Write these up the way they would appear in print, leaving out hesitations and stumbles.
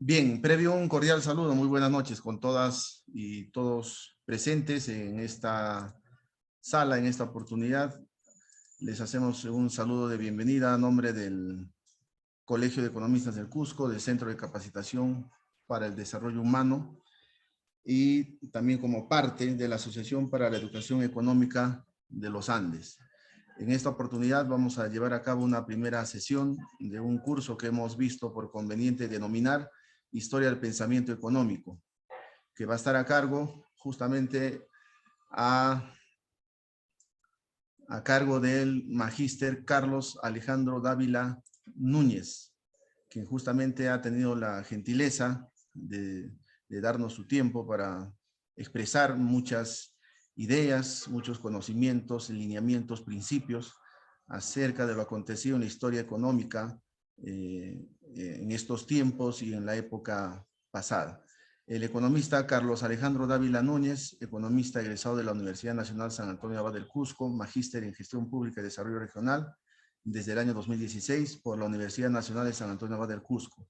Bien, previo un cordial saludo, muy buenas noches con todas y todos presentes en esta sala, en esta oportunidad. Les hacemos un saludo de bienvenida a nombre del Colegio de Economistas del Cusco, del Centro de Capacitación para el Desarrollo Humano y también como parte de la Asociación para la Educación Económica de los Andes. En esta oportunidad vamos a llevar a cabo una primera sesión de un curso que hemos visto por conveniente denominar Historia del Pensamiento Económico, que va a estar a cargo justamente a cargo del magíster Carlos Alejandro Dávila Núñez, quien justamente ha tenido la gentileza de darnos su tiempo para expresar muchas ideas, muchos conocimientos, lineamientos, principios acerca de lo acontecido en la historia económica en estos tiempos y en la época pasada. El economista Carlos Alejandro Dávila Núñez, economista egresado de la Universidad Nacional San Antonio Abad del Cusco, magíster en Gestión Pública y Desarrollo Regional, desde el año 2016 por la Universidad Nacional de San Antonio Abad del Cusco.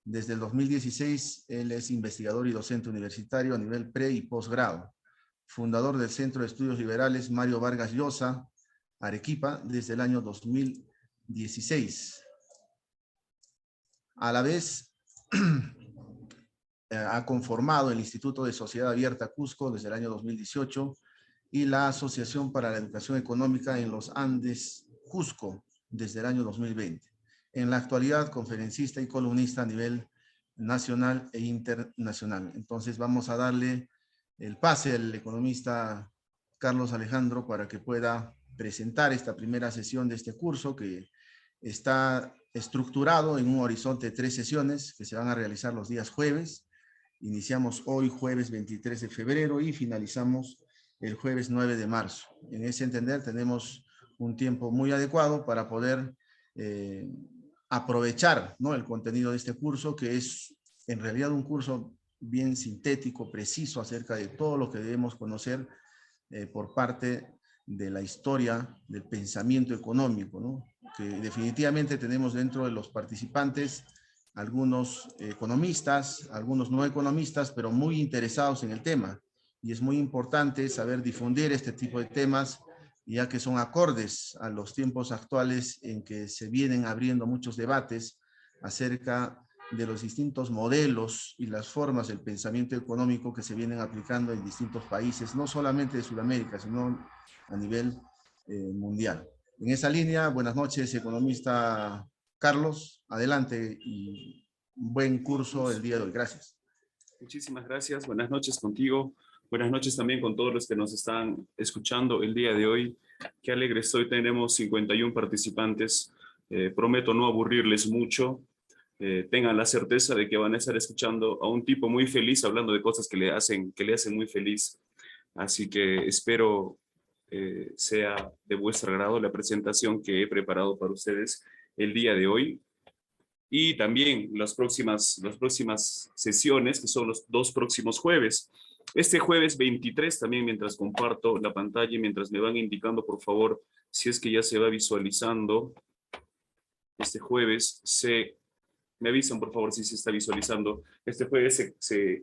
Desde el 2016, él es investigador y docente universitario a nivel pre- y posgrado, fundador del Centro de Estudios Liberales Mario Vargas Llosa, Arequipa, desde el año 2016. A la vez, ha conformado el Instituto de Sociedad Abierta Cusco desde el año 2018 y la Asociación para la Educación Económica en los Andes Cusco desde el año 2020. En la actualidad, conferencista y columnista a nivel nacional e internacional. Entonces vamos a darle el pase al economista Carlos Alejandro para que pueda presentar esta primera sesión de este curso que está estructurado en un horizonte de 3 sesiones que se van a realizar los días jueves. Iniciamos hoy jueves 23 de febrero y finalizamos el jueves 9 de marzo. En ese entender tenemos un tiempo muy adecuado para poder aprovechar, ¿no?, el contenido de este curso, que es en realidad un curso bien sintético, preciso acerca de todo lo que debemos conocer por parte de la historia del pensamiento económico, ¿no?, que definitivamente tenemos dentro de los participantes algunos economistas, algunos no economistas, pero muy interesados en el tema. Y es muy importante saber difundir este tipo de temas, ya que son acordes a los tiempos actuales en que se vienen abriendo muchos debates acerca de los distintos modelos y las formas del pensamiento económico que se vienen aplicando en distintos países, no solamente de Sudamérica, sino a nivel mundial. En esa línea, buenas noches, economista Carlos, adelante y un buen curso el día de hoy. Gracias. Muchísimas gracias. Buenas noches contigo. Buenas noches también con todos los que nos están escuchando el día de hoy. Qué alegre estoy. Tenemos 51 participantes. Prometo no aburrirles mucho. Tengan la certeza de que van a estar escuchando a un tipo muy feliz hablando de cosas que le hacen muy feliz. Así que espero sea de vuestro agrado la presentación que he preparado para ustedes el día de hoy. Y también las próximas sesiones, que son los 2 próximos jueves. Este jueves 23 también, mientras comparto la pantalla y mientras me van indicando, por favor, si es que ya se va visualizando. Este jueves me avisan, por favor, si se está visualizando. Este jueves,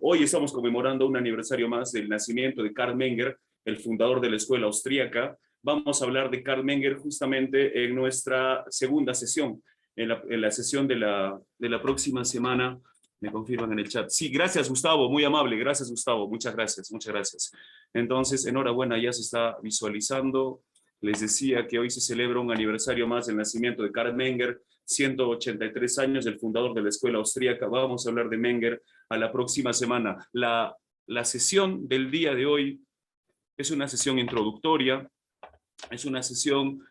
hoy estamos conmemorando un aniversario más del nacimiento de Karl Menger, el fundador de la escuela austríaca. Vamos a hablar de Karl Menger justamente en nuestra segunda sesión, en la sesión de la próxima semana. Me confirman en el chat. Sí, gracias, Gustavo, muy amable. Gracias, Gustavo. Muchas gracias, muchas gracias. Entonces, enhorabuena, ya se está visualizando. Les decía que hoy se celebra un aniversario más del nacimiento de Karl Menger, 183 años del fundador de la escuela austríaca. Vamos a hablar de Menger a la próxima semana. La sesión del día de hoy es una sesión introductoria, es una sesión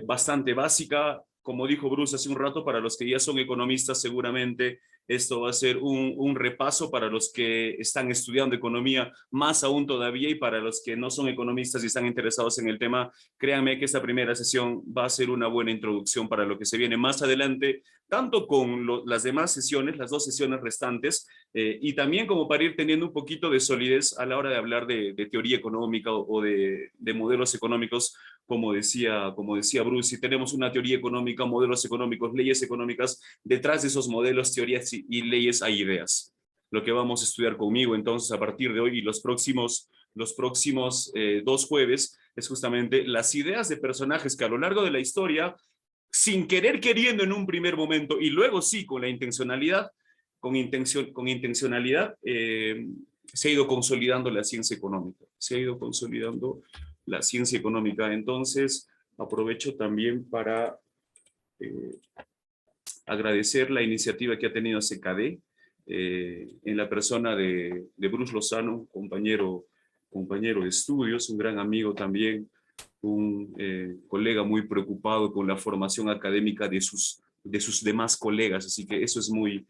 bastante básica. Como dijo Bruce hace un rato, para los que ya son economistas, seguramente esto va a ser un repaso para los que están estudiando economía, más aún todavía, y para los que no son economistas y están interesados en el tema, créanme que esta primera sesión va a ser una buena introducción para lo que se viene más adelante, tanto con las demás sesiones, las 2 sesiones restantes, y también como para ir teniendo un poquito de solidez a la hora de hablar de teoría económica o de modelos económicos. Como decía Bruce, si tenemos una teoría económica, modelos económicos, leyes económicas, detrás de esos modelos, teorías ciencias y leyes hay ideas. Lo que vamos a estudiar conmigo entonces a partir de hoy y los próximos 2 jueves es justamente las ideas de personajes que a lo largo de la historia, sin querer queriendo en un primer momento y luego sí con la intencionalidad, con intencionalidad, se ha ido consolidando la ciencia económica. Se ha ido consolidando la ciencia económica. Entonces, aprovecho también para agradecer la iniciativa que ha tenido CKD en la persona de Bruce Lozano, compañero de estudios, un gran amigo también, un colega muy preocupado con la formación académica de sus demás colegas, así que eso es muy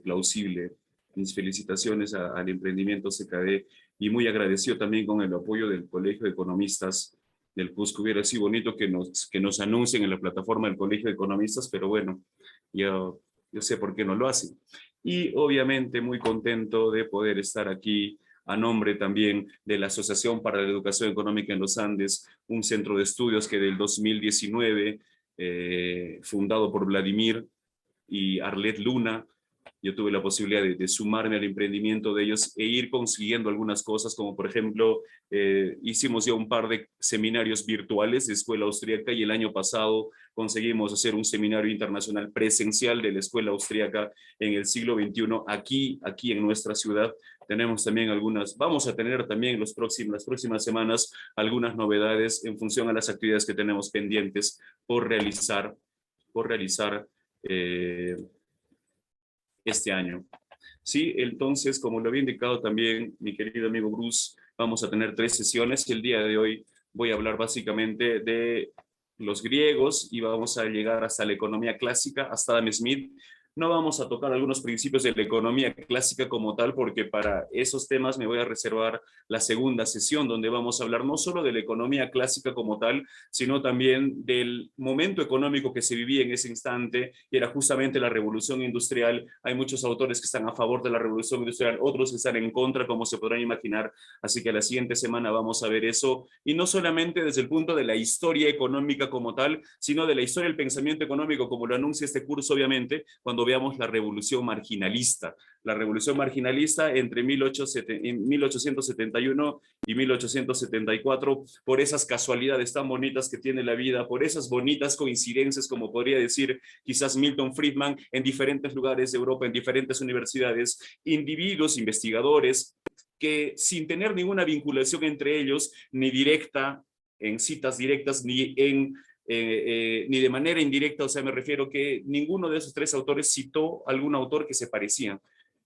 plausible. Mis felicitaciones al emprendimiento CKD y muy agradecido también con el apoyo del Colegio de Economistas del Cusco. Hubiera sido bonito que nos anuncien en la plataforma del Colegio de Economistas, pero bueno, yo sé por qué no lo hacen. Y obviamente muy contento de poder estar aquí a nombre también de la Asociación para la Educación Económica en los Andes, un centro de estudios que del 2019, fundado por Vladimir y Arlet Luna, yo tuve la posibilidad de sumarme al emprendimiento de ellos e ir consiguiendo algunas cosas, como por ejemplo, hicimos ya un par de seminarios virtuales de Escuela Austríaca y el año pasado conseguimos hacer un seminario internacional presencial de la Escuela Austríaca en el siglo XXI aquí en nuestra ciudad. Tenemos también vamos a tener también las próximas semanas algunas novedades en función a las actividades que tenemos pendientes por realizar este año. Sí, entonces, como lo había indicado también mi querido amigo Bruce, vamos a tener 3 sesiones. El día de hoy voy a hablar básicamente de los griegos y vamos a llegar hasta la economía clásica, hasta Adam Smith. No vamos a tocar algunos principios de la economía clásica como tal, porque para esos temas me voy a reservar la segunda sesión, donde vamos a hablar no solo de la economía clásica como tal, sino también del momento económico que se vivía en ese instante, y era justamente la revolución industrial. Hay muchos autores que están a favor de la revolución industrial, otros que están en contra, como se podrán imaginar. Así que la siguiente semana vamos a ver eso, y no solamente desde el punto de la historia económica como tal, sino de la historia del pensamiento económico, como lo anuncia este curso, obviamente, cuando veamos la revolución marginalista. La revolución marginalista entre 1871 y 1874, por esas casualidades tan bonitas que tiene la vida, por esas bonitas coincidencias, como podría decir quizás Milton Friedman, en diferentes lugares de Europa, en diferentes universidades, individuos, investigadores, que sin tener ninguna vinculación entre ellos, ni directa, en citas directas, ni de manera indirecta, o sea, me refiero que ninguno de esos 3 autores citó algún autor que se parecía.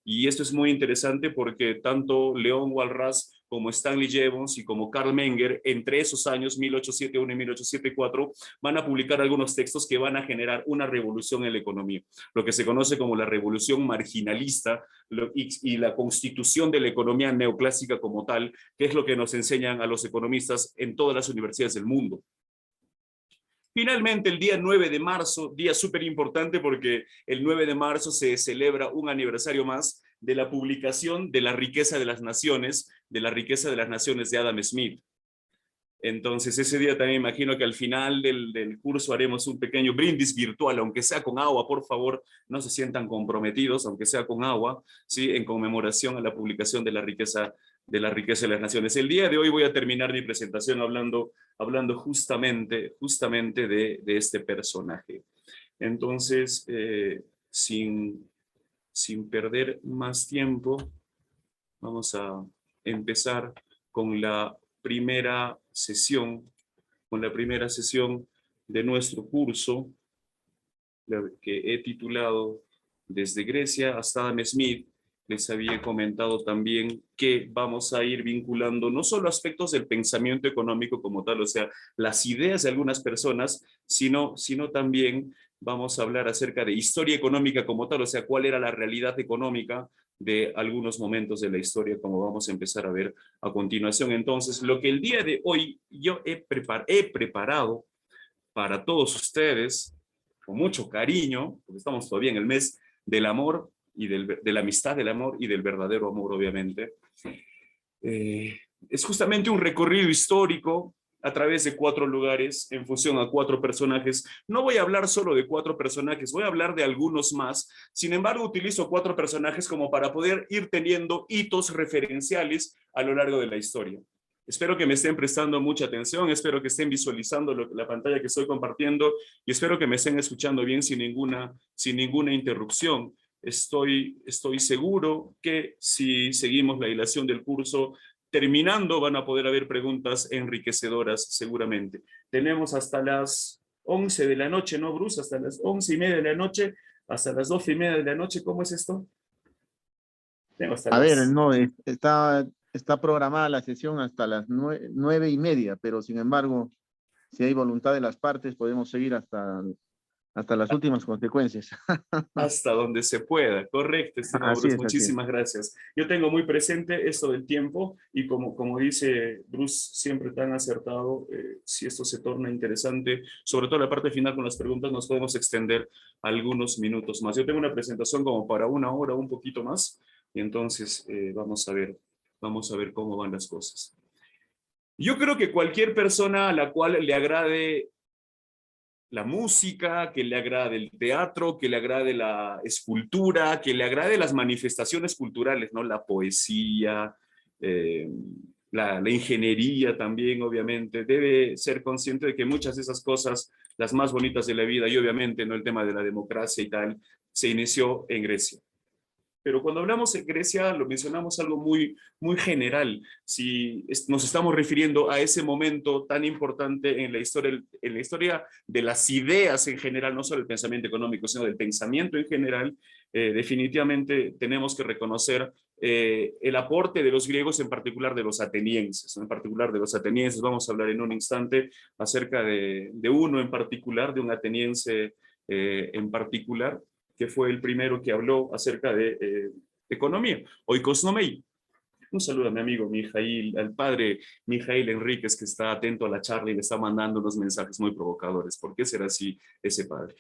Y esto es muy interesante porque tanto Leon Walras como Stanley Jevons y como Karl Menger, entre esos años 1871 y 1874, van a publicar algunos textos que van a generar una revolución en la economía, lo que se conoce como la revolución marginalista y la constitución de la economía neoclásica como tal, que es lo que nos enseñan a los economistas en todas las universidades del mundo. Finalmente, el día 9 de marzo, día súper importante porque el 9 de marzo se celebra un aniversario más de la publicación de La riqueza de las naciones, de Adam Smith. Entonces, ese día también imagino que al final del curso haremos un pequeño brindis virtual, aunque sea con agua, por favor, no se sientan comprometidos, aunque sea con agua, ¿sí? En conmemoración a la publicación de La riqueza de las naciones. El día de hoy voy a terminar mi presentación hablando justamente de este personaje. Entonces, sin perder más tiempo, vamos a empezar con la primera sesión de nuestro curso, que he titulado Desde Grecia hasta Adam Smith. Les había comentado también que vamos a ir vinculando no solo aspectos del pensamiento económico como tal, o sea, las ideas de algunas personas, sino también vamos a hablar acerca de historia económica como tal, o sea, cuál era la realidad económica de algunos momentos de la historia, como vamos a empezar a ver a continuación. Entonces, lo que el día de hoy yo he preparado para todos ustedes, con mucho cariño, porque estamos todavía en el mes del amor y de la amistad, del amor y del verdadero amor, obviamente. Es justamente un recorrido histórico a través de 4 lugares en función a 4 personajes. No voy a hablar solo de 4 personajes, voy a hablar de algunos más. Sin embargo, utilizo 4 personajes como para poder ir teniendo hitos referenciales a lo largo de la historia. Espero que me estén prestando mucha atención, espero que estén visualizando la pantalla que estoy compartiendo y espero que me estén escuchando bien sin ninguna interrupción. Estoy seguro que si seguimos la hilación del curso, terminando van a poder haber preguntas enriquecedoras seguramente. Tenemos hasta las 11 de la noche, ¿no, Bruce? Hasta las 11:30 de la noche, hasta las 12:30 de la noche. ¿Cómo es esto? Tengo hasta A ver, las... no, está programada la sesión hasta las 9:30, pero sin embargo, si hay voluntad de las partes, podemos seguir hasta las últimas consecuencias. Hasta donde se pueda, correcto, estimado Así Bruce, es, así es. muchísimas gracias. Yo tengo muy presente esto del tiempo y como dice Bruce, siempre tan acertado, si esto se torna interesante, sobre todo la parte final con las preguntas, nos podemos extender algunos minutos más. Yo tengo una presentación como para 1 hora, un poquito más, y entonces vamos a ver cómo van las cosas. Yo creo que cualquier persona a la cual le agrade la música, que le agrade el teatro, que le agrade la escultura, que le agrade las manifestaciones culturales, ¿no? La poesía, eh, la ingeniería también, obviamente. Debe ser consciente de que muchas de esas cosas, las más bonitas de la vida, y obviamente no el tema de la democracia y tal, se inició en Grecia. Pero cuando hablamos de Grecia, lo mencionamos algo muy general. Si nos estamos refiriendo a ese momento tan importante en la historia de las ideas en general, no solo el pensamiento económico, sino del pensamiento en general, definitivamente tenemos que reconocer el aporte de los griegos, en particular de los atenienses. En particular de los atenienses, vamos a hablar en un instante acerca de uno en particular, de un ateniense en particular, que fue el primero que habló acerca de economía, oikosnomei. Un saludo a mi amigo Mijail, al padre Mijail Enríquez, que está atento a la charla y le está mandando unos mensajes muy provocadores. ¿Por qué será así ese padre?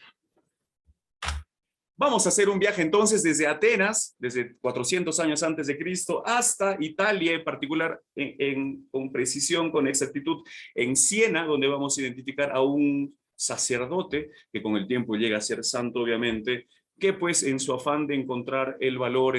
Vamos a hacer un viaje entonces desde Atenas, desde 400 años antes de Cristo, hasta Italia, en particular, con precisión, con exactitud, en Siena, donde vamos a identificar a un sacerdote, que con el tiempo llega a ser santo, obviamente, que pues en su afán de encontrar el valor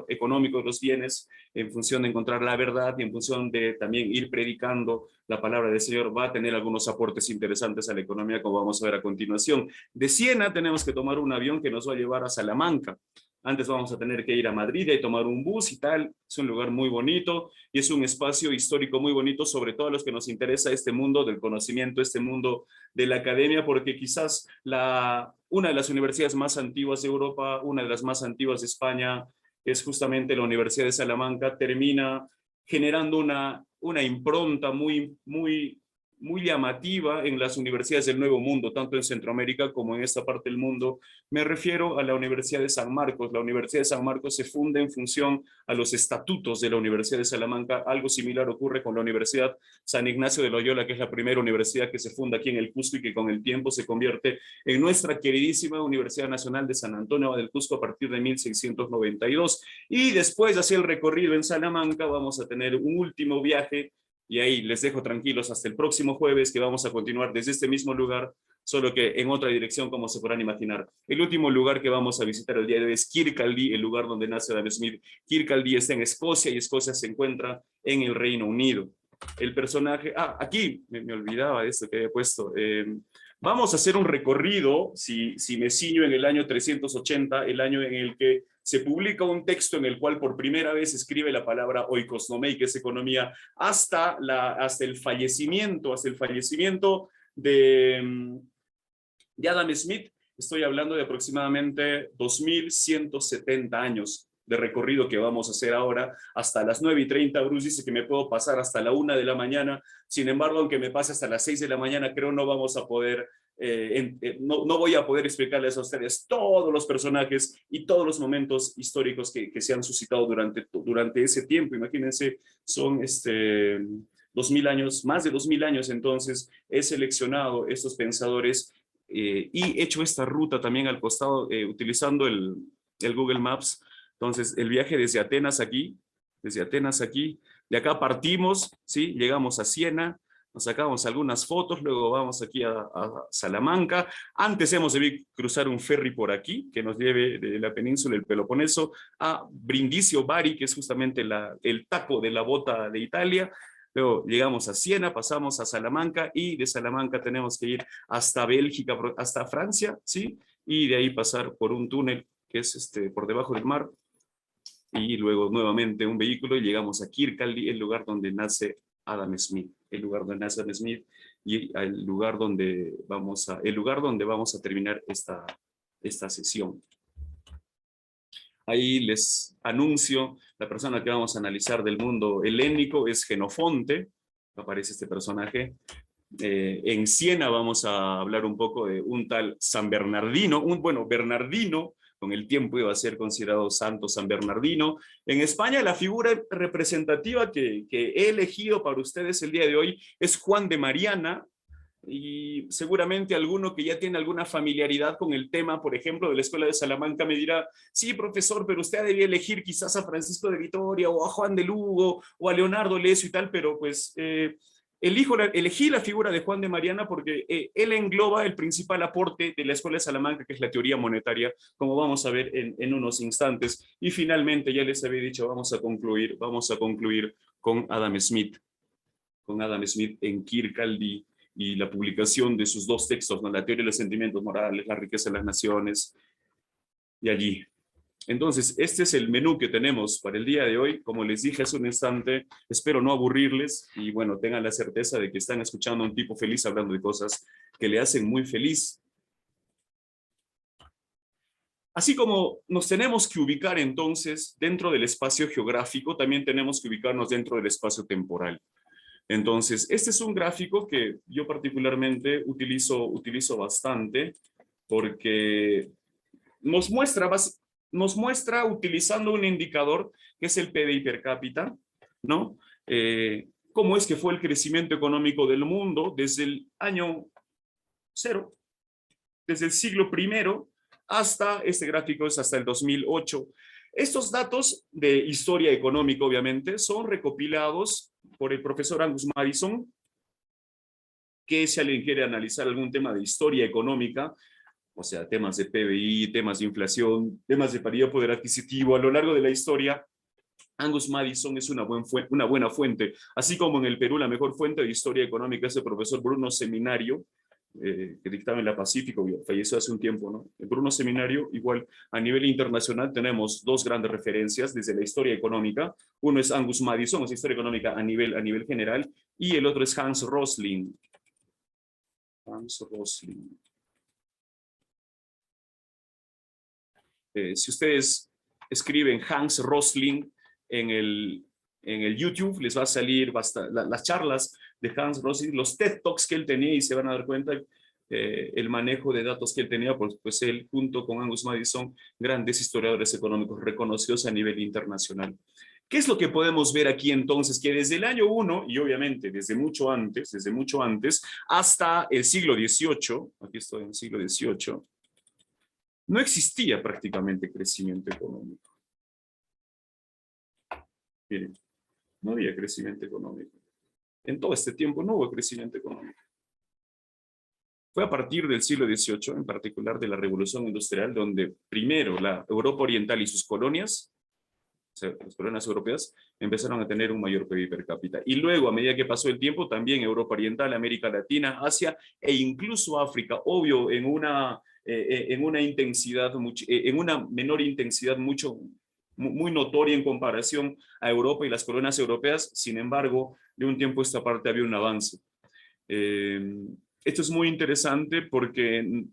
económico de los bienes, en función de encontrar la verdad y en función de también ir predicando la palabra del Señor, va a tener algunos aportes interesantes a la economía, como vamos a ver a continuación. De Siena tenemos que tomar un avión que nos va a llevar a Salamanca. Antes vamos a tener que ir a Madrid y tomar un bus y tal. Es un lugar muy bonito y es un espacio histórico muy bonito, sobre todo a los que nos interesa este mundo del conocimiento, este mundo de la academia, porque quizás una de las universidades más antiguas de Europa, una de las más antiguas de España, es justamente la Universidad de Salamanca, termina generando una impronta muy llamativa en las universidades del Nuevo Mundo, tanto en Centroamérica como en esta parte del mundo. Me refiero a la Universidad de San Marcos. La Universidad de San Marcos se funda en función a los estatutos de la Universidad de Salamanca. Algo similar ocurre con la Universidad San Ignacio de Loyola, que es la primera universidad que se funda aquí en el Cusco y que con el tiempo se convierte en nuestra queridísima Universidad Nacional de San Antonio del Cusco a partir de 1692. Y después de hacer el recorrido en Salamanca, vamos a tener un último viaje. Y ahí les dejo tranquilos hasta el próximo jueves, que vamos a continuar desde este mismo lugar, solo que en otra dirección, como se podrán imaginar. El último lugar que vamos a visitar el día de hoy es Kirkcaldy, el lugar donde nace Adam Smith. Kirkcaldy está en Escocia y Escocia se encuentra en el Reino Unido. El personaje... aquí me olvidaba de esto que había puesto. Vamos a hacer un recorrido, si me ciño en el año 380, el año en el que se publica un texto en el cual por primera vez escribe la palabra oikosnomei, que es economía, hasta el fallecimiento de Adam Smith. Estoy hablando de aproximadamente 2170 años de recorrido que vamos a hacer ahora hasta las 9:30. Bruce dice que me puedo pasar hasta la 1 de la mañana. Sin embargo, aunque me pase hasta las 6 de la mañana, creo no vamos a poder, no voy a poder explicarles a ustedes todos los personajes y todos los momentos históricos que se han suscitado durante ese tiempo. Imagínense, son 2000 años, más de 2000 años. Entonces he seleccionado estos pensadores y he hecho esta ruta también al costado utilizando el Google Maps. Entonces, el viaje desde Atenas aquí, de acá partimos, ¿sí? Llegamos a Siena, nos sacamos algunas fotos, luego vamos aquí a Salamanca. Antes hemos debido cruzar un ferry por aquí, que nos lleve de la península del Peloponeso a Brindisi o Bari, que es justamente el taco de la bota de Italia. Luego llegamos a Siena, pasamos a Salamanca, y de Salamanca tenemos que ir hasta Bélgica, hasta Francia, ¿sí? Y de ahí pasar por un túnel que es por debajo del mar, y luego nuevamente un vehículo, y llegamos a Kirkcaldy, el lugar donde nace Adam Smith, y el lugar donde vamos a terminar esta sesión. Ahí les anuncio, la persona que vamos a analizar del mundo helénico es Genofonte, aparece este personaje. En Siena vamos a hablar un poco de un tal San Bernardino, Bernardino, con el tiempo iba a ser considerado santo San Bernardino. En España la figura representativa que he elegido para ustedes el día de hoy es Juan de Mariana, y seguramente alguno que ya tiene alguna familiaridad con el tema, por ejemplo, de la Escuela de Salamanca, me dirá: sí, profesor, pero usted debía elegir quizás a Francisco de Vitoria, o a Juan de Lugo, o a Leonardo Lecio y tal, pero pues elegí la figura de Juan de Mariana porque él engloba el principal aporte de la Escuela de Salamanca, que es la teoría monetaria, como vamos a ver en unos instantes. Y finalmente, ya les había dicho, vamos a concluir con Adam Smith en Kirkcaldy, y la publicación de sus dos textos, ¿no? La teoría de los sentimientos morales, la riqueza de las naciones, y allí. Entonces, este es el menú que tenemos para el día de hoy. Como les dije hace un instante, espero no aburrirles, y bueno, tengan la certeza de que están escuchando a un tipo feliz hablando de cosas que le hacen muy feliz. Así como nos tenemos que ubicar entonces dentro del espacio geográfico, también tenemos que ubicarnos dentro del espacio temporal. Entonces, este es un gráfico que yo particularmente utilizo bastante, porque nos muestra utilizando un indicador que es el PBI per cápita, ¿no? Cómo es que fue el crecimiento económico del mundo desde el año cero, desde el siglo I hasta, este gráfico es hasta el 2008. Estos datos de historia económica, obviamente, son recopilados por el profesor Angus Maddison, que si alguien quiere analizar algún tema de historia económica, o sea, temas de PBI, temas de inflación, temas de paridad de poder adquisitivo a lo largo de la historia, Angus Maddison es una buena fuente. Así como en el Perú la mejor fuente de historia económica es el profesor Bruno Seminario, que dictaba en la Pacífico, falleció hace un tiempo, ¿no? El Bruno Seminario, igual a nivel internacional tenemos dos grandes referencias desde la historia económica. Uno es Angus Maddison, es historia económica a nivel general, y el otro es Hans Rosling. Si ustedes escriben Hans Rosling en el YouTube, les va a salir las charlas de Hans Rosling, los TED Talks que él tenía, y se van a dar cuenta el manejo de datos que él tenía, pues él junto con Angus Maddison, grandes historiadores económicos reconocidos a nivel internacional. ¿Qué es lo que podemos ver aquí entonces? Que desde el año 1, y obviamente desde mucho antes, hasta el siglo XVIII, aquí estoy en el siglo XVIII, no existía prácticamente crecimiento económico. Miren, no había crecimiento económico. En todo este tiempo no hubo crecimiento económico. Fue a partir del siglo XVIII, en particular de la Revolución Industrial, donde primero la Europa Oriental y sus colonias, o sea, las colonias europeas, empezaron a tener un mayor PIB per cápita. Y luego, a medida que pasó el tiempo, también Europa Oriental, América Latina, Asia e incluso África, obvio, en una menor intensidad muy notoria en comparación a Europa y las colonias europeas. Sin embargo, de un tiempo a esta parte había un avance. Esto es muy interesante porque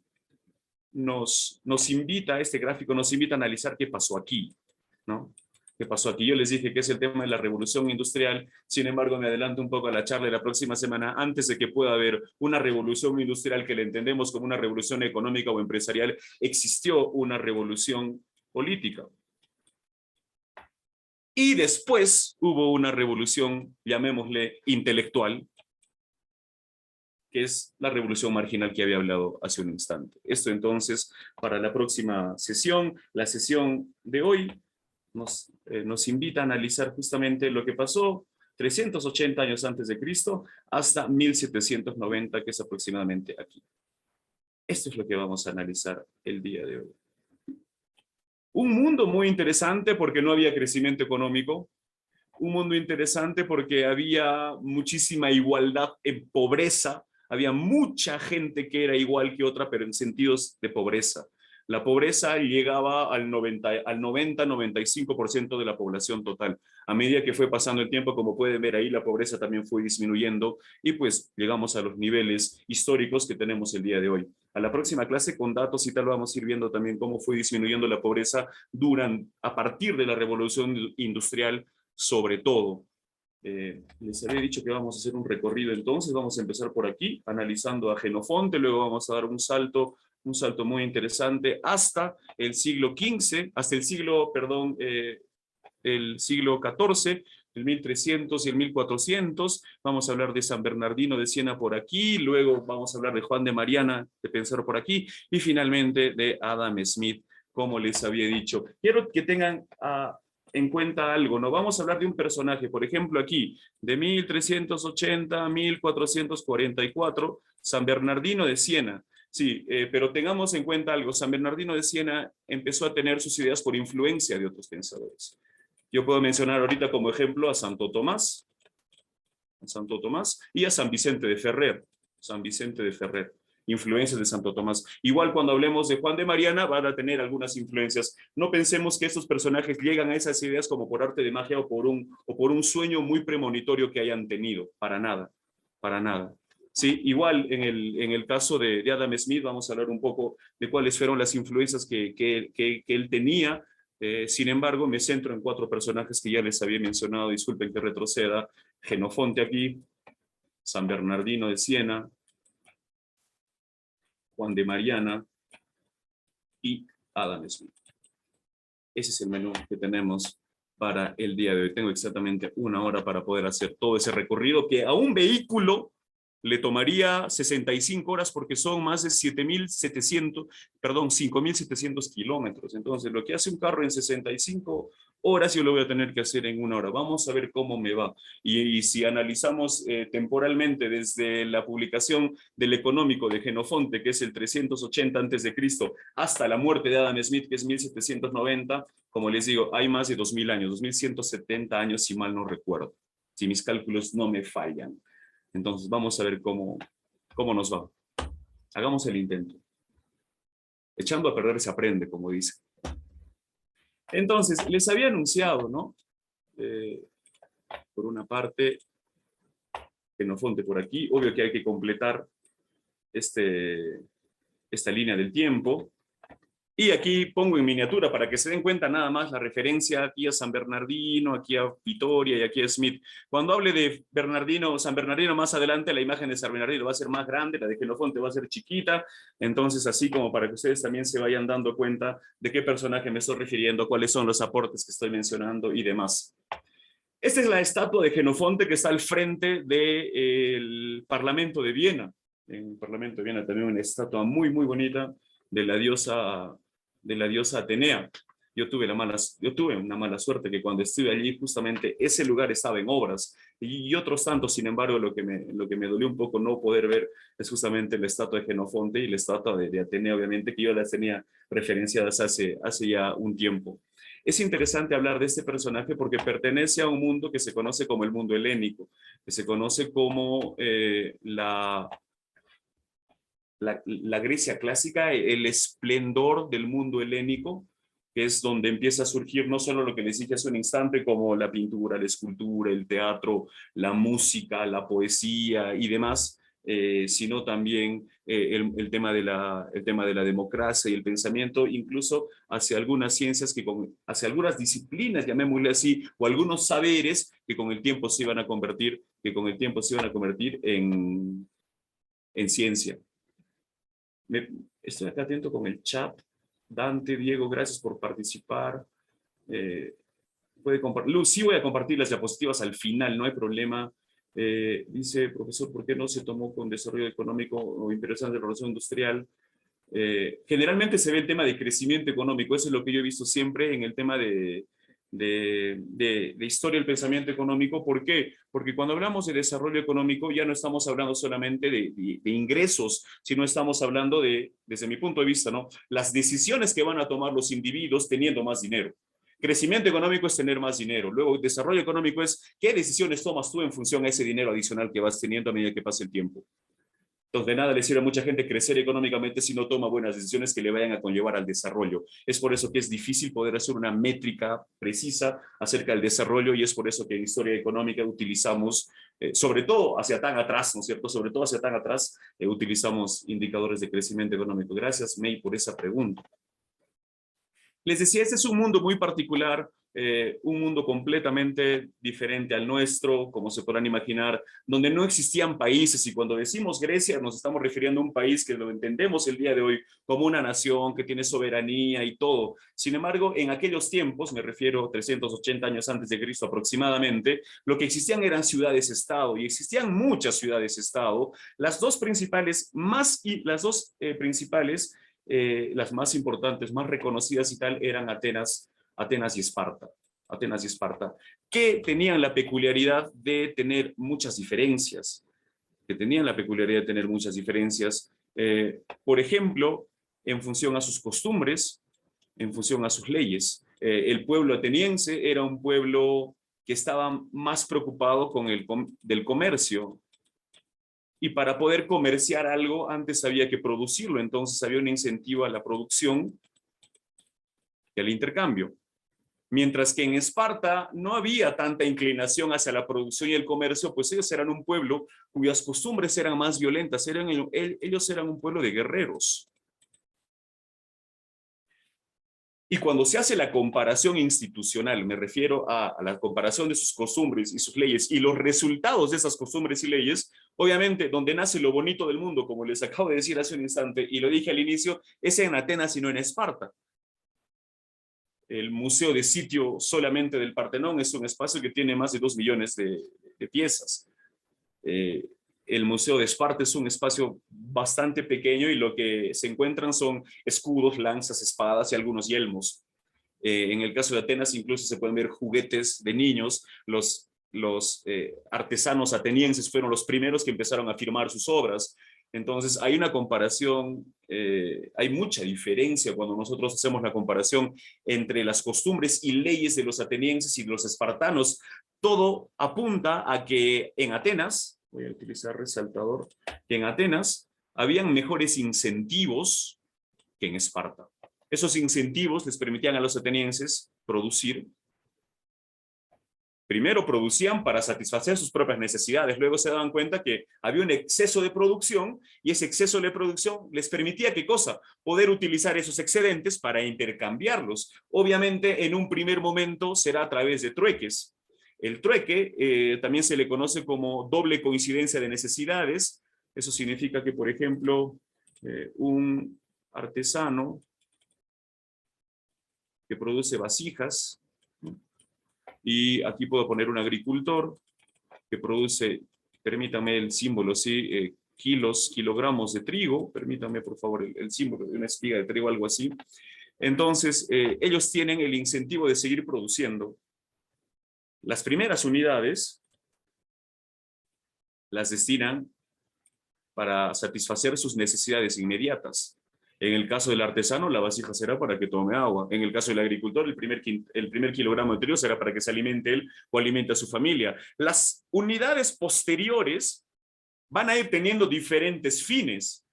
este gráfico nos invita a analizar qué pasó aquí, ¿no? ¿Qué pasó aquí? Yo les dije que es el tema de la revolución industrial. Sin embargo, me adelanto un poco a la charla de la próxima semana. Antes de que pueda haber una revolución industrial que le entendemos como una revolución económica o empresarial, existió una revolución política. Y después hubo una revolución, llamémosle intelectual, que es la revolución marginal que había hablado hace un instante. Esto entonces para la próxima sesión. La sesión de hoy nos invita a analizar justamente lo que pasó 380 años antes de Cristo, hasta 1790, que es aproximadamente aquí. Esto es lo que vamos a analizar el día de hoy. Un mundo muy interesante porque no había crecimiento económico. Un mundo interesante porque había muchísima igualdad en pobreza. Había mucha gente que era igual que otra, pero en sentidos de pobreza. La pobreza llegaba al 90-95% de la población total. A medida que fue pasando el tiempo, como pueden ver ahí, la pobreza también fue disminuyendo y pues llegamos a los niveles históricos que tenemos el día de hoy. A la próxima clase con datos y tal vamos a ir viendo también cómo fue disminuyendo la pobreza a partir de la revolución industrial, sobre todo. Les había dicho que vamos a hacer un recorrido, entonces vamos a empezar por aquí, analizando a Jenofonte, luego vamos a dar un salto muy interesante hasta el siglo XV, hasta el siglo XIV, el 1300 y el 1400, vamos a hablar de San Bernardino de Siena por aquí, luego vamos a hablar de Juan de Mariana de Pensar por aquí, y finalmente de Adam Smith, como les había dicho. Quiero que tengan en cuenta algo, ¿no? Vamos a hablar de un personaje, por ejemplo aquí, de 1380 a 1444, San Bernardino de Siena. Sí, pero tengamos en cuenta algo, San Bernardino de Siena empezó a tener sus ideas por influencia de otros pensadores. Yo puedo mencionar ahorita como ejemplo a Santo Tomás y a San Vicente de Ferrer. Influencias de Santo Tomás. Igual cuando hablemos de Juan de Mariana van a tener algunas influencias. No pensemos que estos personajes llegan a esas ideas como por arte de magia o por un sueño muy premonitorio que hayan tenido. Para nada, para nada. Sí, igual en el caso de Adam Smith vamos a hablar un poco de cuáles fueron las influencias que él tenía. Sin embargo, me centro en 4 personajes que ya les había mencionado. Disculpen que retroceda. Jenofonte aquí, San Bernardino de Siena, Juan de Mariana y Adam Smith. Ese es el menú que tenemos para el día de hoy. Tengo exactamente 1 hora para poder hacer todo ese recorrido que a un vehículo le tomaría 65 horas porque son más de 5.700 kilómetros. Entonces, lo que hace un carro en 65 horas, yo lo voy a tener que hacer en 1 hora. Vamos a ver cómo me va. Y si analizamos temporalmente desde la publicación del Económico de Jenofonte, que es el 380 a.C., hasta la muerte de Adam Smith, que es 1790, como les digo, hay más de 2.000 años, 2.170 años, si mal no recuerdo, si mis cálculos no me fallan. Entonces vamos a ver cómo nos va. Hagamos el intento. Echando a perder se aprende, como dice. Entonces, les había anunciado, ¿no? Por una parte, Jenofonte por aquí. Obvio que hay que completar esta línea del tiempo. Y aquí pongo en miniatura para que se den cuenta nada más la referencia aquí a San Bernardino, aquí a Vitoria y aquí a Smith. Cuando hable de San Bernardino más adelante, la imagen de San Bernardino va a ser más grande, la de Jenofonte va a ser chiquita. Entonces, así como para que ustedes también se vayan dando cuenta de qué personaje me estoy refiriendo, cuáles son los aportes que estoy mencionando y demás. Esta es la estatua de Jenofonte que está al frente del Parlamento de Viena. En el Parlamento de Viena también una estatua muy, muy bonita de la diosa Atenea. Yo tuve una mala suerte que cuando estuve allí justamente ese lugar estaba en obras y otros tantos. Sin embargo, lo que me dolió un poco no poder ver es justamente la estatua de Jenofonte y la estatua de Atenea, obviamente, que yo las tenía referenciadas hace ya un tiempo. Es interesante hablar de este personaje porque pertenece a un mundo que se conoce como el mundo helénico, que se conoce como la Grecia clásica, el esplendor del mundo helénico, que es donde empieza a surgir no solo lo que les dije hace un instante, como la pintura, la escultura, el teatro, la música, la poesía y demás, sino también el tema de la democracia y el pensamiento, incluso hacia algunas ciencias, hacia algunas disciplinas, llamémosle así, o algunos saberes que con el tiempo se iban a convertir en ciencia. Estoy acá atento con el chat. Dante, Diego, gracias por participar. Sí voy a compartir las diapositivas al final, no hay problema. Dice, profesor, ¿por qué no se tomó con desarrollo económico o interesante de relación industrial? Generalmente se ve el tema de crecimiento económico, eso es lo que yo he visto siempre en el tema de de historia del pensamiento económico. ¿Por qué? Porque cuando hablamos de desarrollo económico ya no estamos hablando solamente de ingresos, sino estamos hablando de, desde mi punto de vista, ¿no?, las decisiones que van a tomar los individuos teniendo más dinero. Crecimiento económico es tener más dinero. Luego, desarrollo económico es qué decisiones tomas tú en función a ese dinero adicional que vas teniendo a medida que pasa el tiempo. Entonces, de nada le sirve a mucha gente crecer económicamente si no toma buenas decisiones que le vayan a conllevar al desarrollo. Es por eso que es difícil poder hacer una métrica precisa acerca del desarrollo, y es por eso que en historia económica utilizamos, sobre todo hacia tan atrás, ¿no es cierto? Sobre todo hacia tan atrás, utilizamos indicadores de crecimiento económico. Gracias, May, por esa pregunta. Les decía, este es un mundo muy particular, un mundo completamente diferente al nuestro, como se podrán imaginar, donde no existían países, y cuando decimos Grecia nos estamos refiriendo a un país que lo entendemos el día de hoy como una nación que tiene soberanía y todo. Sin embargo, en aquellos tiempos, me refiero 380 años antes de Cristo aproximadamente, lo que existían eran ciudades-estado, y existían muchas ciudades-estado. Las dos principales, las más importantes, más reconocidas y tal, eran Atenas y Esparta. Atenas y Esparta, que tenían la peculiaridad de tener muchas diferencias. Por ejemplo, en función a sus costumbres, en función a sus leyes. El pueblo ateniense era un pueblo que estaba más preocupado del comercio. Y para poder comerciar algo, antes había que producirlo. Entonces había un incentivo a la producción y al intercambio. Mientras que en Esparta no había tanta inclinación hacia la producción y el comercio, pues ellos eran un pueblo cuyas costumbres eran más violentas. Ellos eran un pueblo de guerreros. Y cuando se hace la comparación institucional, me refiero a la comparación de sus costumbres y sus leyes y los resultados de esas costumbres y leyes, obviamente donde nace lo bonito del mundo, como les acabo de decir hace un instante y lo dije al inicio, es en Atenas y no en Esparta. El museo de sitio solamente del Partenón es un espacio que tiene más de 2 millones de piezas. El Museo de Esparta es un espacio bastante pequeño y lo que se encuentran son escudos, lanzas, espadas y algunos yelmos. En el caso de Atenas incluso se pueden ver juguetes de niños. Los artesanos atenienses fueron los primeros que empezaron a firmar sus obras. Entonces hay una comparación, hay mucha diferencia cuando nosotros hacemos la comparación entre las costumbres y leyes de los atenienses y de los espartanos. Todo apunta a que en Atenas, voy a utilizar resaltador, que en Atenas habían mejores incentivos que en Esparta. Esos incentivos les permitían a los atenienses producir. Primero producían para satisfacer sus propias necesidades, luego se daban cuenta que había un exceso de producción y ese exceso de producción les permitía, ¿qué cosa? Poder utilizar esos excedentes para intercambiarlos. Obviamente en un primer momento será a través de trueques. El trueque también se le conoce como doble coincidencia de necesidades. Eso significa que, por ejemplo, un artesano que produce vasijas, y aquí puedo poner un agricultor que produce, permítanme el símbolo, ¿sí? Kilogramos de trigo, permítanme por favor el símbolo de una espiga de trigo, algo así. Entonces, ellos tienen el incentivo de seguir produciendo. Las primeras unidades las destinan para satisfacer sus necesidades inmediatas. En el caso del artesano, la vasija será para que tome agua. En el caso del agricultor, el primer kilogramo de trigo será para que se alimente él o alimente a su familia. Las unidades posteriores van a ir teniendo diferentes fines.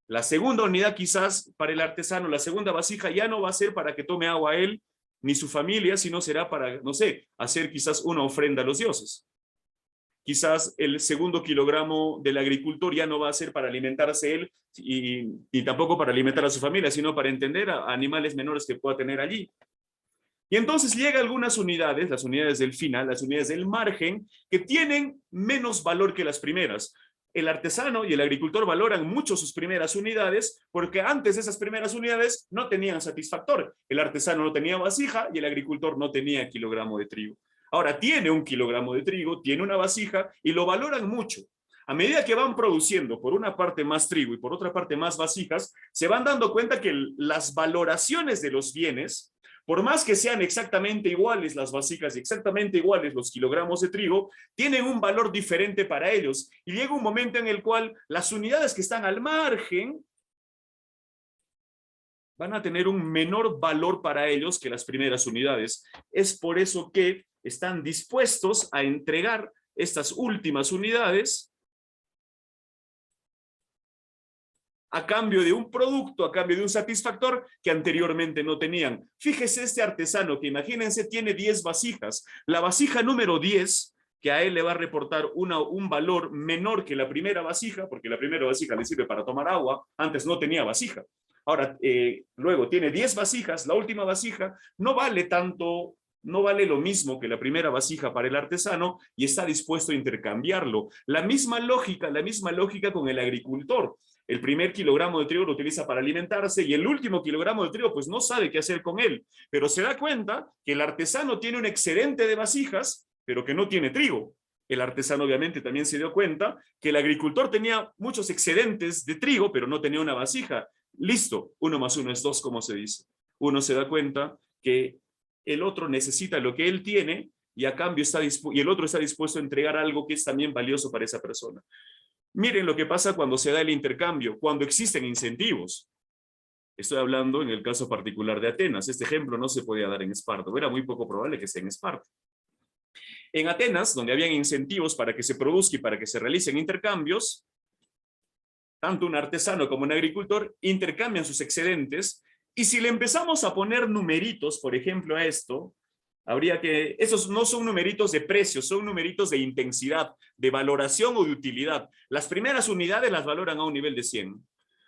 La segunda unidad quizás para el artesano, la segunda vasija ya no va a ser para que tome agua él ni su familia, sino será para, no sé, hacer quizás una ofrenda a los dioses. Quizás el segundo kilogramo del agricultor ya no va a ser para alimentarse él y tampoco para alimentar a su familia, sino para entender a animales menores que pueda tener allí. Y entonces llegan algunas unidades, las unidades del final, las unidades del margen, que tienen menos valor que las primeras. El artesano y el agricultor valoran mucho sus primeras unidades porque antes de esas primeras unidades no tenían satisfactor. El artesano no tenía vasija y el agricultor no tenía kilogramo de trigo. Ahora tiene un kilogramo de trigo, tiene una vasija y lo valoran mucho. A medida que van produciendo por una parte más trigo y por otra parte más vasijas, se van dando cuenta que las valoraciones de los bienes Por más que sean exactamente iguales las vasijas y exactamente iguales los kilogramos de trigo, tienen un valor diferente para ellos. Y llega un momento en el cual las unidades que están al margen van a tener un menor valor para ellos que las primeras unidades. Es por eso que están dispuestos a entregar estas últimas unidades a cambio de un producto, a cambio de un satisfactor que anteriormente no tenían. Fíjese este artesano que, imagínense, tiene 10 vasijas. La vasija número 10, que a él le va a reportar un valor menor que la primera vasija, porque la primera vasija le sirve para tomar agua, antes no tenía vasija. Ahora, luego tiene 10 vasijas, la última vasija no vale tanto, no vale lo mismo que la primera vasija para el artesano y está dispuesto a intercambiarlo. La misma lógica con el agricultor. El primer kilogramo de trigo lo utiliza para alimentarse y el último kilogramo de trigo pues no sabe qué hacer con él, pero se da cuenta que el artesano tiene un excedente de vasijas, pero que no tiene trigo. El artesano obviamente también se dio cuenta que el agricultor tenía muchos excedentes de trigo, pero no tenía una vasija. Listo, 1 más 1 es 2, como se dice. Uno se da cuenta que el otro necesita lo que él tiene y a cambio y el otro está dispuesto a entregar algo que es también valioso para esa persona. Miren lo que pasa cuando se da el intercambio, cuando existen incentivos. Estoy hablando en el caso particular de Atenas. Este ejemplo no se podía dar en Esparta, era muy poco probable que sea en Esparta. En Atenas, donde habían incentivos para que se produzca y para que se realicen intercambios, tanto un artesano como un agricultor intercambian sus excedentes, y si le empezamos a poner numeritos, por ejemplo, a esto, habría que, esos no son numeritos de precio, son numeritos de intensidad, de valoración o de utilidad. Las primeras unidades las valoran a un nivel de 100.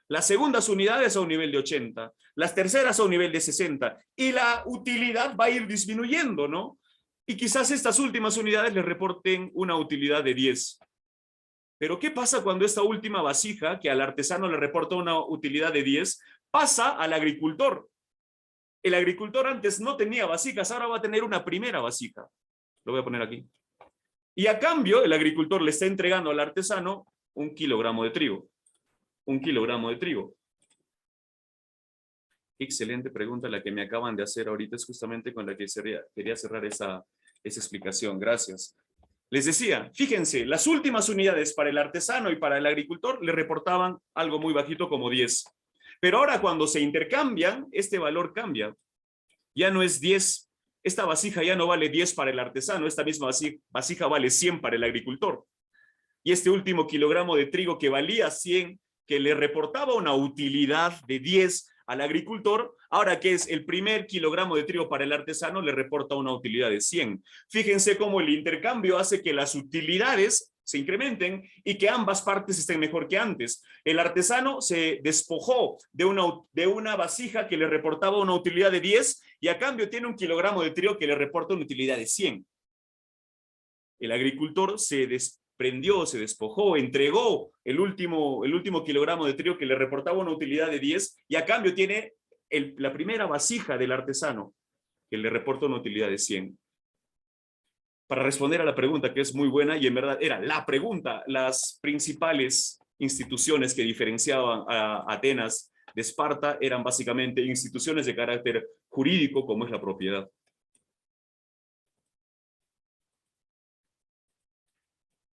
Las segundas unidades a un nivel de 80. Las terceras a un nivel de 60. Y la utilidad va a ir disminuyendo, ¿no? Y quizás estas últimas unidades le reporten una utilidad de 10. Pero ¿qué pasa cuando esta última vasija, que al artesano le reporta una utilidad de 10, pasa al agricultor? El agricultor antes no tenía vasijas, ahora va a tener una primera vasija. Lo voy a poner aquí. Y a cambio, el agricultor le está entregando al artesano 1 kilogramo de trigo. 1 kilogramo de trigo. Excelente pregunta la que me acaban de hacer ahorita, es justamente con la que quería cerrar esa explicación. Gracias. Les decía, fíjense, las últimas unidades para el artesano y para el agricultor le reportaban algo muy bajito como 10. Pero ahora cuando se intercambian, este valor cambia. Ya no es 10, esta vasija ya no vale 10 para el artesano, esta misma vasija vale 100 para el agricultor. Y este último kilogramo de trigo que valía 100, que le reportaba una utilidad de 10 al agricultor, ahora que es el primer kilogramo de trigo para el artesano, le reporta una utilidad de 100. Fíjense cómo el intercambio hace que las utilidades se incrementen y que ambas partes estén mejor que antes. El artesano se despojó de una vasija que le reportaba una utilidad de 10 y a cambio tiene 1 kilogramo de trigo que le reporta una utilidad de 100. El agricultor se desprendió, se despojó, entregó el último kilogramo de trigo que le reportaba una utilidad de 10 y a cambio tiene la primera vasija del artesano que le reporta una utilidad de 100. Para responder a la pregunta, que es muy buena y en verdad era la pregunta, las principales instituciones que diferenciaban a Atenas de Esparta eran básicamente instituciones de carácter jurídico, como es la propiedad.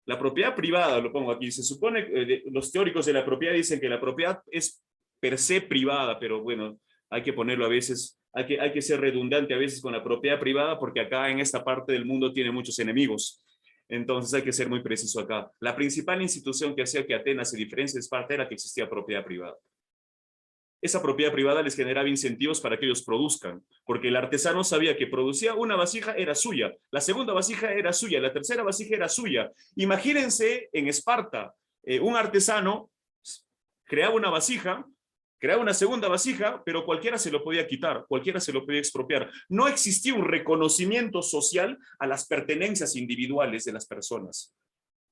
La propiedad privada, lo pongo aquí, se supone, los teóricos de la propiedad dicen que la propiedad es per se privada, pero bueno, hay que ponerlo a veces, hay que ser redundante a veces con la propiedad privada, porque acá en esta parte del mundo tiene muchos enemigos. Entonces hay que ser muy preciso acá. La principal institución que hacía que Atenas se diferencie de Esparta era que existía propiedad privada. Esa propiedad privada les generaba incentivos para que ellos produzcan, porque el artesano sabía que producía una vasija era suya, la segunda vasija era suya, la tercera vasija era suya. Imagínense en Esparta, un artesano creaba una vasija, creaba una segunda vasija, pero cualquiera se lo podía quitar, cualquiera se lo podía expropiar. No existía un reconocimiento social a las pertenencias individuales de las personas.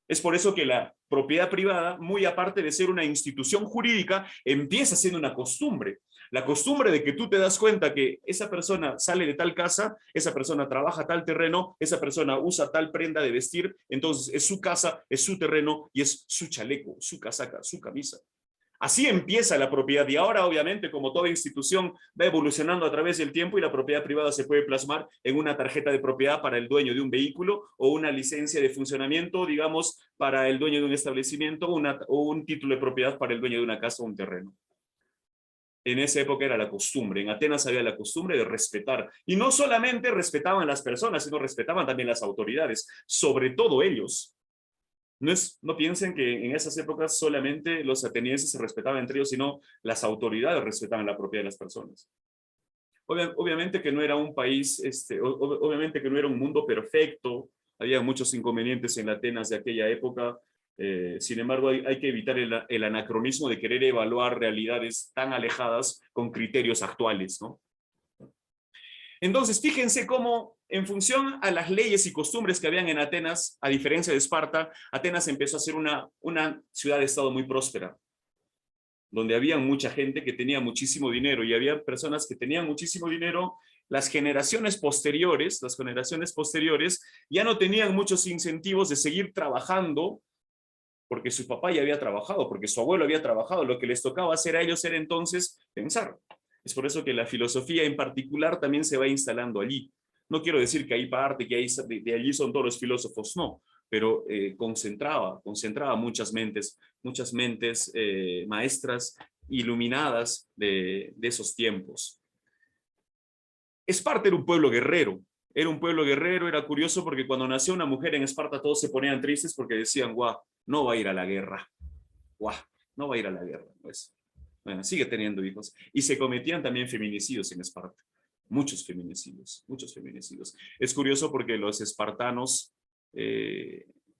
Es por eso que la propiedad privada, muy aparte de ser una institución jurídica, empieza siendo una costumbre. La costumbre de que tú te das cuenta que esa persona sale de tal casa, esa persona trabaja tal terreno, esa persona usa tal prenda de vestir, entonces es su casa, es su terreno y es su chaleco, su casaca, su camisa. Así empieza la propiedad y ahora obviamente como toda institución va evolucionando a través del tiempo y la propiedad privada se puede plasmar en una tarjeta de propiedad para el dueño de un vehículo o una licencia de funcionamiento, digamos, para el dueño de un establecimiento o un título de propiedad para el dueño de una casa o un terreno. En esa época era la costumbre, en Atenas había la costumbre de respetar, y no solamente respetaban las personas, sino respetaban también las autoridades, sobre todo ellos. No piensen que en esas épocas solamente los atenienses se respetaban entre ellos, sino las autoridades respetaban la propiedad de las personas. Obviamente que no era un país, obviamente que no era un mundo perfecto, había muchos inconvenientes en Atenas de aquella época, sin embargo hay que evitar el anacronismo de querer evaluar realidades tan alejadas con criterios actuales, ¿no? Entonces, fíjense cómo, en función a las leyes y costumbres que habían en Atenas, a diferencia de Esparta, Atenas empezó a ser una ciudad-estado muy próspera, donde había mucha gente que tenía muchísimo dinero y había personas que tenían muchísimo dinero. Las generaciones posteriores ya no tenían muchos incentivos de seguir trabajando porque su papá ya había trabajado, porque su abuelo había trabajado. Lo que les tocaba hacer a ellos era entonces pensar. Es por eso que la filosofía en particular también se va instalando allí. No quiero decir que ahí parte, que de allí son todos los filósofos, no, pero concentraba muchas mentes maestras iluminadas de esos tiempos. Esparta era un pueblo guerrero, era curioso porque cuando nació una mujer en Esparta todos se ponían tristes porque decían, guau, no va a ir a la guerra, guau, no va a ir a la guerra, pues. Bueno, sigue teniendo hijos. Y se cometían también feminicidios en Esparta. Muchos feminicidios. Es curioso porque los espartanos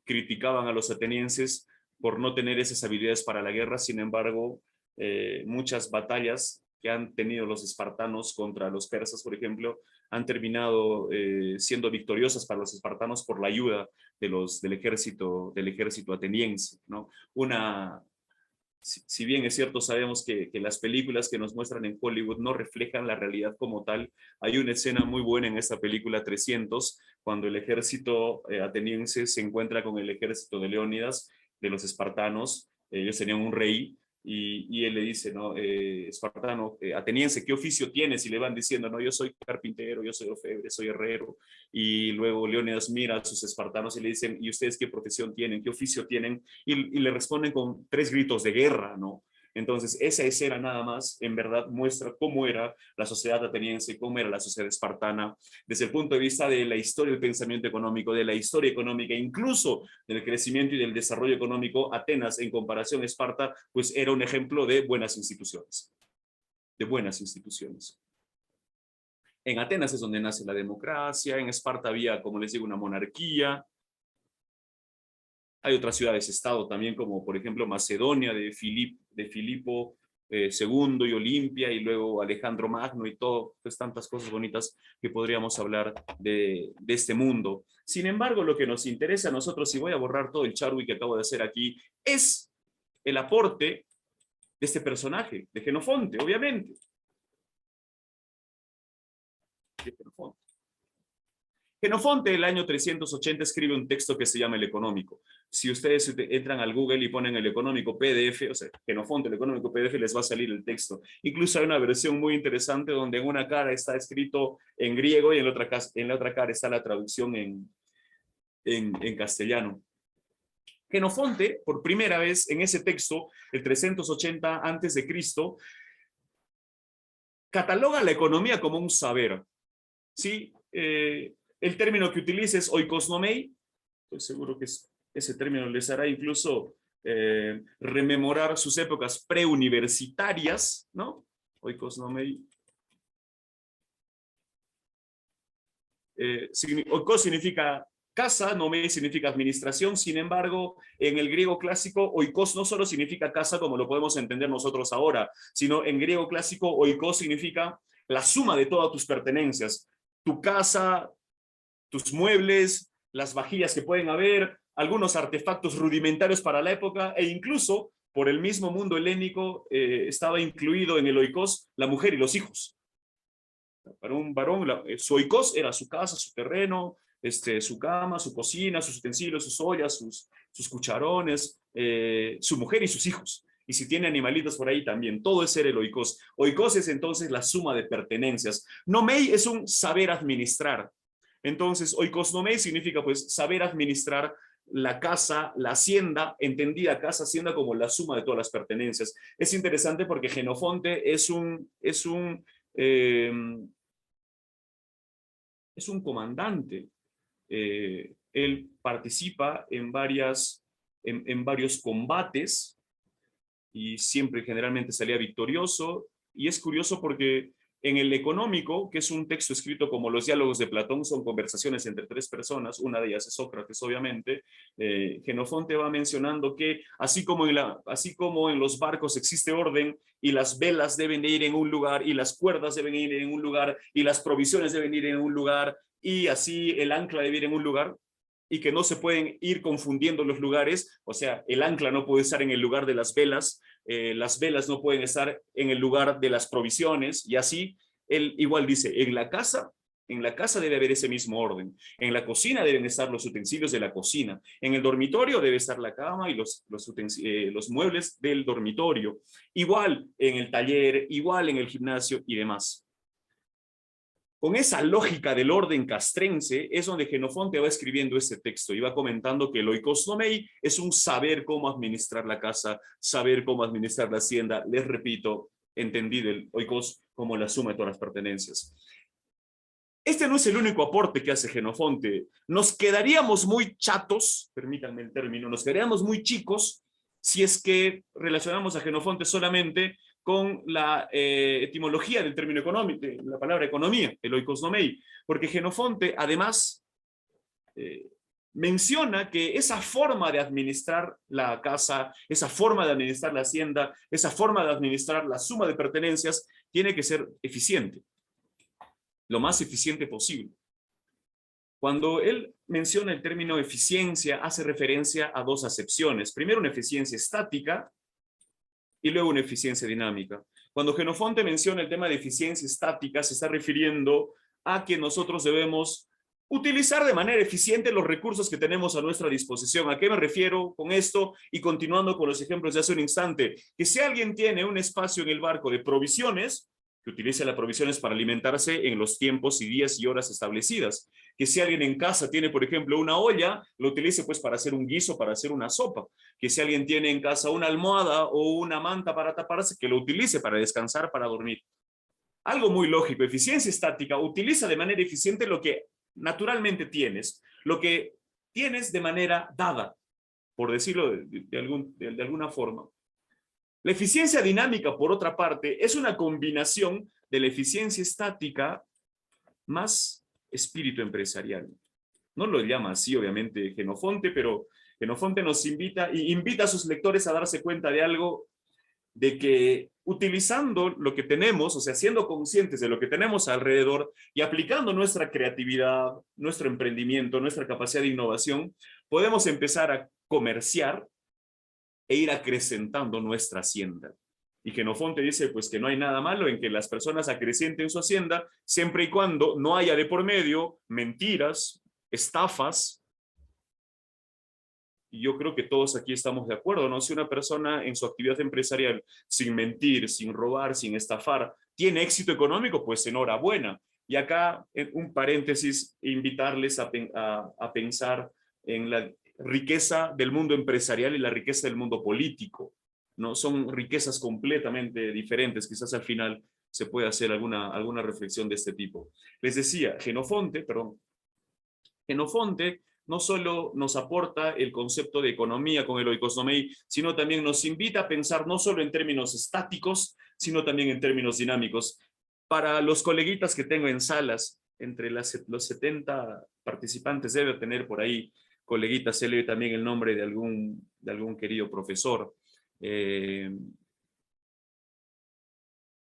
criticaban a los atenienses por no tener esas habilidades para la guerra. Sin embargo, muchas batallas que han tenido los espartanos contra los persas, por ejemplo, han terminado siendo victoriosas para los espartanos por la ayuda del ejército ateniense, ¿no? Si bien es cierto, sabemos que las películas que nos muestran en Hollywood no reflejan la realidad como tal, hay una escena muy buena en esta película 300, cuando el ejército ateniense se encuentra con el ejército de Leónidas, de los espartanos. Ellos tenían un rey, y él le dice, ¿no? Espartano, ateniense, ¿qué oficio tienes? Y le van diciendo, no, yo soy carpintero, yo soy orfebre, soy herrero. Y luego Leónidas mira a sus espartanos y le dicen, ¿y ustedes qué profesión tienen? ¿Qué oficio tienen? Y le responden con 3 gritos de guerra, ¿no? Entonces, esa escena nada más, en verdad, muestra cómo era la sociedad ateniense, cómo era la sociedad espartana, desde el punto de vista de la historia del pensamiento económico, de la historia económica, incluso del crecimiento y del desarrollo económico. Atenas, en comparación a Esparta, pues era un ejemplo de buenas instituciones. En Atenas es donde nace la democracia, en Esparta había, como les digo, una monarquía. Hay otras ciudades-estado también, como por ejemplo Macedonia, de Filipo II y Olimpia, y luego Alejandro Magno y todo, pues tantas cosas bonitas que podríamos hablar de este mundo. Sin embargo, lo que nos interesa a nosotros, y voy a borrar todo el charui que acabo de hacer aquí, es el aporte de este personaje, de Jenofonte, obviamente. Jenofonte, el año 380, escribe un texto que se llama El Económico. Si ustedes entran al Google y ponen El Económico PDF, o sea, Jenofonte, El Económico PDF, les va a salir el texto. Incluso hay una versión muy interesante donde en una cara está escrito en griego y en la otra cara está la traducción en castellano. Jenofonte, por primera vez en ese texto, el 380 a.C., cataloga la economía como un saber. ¿Sí? El término que utiliza es oikosnomei. Estoy seguro que ese término les hará incluso rememorar sus épocas preuniversitarias, ¿no? Oikosnomei. Oikos significa casa, nomei significa administración. Sin embargo, en el griego clásico, oikos no solo significa casa como lo podemos entender nosotros ahora, sino en griego clásico, oikos significa la suma de todas tus pertenencias. Tu casa, tus muebles, las vajillas que pueden haber, algunos artefactos rudimentarios para la época, e incluso por el mismo mundo helénico estaba incluido en el oikos la mujer y los hijos. Para un varón, su oikos era su casa, su terreno, su cama, su cocina, sus utensilios, sus ollas, sus cucharones, su mujer y sus hijos. Y si tiene animalitos por ahí también, todo es ser el oikos. Oikos es entonces la suma de pertenencias. Nomei es un saber administrar. Entonces, oikosnomei significa pues saber administrar la casa, la hacienda, entendida casa, hacienda como la suma de todas las pertenencias. Es interesante porque Jenofonte es un comandante. Él participa en varios combates y siempre generalmente salía victorioso. Y es curioso porque en el Económico, que es un texto escrito como los diálogos de Platón, son conversaciones entre tres personas, una de ellas es Sócrates, obviamente, Jenofonte va mencionando que así como en los barcos existe orden y las velas deben ir en un lugar y las cuerdas deben ir en un lugar y las provisiones deben ir en un lugar y así el ancla debe ir en un lugar, y que no se pueden ir confundiendo los lugares, o sea, el ancla no puede estar en el lugar de las velas no pueden estar en el lugar de las provisiones, y así, él igual dice, en la casa debe haber ese mismo orden, en la cocina deben estar los utensilios de la cocina, en el dormitorio debe estar la cama y los muebles del dormitorio, igual en el taller, igual en el gimnasio y demás. Con esa lógica del orden castrense es donde Jenofonte va escribiendo este texto y va comentando que el oikosnomei es un saber cómo administrar la casa, saber cómo administrar la hacienda. Les repito, entendí del oikos como la suma de todas las pertenencias. Este no es el único aporte que hace Jenofonte. Nos quedaríamos muy chatos, permítanme el término, nos quedaríamos muy chicos si es que relacionamos a Jenofonte solamente con la etimología del término económico, de la palabra economía, el oikosnomei, porque Jenofonte además menciona que esa forma de administrar la casa, esa forma de administrar la hacienda, esa forma de administrar la suma de pertenencias, tiene que ser eficiente, lo más eficiente posible. Cuando él menciona el término eficiencia, hace referencia a dos acepciones. Primero, una eficiencia estática, y luego una eficiencia dinámica. Cuando Jenofonte menciona el tema de eficiencia estática, se está refiriendo a que nosotros debemos utilizar de manera eficiente los recursos que tenemos a nuestra disposición. ¿A qué me refiero con esto? Y continuando con los ejemplos de hace un instante, que si alguien tiene un espacio en el barco de provisiones, que utilice las provisiones para alimentarse en los tiempos y días y horas establecidas. Que si alguien en casa tiene, por ejemplo, una olla, lo utilice pues para hacer un guiso, para hacer una sopa. Que si alguien tiene en casa una almohada o una manta para taparse, que lo utilice para descansar, para dormir. Algo muy lógico, eficiencia estática, utiliza de manera eficiente lo que naturalmente tienes, lo que tienes de manera dada, por decirlo de alguna forma. La eficiencia dinámica, por otra parte, es una combinación de la eficiencia estática más espíritu empresarial. No lo llama así, obviamente, Jenofonte, pero Jenofonte nos invita a sus lectores a darse cuenta de algo, de que utilizando lo que tenemos, o sea, siendo conscientes de lo que tenemos alrededor y aplicando nuestra creatividad, nuestro emprendimiento, nuestra capacidad de innovación, podemos empezar a comerciar e ir acrecentando nuestra hacienda. Y Jenofonte dice pues que no hay nada malo en que las personas acrecienten su hacienda siempre y cuando no haya de por medio mentiras, estafas. Y yo creo que todos aquí estamos de acuerdo, ¿no? Si una persona en su actividad empresarial, sin mentir, sin robar, sin estafar, tiene éxito económico, pues enhorabuena. Y acá, un paréntesis, invitarles a pensar en la riqueza del mundo empresarial y la riqueza del mundo político, ¿no? Son riquezas completamente diferentes. Quizás al final se puede hacer alguna reflexión de este tipo. Les decía, Jenofonte no solo nos aporta el concepto de economía con el oikosnomei, sino también nos invita a pensar no solo en términos estáticos, sino también en términos dinámicos. Para los coleguitas que tengo en salas, entre los 70 participantes debe tener por ahí coleguitas, se lee también el nombre de algún querido profesor.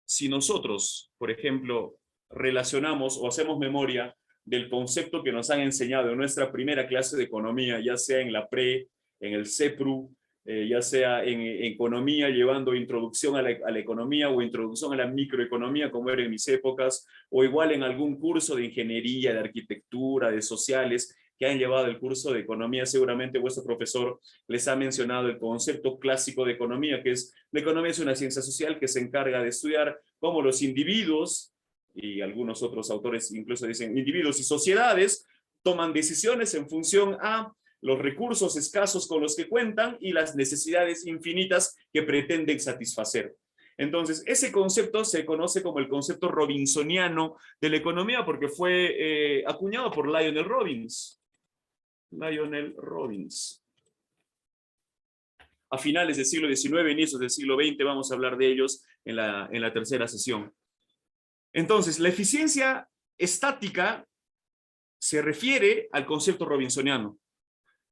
Si nosotros, por ejemplo, relacionamos o hacemos memoria del concepto que nos han enseñado en nuestra primera clase de economía, ya sea en la PRE, en el CEPRU, ya sea en economía, llevando introducción a la economía o introducción a la microeconomía, como era en mis épocas, o igual en algún curso de ingeniería, de arquitectura, de sociales, que han llevado el curso de economía, seguramente vuestro profesor les ha mencionado el concepto clásico de economía, que es, la economía es una ciencia social que se encarga de estudiar cómo los individuos, y algunos otros autores incluso dicen individuos y sociedades, toman decisiones en función a los recursos escasos con los que cuentan y las necesidades infinitas que pretenden satisfacer. Entonces, ese concepto se conoce como el concepto robinsoniano de la economía porque fue acuñado por Lionel Robbins. Lionel Robbins. A finales del siglo XIX, inicios del siglo XX, vamos a hablar de ellos en la tercera sesión. Entonces, la eficiencia estática se refiere al concepto robinsoniano.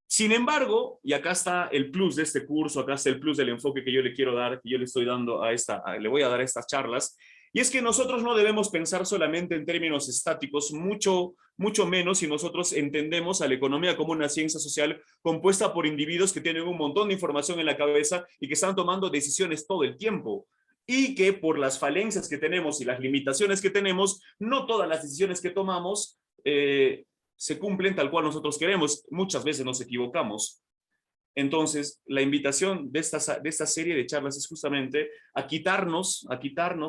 Sin embargo, y acá está el plus de este curso, acá está el plus del enfoque que yo le quiero dar, que yo le estoy dando le voy a dar a estas charlas, y es que nosotros no debemos pensar solamente en términos estáticos, mucho menos si nosotros entendemos a la economía como una ciencia social compuesta por individuos que tienen un montón de información en la cabeza y que están tomando decisiones todo el tiempo. Y que por las falencias que tenemos y las limitaciones que tenemos, no todas las decisiones que tomamos se cumplen tal cual nosotros queremos. Muchas veces nos equivocamos. Entonces, la invitación de esta serie de charlas es justamente a quitarnos,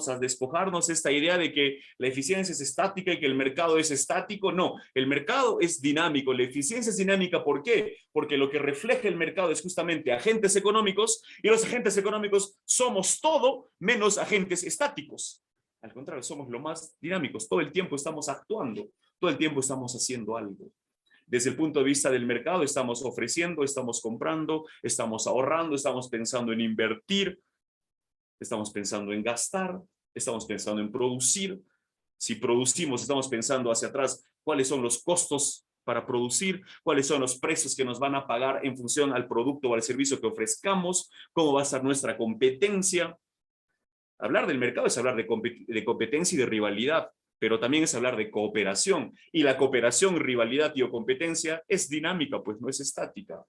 a despojarnos esta idea de que la eficiencia es estática y que el mercado es estático. No, el mercado es dinámico, la eficiencia es dinámica. ¿Por qué? Porque lo que refleja el mercado es justamente agentes económicos y los agentes económicos somos todo menos agentes estáticos. Al contrario, somos lo más dinámicos. Todo el tiempo estamos actuando, todo el tiempo estamos haciendo algo. Desde el punto de vista del mercado, estamos ofreciendo, estamos comprando, estamos ahorrando, estamos pensando en invertir, estamos pensando en gastar, estamos pensando en producir. Si producimos, estamos pensando hacia atrás cuáles son los costos para producir, cuáles son los precios que nos van a pagar en función al producto o al servicio que ofrezcamos, cómo va a ser nuestra competencia. Hablar del mercado es hablar de competencia y de rivalidad, pero también es hablar de cooperación. Y la cooperación, rivalidad y o competencia es dinámica, pues no es estática.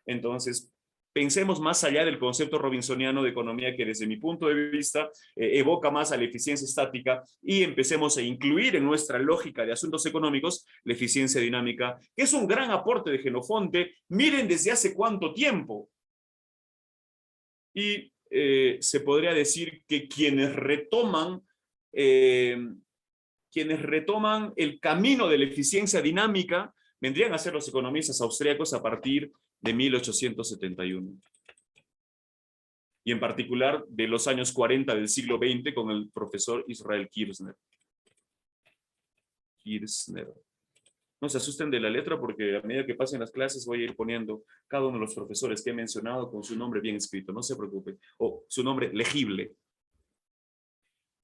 Entonces, pensemos más allá del concepto robinsoniano de economía que desde mi punto de vista evoca más a la eficiencia estática y empecemos a incluir en nuestra lógica de asuntos económicos la eficiencia dinámica, que es un gran aporte de Jenofonte. Miren desde hace cuánto tiempo. Y se podría decir que quienes retoman el camino de la eficiencia dinámica vendrían a ser los economistas austríacos a partir de 1871. Y en particular de los años 40 del siglo XX con el profesor Israel Kirzner. No se asusten de la letra porque a medida que pasen las clases voy a ir poniendo cada uno de los profesores que he mencionado con su nombre bien escrito, no se preocupen, o su nombre legible.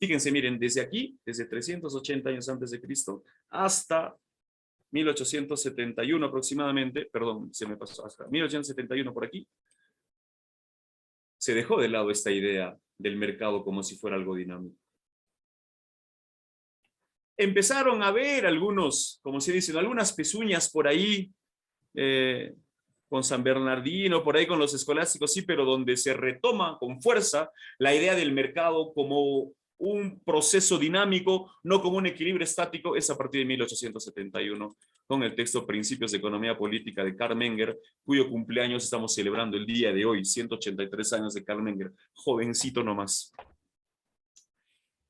Fíjense, miren, desde aquí, desde 380 años antes de Cristo, hasta 1871 aproximadamente, perdón, se me pasó, hasta 1871 por aquí, se dejó de lado esta idea del mercado como si fuera algo dinámico. Empezaron a ver algunos, como se dicen, algunas pezuñas por ahí, con San Bernardino, por ahí con los escolásticos, sí, pero donde se retoma con fuerza la idea del mercado como un proceso dinámico, no como un equilibrio estático, es a partir de 1871, con el texto Principios de Economía Política de Karl Menger, cuyo cumpleaños estamos celebrando el día de hoy, 183 años de Karl Menger, jovencito nomás.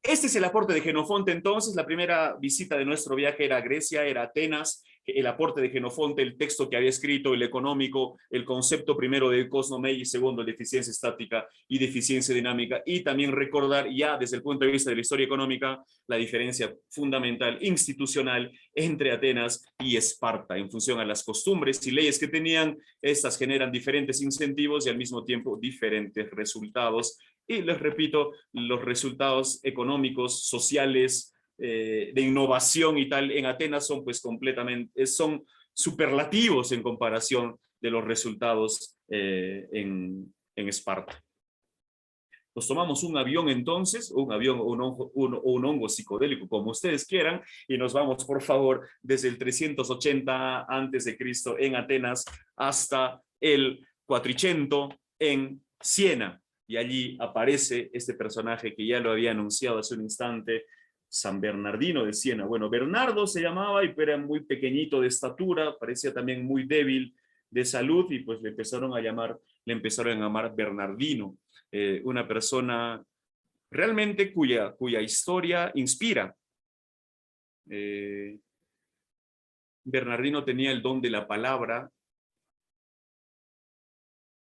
Este es el aporte de Jenofonte entonces. La primera visita de nuestro viaje era a Grecia, era Atenas. El aporte de Jenofonte, el texto que había escrito, el económico, el concepto primero de Cosnomei y segundo de eficiencia estática y de eficiencia dinámica. Y también recordar ya desde el punto de vista de la historia económica la diferencia fundamental, institucional, entre Atenas y Esparta. En función a las costumbres y leyes que tenían, estas generan diferentes incentivos y al mismo tiempo diferentes resultados. Y les repito, los resultados económicos, sociales, de innovación y tal en Atenas son pues completamente, son superlativos en comparación de los resultados en Esparta. Nos tomamos un avión entonces, un avión o un hongo psicodélico, como ustedes quieran, y nos vamos, por favor, desde el 380 antes de Cristo en Atenas hasta el 400 en Siena. Y allí aparece este personaje que ya lo había anunciado hace un instante, San Bernardino de Siena. Bueno, Bernardo se llamaba y era muy pequeñito de estatura, parecía también muy débil de salud y pues le empezaron a llamar Bernardino, una persona realmente cuya historia inspira. Bernardino tenía el don de la palabra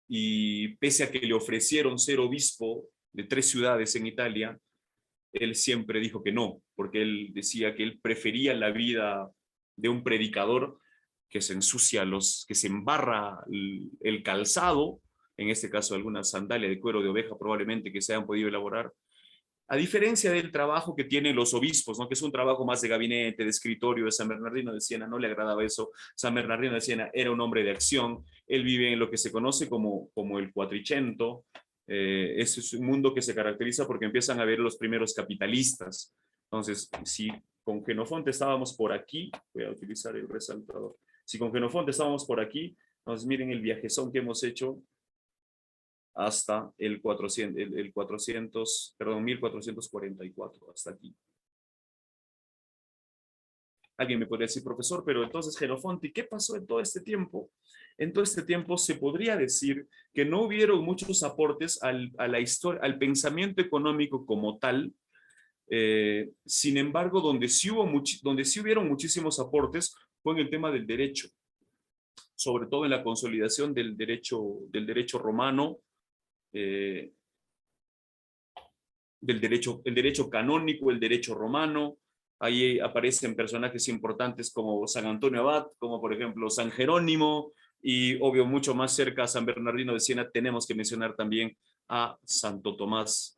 y pese a que le ofrecieron ser obispo de 3 ciudades en Italia, él siempre dijo que no, porque él decía que él prefería la vida de un predicador que se ensucia que se embarra el calzado, en este caso alguna sandalia de cuero de oveja probablemente que se hayan podido elaborar, a diferencia del trabajo que tienen los obispos, ¿no? Que es un trabajo más de gabinete, de escritorio. De San Bernardino de Siena no le agradaba eso. San Bernardino de Siena era un hombre de acción. Él vive en lo que se conoce como el Quattricento. Ese es un mundo que se caracteriza porque empiezan a ver los primeros capitalistas. Entonces, si con Jenofonte estábamos por aquí, voy a utilizar el resaltador. Si con Jenofonte estábamos por aquí, entonces miren el viajezón que hemos hecho hasta el 1444, hasta aquí. Alguien me podría decir, profesor, pero entonces Jenofonte, ¿qué pasó en todo este tiempo? En todo este tiempo se podría decir que no hubieron muchos aportes a la historia, al pensamiento económico como tal. Sin embargo, donde sí hubieron muchísimos aportes fue en el tema del derecho, sobre todo en la consolidación del derecho romano, el derecho canónico, el derecho romano. Ahí aparecen personajes importantes como San Antonio Abad, como por ejemplo San Jerónimo, y obvio mucho más cerca a San Bernardino de Siena tenemos que mencionar también a Santo Tomás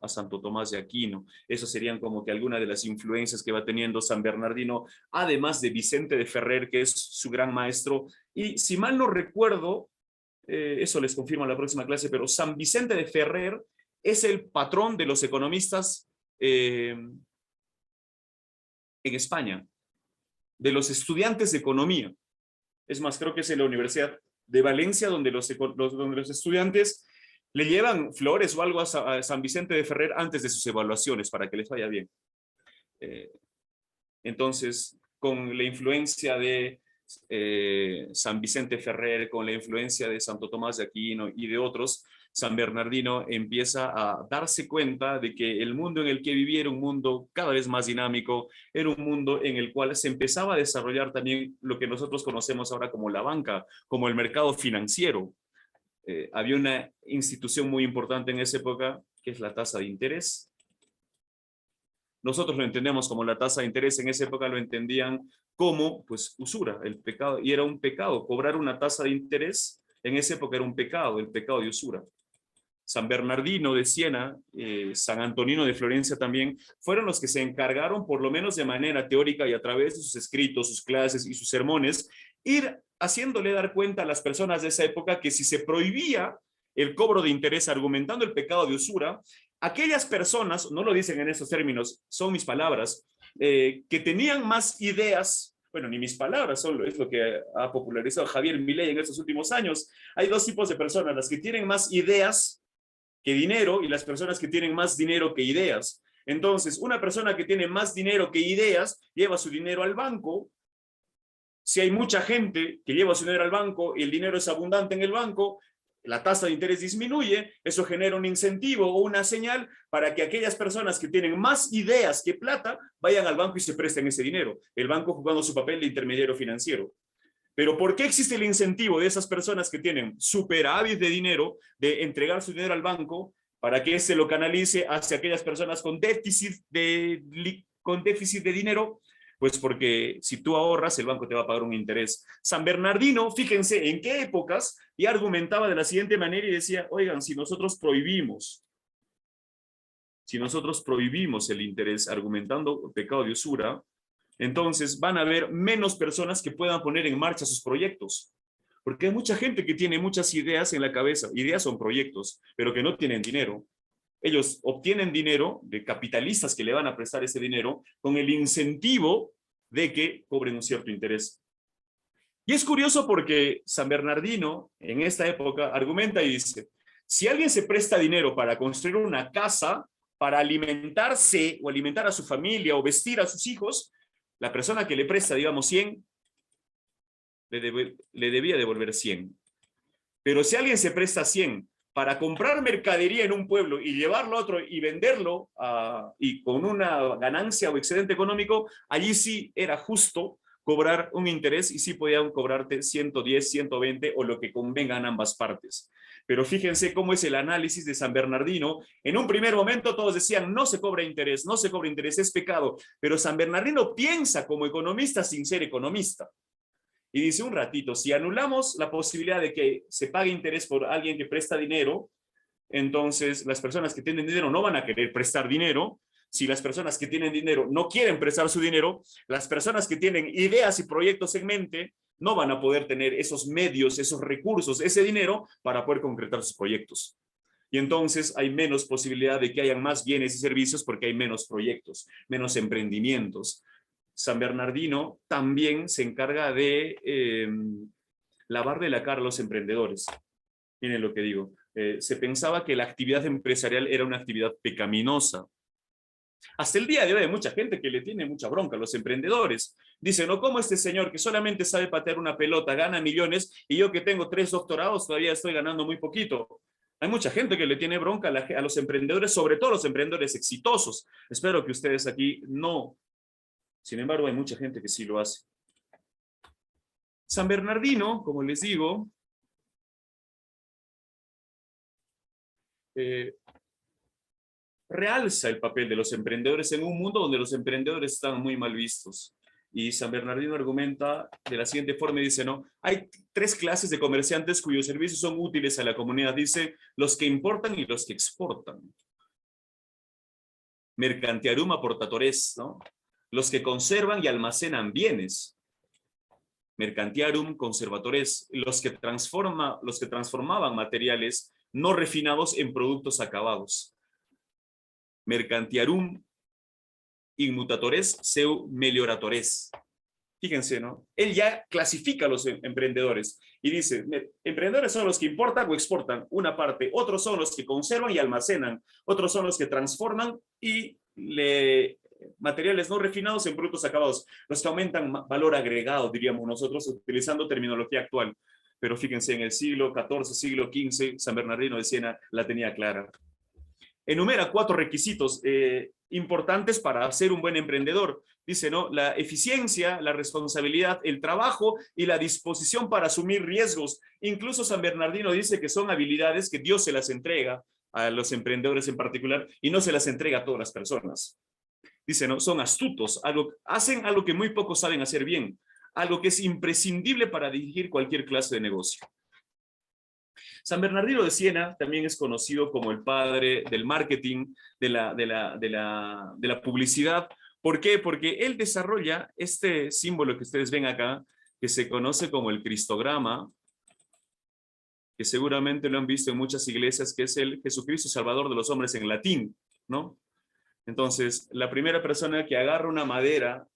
de Aquino. Esas serían como que algunas de las influencias que va teniendo San Bernardino, además de Vicente de Ferrer, que es su gran maestro. Y si mal no recuerdo, eso les confirmo en la próxima clase, pero San Vicente de Ferrer es el patrón de los economistas en España, de los estudiantes de economía. Es más, creo que es en la Universidad de Valencia donde los estudiantes le llevan flores o algo a San Vicente de Ferrer antes de sus evaluaciones para que les vaya bien. Entonces, con la influencia de San Vicente Ferrer, con la influencia de Santo Tomás de Aquino y de otros, San Bernardino empieza a darse cuenta de que el mundo en el que vivía era un mundo cada vez más dinámico, era un mundo en el cual se empezaba a desarrollar también lo que nosotros conocemos ahora como la banca, como el mercado financiero. Había una institución muy importante en esa época, que es la tasa de interés. Nosotros lo entendemos como la tasa de interés, en esa época lo entendían como pues usura, el pecado, y era un pecado. Cobrar una tasa de interés en esa época era un pecado, el pecado de usura. San Bernardino de Siena, San Antonino de Florencia también, fueron los que se encargaron, por lo menos de manera teórica y a través de sus escritos, sus clases y sus sermones, ir haciéndole dar cuenta a las personas de esa época que si se prohibía el cobro de interés argumentando el pecado de usura, aquellas personas, no lo dicen en esos términos, son mis palabras, que tenían más ideas, bueno, ni mis palabras, solo es lo que ha popularizado Javier Milei en estos últimos años. Hay dos tipos de personas, las que tienen más ideas que dinero y las personas que tienen más dinero que ideas. Entonces, una persona que tiene más dinero que ideas lleva su dinero al banco. Si hay mucha gente que lleva su dinero al banco y el dinero es abundante en el banco, la tasa de interés disminuye, eso genera un incentivo o una señal para que aquellas personas que tienen más ideas que plata vayan al banco y se presten ese dinero, el banco jugando su papel de intermediario financiero. Pero ¿por qué existe el incentivo de esas personas que tienen superávit de dinero de entregar su dinero al banco para que se lo canalice hacia aquellas personas con déficit de dinero? Pues porque si tú ahorras, el banco te va a pagar un interés. San Bernardino, fíjense en qué épocas, y argumentaba de la siguiente manera y decía, oigan, si nosotros prohibimos el interés argumentando pecado de usura, entonces van a haber menos personas que puedan poner en marcha sus proyectos. Porque hay mucha gente que tiene muchas ideas en la cabeza. Ideas son proyectos, pero que no tienen dinero. Ellos obtienen dinero de capitalistas que le van a prestar ese dinero con el incentivo de que cobren un cierto interés. Y es curioso porque San Bernardino en esta época argumenta y dice, si alguien se presta dinero para construir una casa, para alimentarse o alimentar a su familia o vestir a sus hijos, la persona que le presta, digamos, 100, le debía devolver 100. Pero si alguien se presta 100 para comprar mercadería en un pueblo y llevarlo a otro y venderlo y con una ganancia o excedente económico, allí sí era justo cobrar un interés y sí podían cobrarte 110, 120 o lo que convengan ambas partes. Pero fíjense cómo es el análisis de San Bernardino. En un primer momento todos decían, no se cobra interés, no se cobra interés, es pecado. Pero San Bernardino piensa como economista sin ser economista. Y dice un ratito, si anulamos la posibilidad de que se pague interés por alguien que presta dinero, entonces las personas que tienen dinero no van a querer prestar dinero. Si las personas que tienen dinero no quieren prestar su dinero, las personas que tienen ideas y proyectos en mente no van a poder tener esos medios, esos recursos, ese dinero para poder concretar sus proyectos. Y entonces hay menos posibilidad de que hayan más bienes y servicios porque hay menos proyectos, menos emprendimientos. San Bernardino también se encarga de lavarle la cara a los emprendedores. Miren lo que digo. Se pensaba que la actividad empresarial era una actividad pecaminosa. Hasta el día de hoy hay mucha gente que le tiene mucha bronca a los emprendedores. Dicen, no, ¿cómo este señor que solamente sabe patear una pelota gana millones y yo que tengo 3 doctorados todavía estoy ganando muy poquito? Hay mucha gente que le tiene bronca a los emprendedores, sobre todo los emprendedores exitosos. Espero que ustedes aquí no. Sin embargo, hay mucha gente que sí lo hace. San Bernardino, como les digo, realza el papel de los emprendedores en un mundo donde los emprendedores están muy mal vistos. Y San Bernardino argumenta de la siguiente forma, dice, ¿no? Hay 3 clases de comerciantes cuyos servicios son útiles a la comunidad. Dice, los que importan y los que exportan. Mercantiarum aportatores, ¿no? Los que conservan y almacenan bienes. Mercantiarum conservatores, los que transformaban materiales no refinados en productos acabados. Mercantiarum inmutatores seu melioratores. Fíjense, ¿no? Él ya clasifica a los emprendedores y dice, emprendedores son los que importan o exportan una parte, otros son los que conservan y almacenan, otros son los que transforman y materiales no refinados en productos acabados, los que aumentan valor agregado, diríamos nosotros, utilizando terminología actual. Pero fíjense, en el siglo XIV, siglo XV, San Bernardino de Siena la tenía clara. Enumera 4 requisitos importantes para ser un buen emprendedor. Dice, ¿no? La eficiencia, la responsabilidad, el trabajo y la disposición para asumir riesgos. Incluso San Bernardino dice que son habilidades que Dios se las entrega a los emprendedores en particular y no se las entrega a todas las personas. Dice, ¿no? Son astutos, hacen algo que muy pocos saben hacer bien, algo que es imprescindible para dirigir cualquier clase de negocio. San Bernardino de Siena también es conocido como el padre del marketing, de la publicidad. ¿Por qué? Porque él desarrolla este símbolo que ustedes ven acá, que se conoce como el cristograma, que seguramente lo han visto en muchas iglesias, que es el Jesucristo Salvador de los hombres en latín, ¿no? Entonces, la primera persona que agarra una madera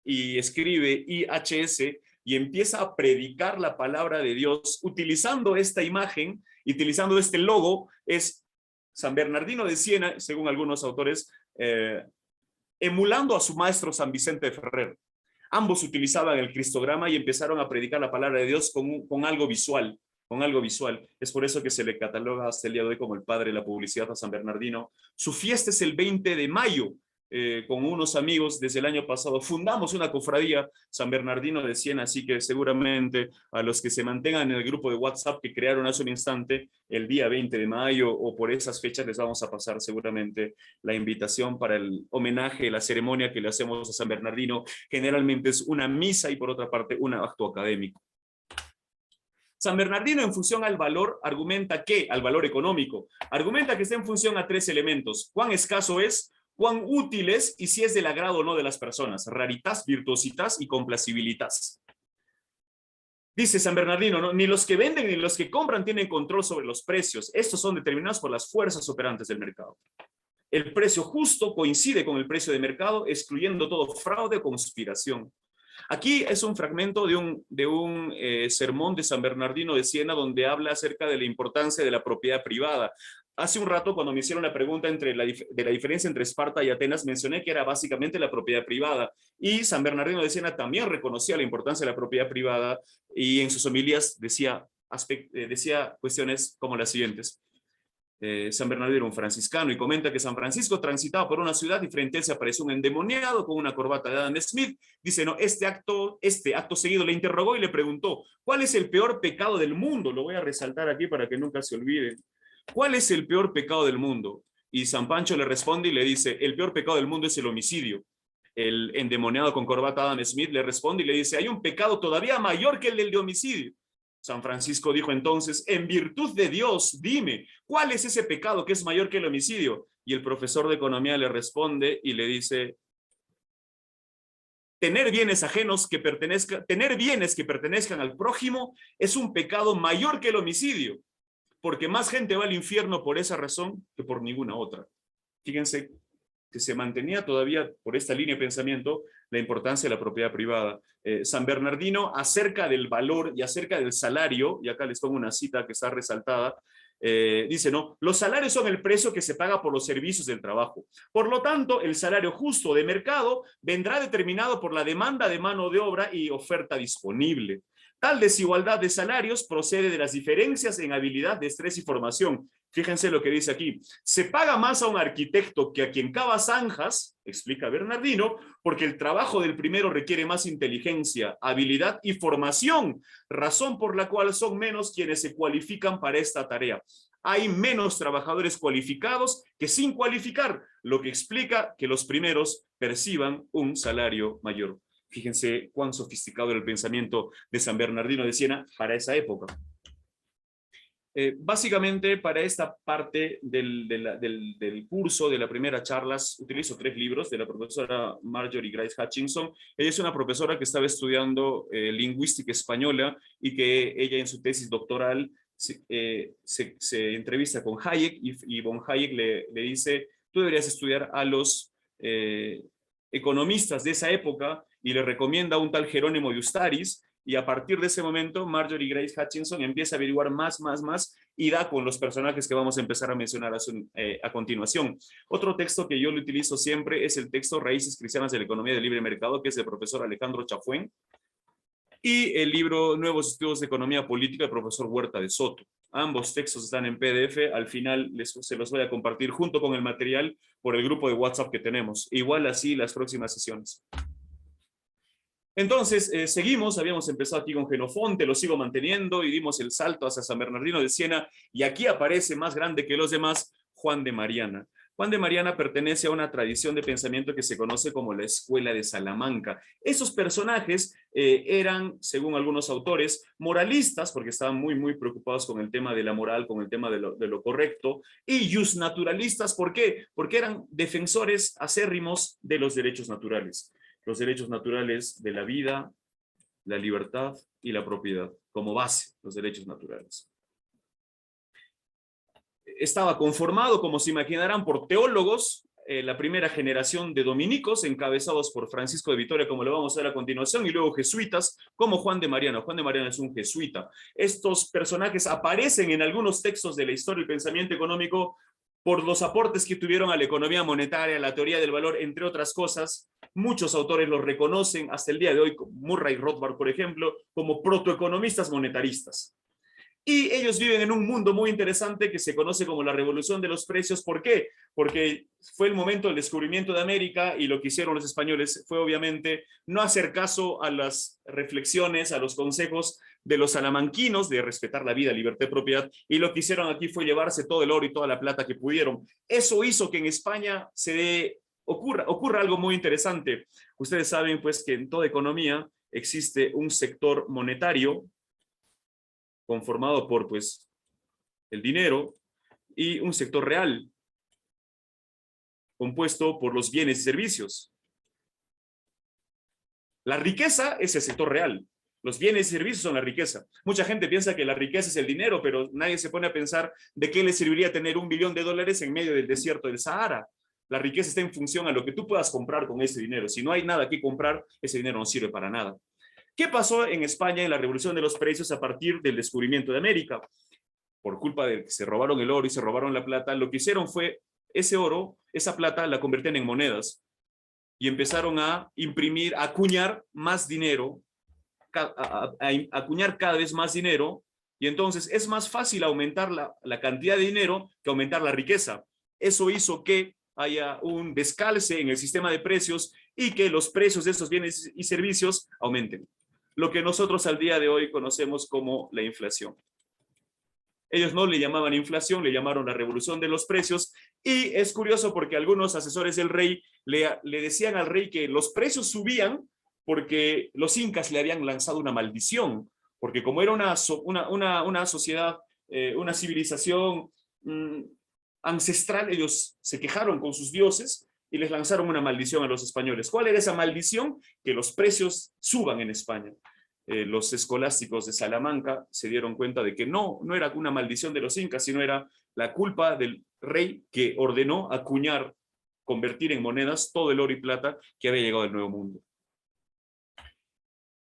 y escribe IHS y empieza a predicar la palabra de Dios utilizando esta imagen, utilizando este logo, es San Bernardino de Siena, según algunos autores, emulando a su maestro San Vicente de Ferrer. Ambos utilizaban el cristograma y empezaron a predicar la palabra de Dios con algo visual. Con algo visual. Es por eso que se le cataloga hasta el día de hoy como el padre de la publicidad a San Bernardino. Su fiesta es el 20 de mayo. Con unos amigos desde el año pasado fundamos una cofradía San Bernardino de Siena, así que seguramente a los que se mantengan en el grupo de WhatsApp que crearon hace un instante, el día 20 de mayo o por esas fechas les vamos a pasar seguramente la invitación para el homenaje, la ceremonia que le hacemos a San Bernardino. Generalmente es una misa y por otra parte un acto académico. San Bernardino, en función al valor, argumenta que, al valor económico, argumenta que está en función a 3 elementos: cuán escaso es, cuán útil es y si es del agrado o no de las personas: raritas, virtuositas y complacibilitas. Dice San Bernardino, ¿no? Ni los que venden ni los que compran tienen control sobre los precios. Estos son determinados por las fuerzas operantes del mercado. El precio justo coincide con el precio de mercado, excluyendo todo fraude o conspiración. Aquí es un fragmento de un sermón de San Bernardino de Siena donde habla acerca de la importancia de la propiedad privada. hace un rato cuando me hicieron la pregunta de la diferencia entre Esparta y Atenas, mencioné que era básicamente la propiedad privada. Y San Bernardino de Siena también reconocía la importancia de la propiedad privada y en sus homilías decía cuestiones como las siguientes. San Bernardino era un franciscano y comenta que San Francisco transitaba por una ciudad y frente a él se apareció un endemoniado con una corbata de Adam Smith. Dice, no, este acto seguido le interrogó y le preguntó, ¿cuál es el peor pecado del mundo? Lo voy a resaltar aquí para que nunca se olviden. ¿Cuál es el peor pecado del mundo? Y San Pancho le responde y le dice, el peor pecado del mundo es el homicidio. El endemoniado con corbata Adam Smith le responde y le dice, hay un pecado todavía mayor que el del de homicidio. San Francisco dijo entonces, en virtud de Dios, dime, ¿cuál es ese pecado que es mayor que el homicidio? Y el profesor de economía le responde y le dice, tener bienes que pertenezcan al prójimo es un pecado mayor que el homicidio, porque más gente va al infierno por esa razón que por ninguna otra. Fíjense que se mantenía todavía por esta línea de pensamiento la importancia de la propiedad privada. San Bernardino, acerca del valor y acerca del salario, y acá les pongo una cita que está resaltada, dice, no, los salarios son el precio que se paga por los servicios del trabajo. Por lo tanto, el salario justo de mercado vendrá determinado por la demanda de mano de obra y oferta disponible. Tal desigualdad de salarios procede de las diferencias en habilidad, destreza y formación. Fíjense lo que dice aquí. Se paga más a un arquitecto que a quien cava zanjas, explica Bernardino, porque el trabajo del primero requiere más inteligencia, habilidad y formación, razón por la cual son menos quienes se cualifican para esta tarea. Hay menos trabajadores cualificados que sin cualificar, lo que explica que los primeros perciban un salario mayor. Fíjense cuán sofisticado era el pensamiento de San Bernardino de Siena para esa época. Básicamente, para esta parte del curso, de la primera charla, utilizo 3 libros de la profesora Marjorie Grace Hutchinson. Ella es una profesora que estaba estudiando lingüística española y que ella en su tesis doctoral se entrevista con Hayek y von Hayek le dice, tú deberías estudiar a los economistas de esa época y le recomienda a un tal Jerónimo de Ustaris. Y a partir de ese momento, Marjorie Grace Hutchinson empieza a averiguar más y da con los personajes que vamos a empezar a mencionar a continuación. Otro texto que yo lo utilizo siempre es el texto Raíces Cristianas de la Economía del Libre Mercado, que es del profesor Alejandro Chafuen, y el libro Nuevos Estudios de Economía Política del profesor Huerta de Soto. Ambos textos están en PDF, al final se los voy a compartir junto con el material por el grupo de WhatsApp que tenemos. Igual así las próximas sesiones. Entonces, seguimos, habíamos empezado aquí con Genofonte, lo sigo manteniendo y dimos el salto hacia San Bernardino de Siena y aquí aparece más grande que los demás Juan de Mariana. Juan de Mariana pertenece a una tradición de pensamiento que se conoce como la Escuela de Salamanca. Esos personajes eran, según algunos autores, moralistas, porque estaban muy preocupados con el tema de la moral, con el tema de lo correcto, y justnaturalistas, ¿por qué? Porque eran defensores acérrimos de los derechos naturales. Los derechos naturales de la vida, la libertad y la propiedad, como base, los derechos naturales. Estaba conformado, como se imaginarán, por teólogos, la primera generación de dominicos, encabezados por Francisco de Vitoria, como lo vamos a ver a continuación, y luego jesuitas, como Juan de Mariana. Juan de Mariana es un jesuita. Estos personajes aparecen en algunos textos de la historia del pensamiento económico por los aportes que tuvieron a la economía monetaria, a la teoría del valor, entre otras cosas. Muchos autores los reconocen hasta el día de hoy, Murray Rothbard, por ejemplo, como protoeconomistas monetaristas. Y ellos viven en un mundo muy interesante que se conoce como la revolución de los precios. ¿Por qué? Porque fue el momento del descubrimiento de América y lo que hicieron los españoles fue obviamente no hacer caso a las reflexiones, a los consejos de los salamanquinos de respetar la vida, libertad y propiedad, y lo que hicieron aquí fue llevarse todo el oro y toda la plata que pudieron. Eso hizo que en España ocurra algo muy interesante. Ustedes saben pues que en toda economía existe un sector monetario conformado por pues el dinero y un sector real compuesto por los bienes y servicios. La riqueza es el sector real. Los bienes y servicios son la riqueza. Mucha gente piensa que la riqueza es el dinero, pero nadie se pone a pensar de qué le serviría tener $1 billón en medio del desierto del Sahara. La riqueza está en función a lo que tú puedas comprar con ese dinero. Si no hay nada que comprar, ese dinero no sirve para nada. ¿Qué pasó en España en la revolución de los precios a partir del descubrimiento de América? por culpa de que se robaron el oro y se robaron la plata, lo que hicieron fue ese oro, esa plata la convertían en monedas y empezaron a imprimir, a acuñar más dinero, a acuñar cada vez más dinero, y entonces es más fácil aumentar la cantidad de dinero que aumentar la riqueza. Eso hizo que haya un descalce en el sistema de precios y que los precios de esos bienes y servicios aumenten. Lo que nosotros al día de hoy conocemos como la inflación. Ellos no le llamaban inflación, le llamaron la revolución de los precios, y es curioso porque algunos asesores del rey le decían al rey que los precios subían porque los incas le habían lanzado una maldición, porque como era una sociedad, una civilización ancestral, ellos se quejaron con sus dioses y les lanzaron una maldición a los españoles. ¿Cuál era esa maldición? Que los precios suban en España. Los escolásticos de Salamanca se dieron cuenta de que no era una maldición de los incas, sino era la culpa del rey que ordenó acuñar, convertir en monedas todo el oro y plata que había llegado del Nuevo Mundo.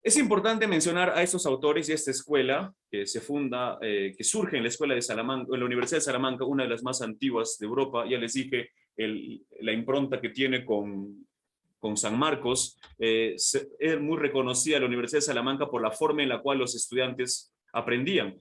Es importante mencionar a estos autores y a esta escuela que se funda, que surge en la escuela de Salamanca, en la Universidad de Salamanca, una de las más antiguas de Europa. Ya les dije la impronta que tiene con San Marcos. Es muy reconocida la Universidad de Salamanca por la forma en la cual los estudiantes aprendían.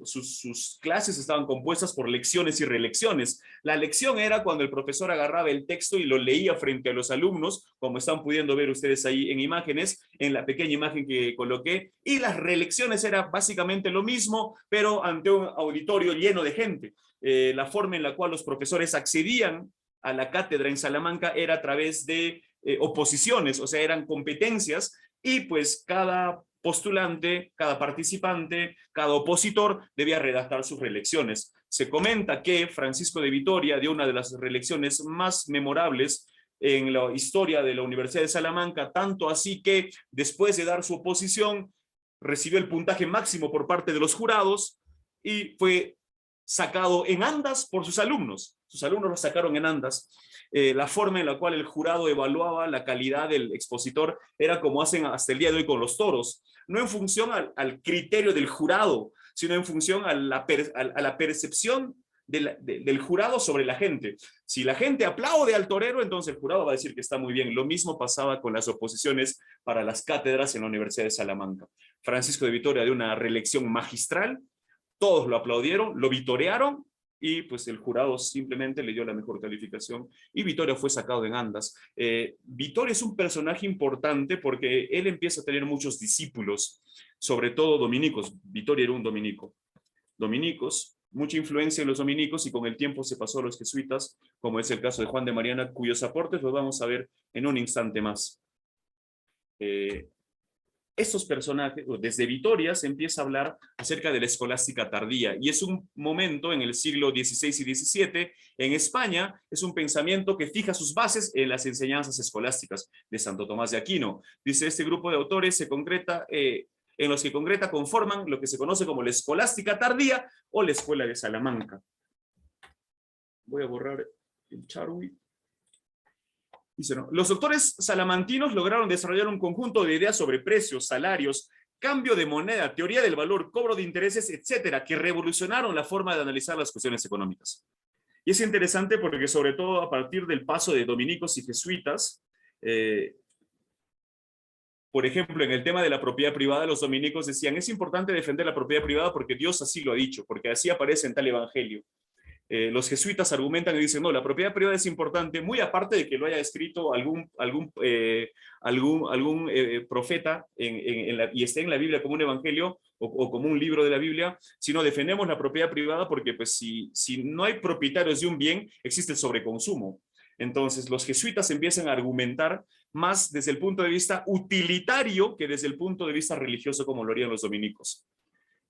Sus clases estaban compuestas por lecciones y relecciones. La lección era cuando el profesor agarraba el texto y lo leía frente a los alumnos, como están pudiendo ver ustedes ahí en imágenes, en la pequeña imagen que coloqué, y las relecciones era básicamente lo mismo, pero ante un auditorio lleno de gente. La forma en la cual los profesores accedían a la cátedra en Salamanca era a través de oposiciones, o sea, eran competencias, y pues cada postulante, cada participante, cada opositor debía redactar sus reelecciones. Se comenta que Francisco de Vitoria dio una de las reelecciones más memorables en la historia de la Universidad de Salamanca, tanto así que después de dar su oposición recibió el puntaje máximo por parte de los jurados y fue sacado en andas por sus alumnos. Sus alumnos lo sacaron en andas. La forma en la cual el jurado evaluaba la calidad del expositor era como hacen hasta el día de hoy con los toros, no en función al criterio del jurado, sino en función a la percepción del jurado sobre la gente. Si la gente aplaude al torero, entonces el jurado va a decir que está muy bien. Lo mismo pasaba con las oposiciones para las cátedras en la Universidad de Salamanca. Francisco de Vitoria dio una reelección magistral, todos lo aplaudieron, lo vitorearon, y pues el jurado simplemente le dio la mejor calificación y Vitoria fue sacado en andas. Vitoria es un personaje importante porque él empieza a tener muchos discípulos, sobre todo dominicos. Vitoria era un dominico. Dominicos, mucha influencia en los dominicos, y con el tiempo se pasó a los jesuitas, como es el caso de Juan de Mariana, cuyos aportes los vamos a ver en un instante más. Estos personajes, desde Vitoria se empieza a hablar acerca de la escolástica tardía, y es un momento en el siglo XVI y XVII, en España, es un pensamiento que fija sus bases en las enseñanzas escolásticas de Santo Tomás de Aquino. Dice, este grupo de autores se concreta, en los que concreta conforman lo que se conoce como la escolástica tardía o la escuela de Salamanca. Voy a borrar el Charwi. Dice, ¿no? Los doctores salamantinos lograron desarrollar un conjunto de ideas sobre precios, salarios, cambio de moneda, teoría del valor, cobro de intereses, etcétera, que revolucionaron la forma de analizar las cuestiones económicas. Y es interesante porque, sobre todo a partir del paso de dominicos y jesuitas, por ejemplo, en el tema de la propiedad privada, los dominicos decían, es importante defender la propiedad privada porque Dios así lo ha dicho, porque así aparece en tal evangelio. Los jesuitas argumentan y dicen, no, la propiedad privada es importante, muy aparte de que lo haya escrito algún profeta y esté en la Biblia como un evangelio o como un libro de la Biblia, sino defendemos la propiedad privada porque pues, si no hay propietarios de un bien, existe el sobreconsumo. Entonces los jesuitas empiezan a argumentar más desde el punto de vista utilitario que desde el punto de vista religioso, como lo harían los dominicos.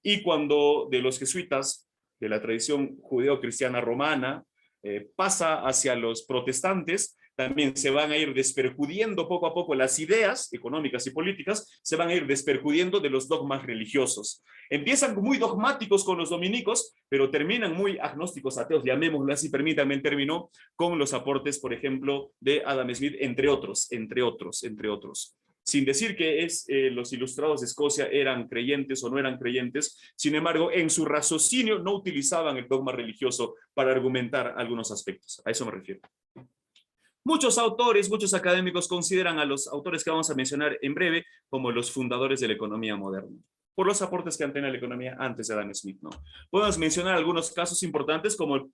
Y cuando de los jesuitas, de la tradición judeo-cristiana romana, pasa hacia los protestantes, también se van a ir desperjudiendo poco a poco las ideas económicas y políticas, se van a ir desperjudiendo de los dogmas religiosos. Empiezan muy dogmáticos con los dominicos, pero terminan muy agnósticos, ateos, llamémoslo así, permítanme el término, con los aportes, por ejemplo, de Adam Smith, entre otros. sin decir que los ilustrados de Escocia eran creyentes o no eran creyentes. Sin embargo, en su raciocinio no utilizaban el dogma religioso para argumentar algunos aspectos. A eso me refiero. Muchos autores, muchos académicos consideran a los autores que vamos a mencionar en breve como los fundadores de la economía moderna, por los aportes que han tenido a la economía antes de Adam Smith, ¿no? Podemos mencionar algunos casos importantes como el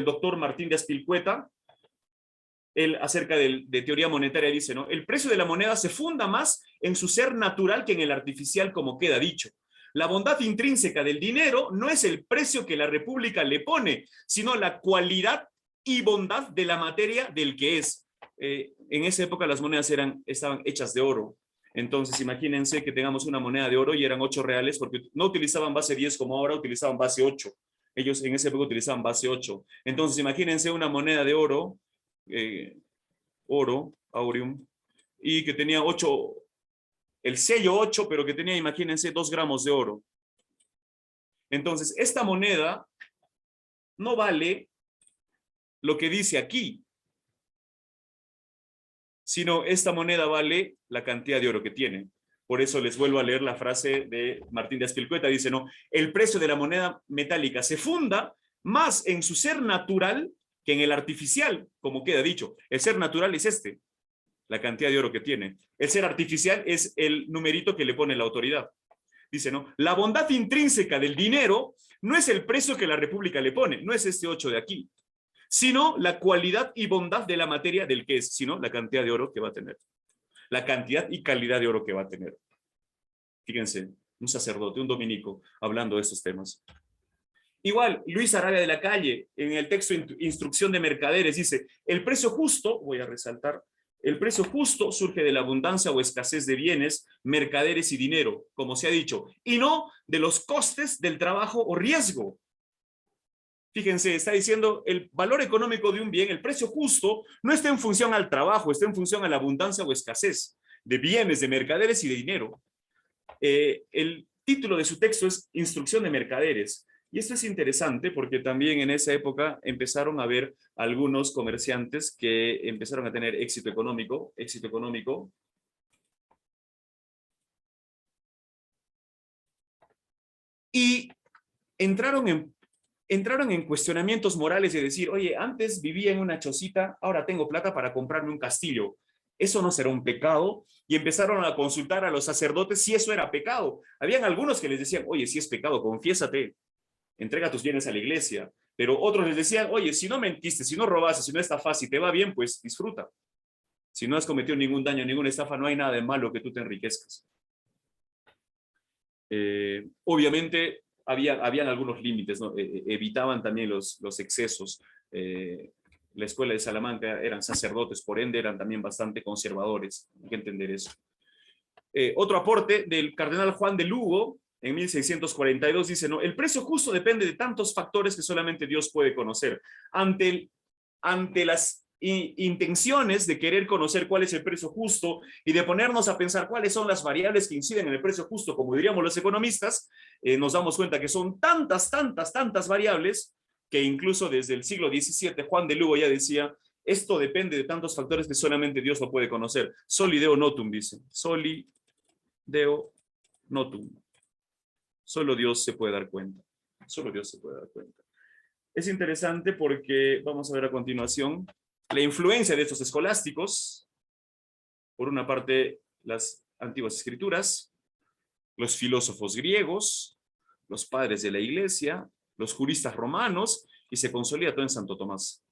doctor Martín de Azpilicueta. Él, acerca de teoría monetaria, dice, ¿no? El precio de la moneda se funda más en su ser natural que en el artificial, como queda dicho. La bondad intrínseca del dinero no es el precio que la República le pone, sino la cualidad y bondad de la materia del que es. En esa época las monedas estaban hechas de oro. Entonces imagínense que tengamos una moneda de oro y eran 8 reales, porque no utilizaban base 10 como ahora, utilizaban base 8. Ellos en esa época utilizaban base 8. Entonces imagínense una moneda de oro, aureum, y que tenía 8, el sello 8, pero que tenía, imagínense, 2 gramos de oro. Entonces, esta moneda no vale lo que dice aquí, sino esta moneda vale la cantidad de oro que tiene. Por eso les vuelvo a leer la frase de Martín de Azpilicueta, dice, no, el precio de la moneda metálica se funda más en su ser natural que en el artificial, como queda dicho. El ser natural es la cantidad de oro que tiene. El ser artificial es el numerito que le pone la autoridad. Dice, ¿no? La bondad intrínseca del dinero no es el precio que la República le pone, no es este 8 de aquí, sino la cualidad y bondad de la materia del que es, sino la cantidad de oro que va a tener. La cantidad y calidad de oro que va a tener. Fíjense, un sacerdote, un dominico, hablando de estos temas. Igual, Luis Arabia de la Calle, en el texto Instrucción de Mercaderes, dice, el precio justo, voy a resaltar, el precio justo surge de la abundancia o escasez de bienes, mercaderes y dinero, como se ha dicho, y no de los costes del trabajo o riesgo. Fíjense, está diciendo el valor económico de un bien, el precio justo, no está en función al trabajo, está en función a la abundancia o escasez de bienes, de mercaderes y de dinero. El título de su texto es Instrucción de Mercaderes. Y esto es interesante porque también en esa época empezaron a haber algunos comerciantes que empezaron a tener éxito económico, y entraron en cuestionamientos morales de decir, oye, antes vivía en una chocita, ahora tengo plata para comprarme un castillo. ¿Eso no será un pecado? Y empezaron a consultar a los sacerdotes si eso era pecado. Habían algunos que les decían, oye, si es pecado, confiésate, entrega tus bienes a la iglesia. Pero otros les decían, oye, si no mentiste, si no robaste, si no estafaste, si te va bien, pues disfruta. Si no has cometido ningún daño, ninguna estafa, no hay nada de malo que tú te enriquezcas. Obviamente, habían algunos límites, ¿no? Evitaban también los excesos. La escuela de Salamanca eran sacerdotes, por ende eran también bastante conservadores. Hay que entender eso. Otro aporte del cardenal Juan de Lugo, en 1642, dice, ¿no? El precio justo depende de tantos factores que solamente Dios puede conocer. Ante las intenciones de querer conocer cuál es el precio justo y de ponernos a pensar cuáles son las variables que inciden en el precio justo, como diríamos los economistas, nos damos cuenta que son tantas variables que incluso desde el siglo XVII Juan de Lugo ya decía, esto depende de tantos factores que solamente Dios lo puede conocer. Soli Deo notum, dice. Soli Deo notum. Solo Dios se puede dar cuenta. Solo Dios se puede dar cuenta. Es interesante porque vamos a ver a continuación la influencia de estos escolásticos. Por una parte, las antiguas escrituras, los filósofos griegos, los padres de la iglesia, los juristas romanos, y se consolida todo en Santo Tomás.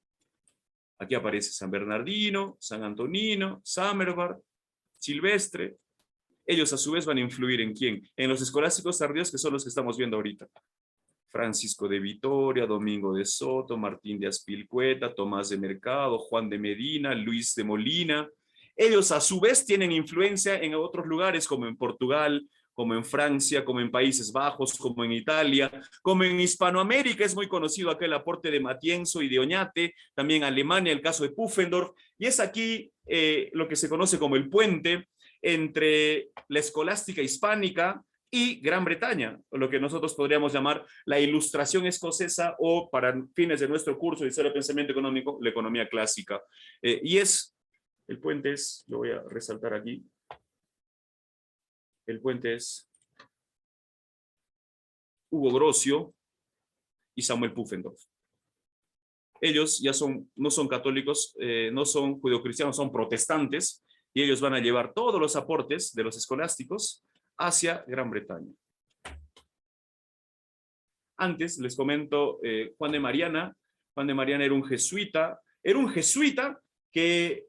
Aquí aparece San Bernardino, San Antonino, Samerbar, Silvestre. Ellos a su vez van a influir ¿en quién? En los escolásticos tardíos, que son los que estamos viendo ahorita. Francisco de Vitoria, Domingo de Soto, Martín de Azpilicueta, Tomás de Mercado, Juan de Medina, Luis de Molina. Ellos a su vez tienen influencia en otros lugares como en Portugal, como en Francia, como en Países Bajos, como en Italia, como en Hispanoamérica. Es muy conocido aquel aporte de Matienzo y de Oñate, también Alemania, el caso de Pufendorf, y es aquí lo que se conoce como el puente entre la escolástica hispánica y Gran Bretaña, lo que nosotros podríamos llamar la ilustración escocesa o, para fines de nuestro curso de historia del pensamiento económico, la economía clásica. Y es El puente es, lo voy a resaltar aquí, el puente es Hugo Grocio y Samuel Pufendorf. Ellos ya no son católicos, no son judeocristianos, son protestantes, y ellos van a llevar todos los aportes de los escolásticos hacia Gran Bretaña. Antes les comento, Juan de Mariana era un jesuita que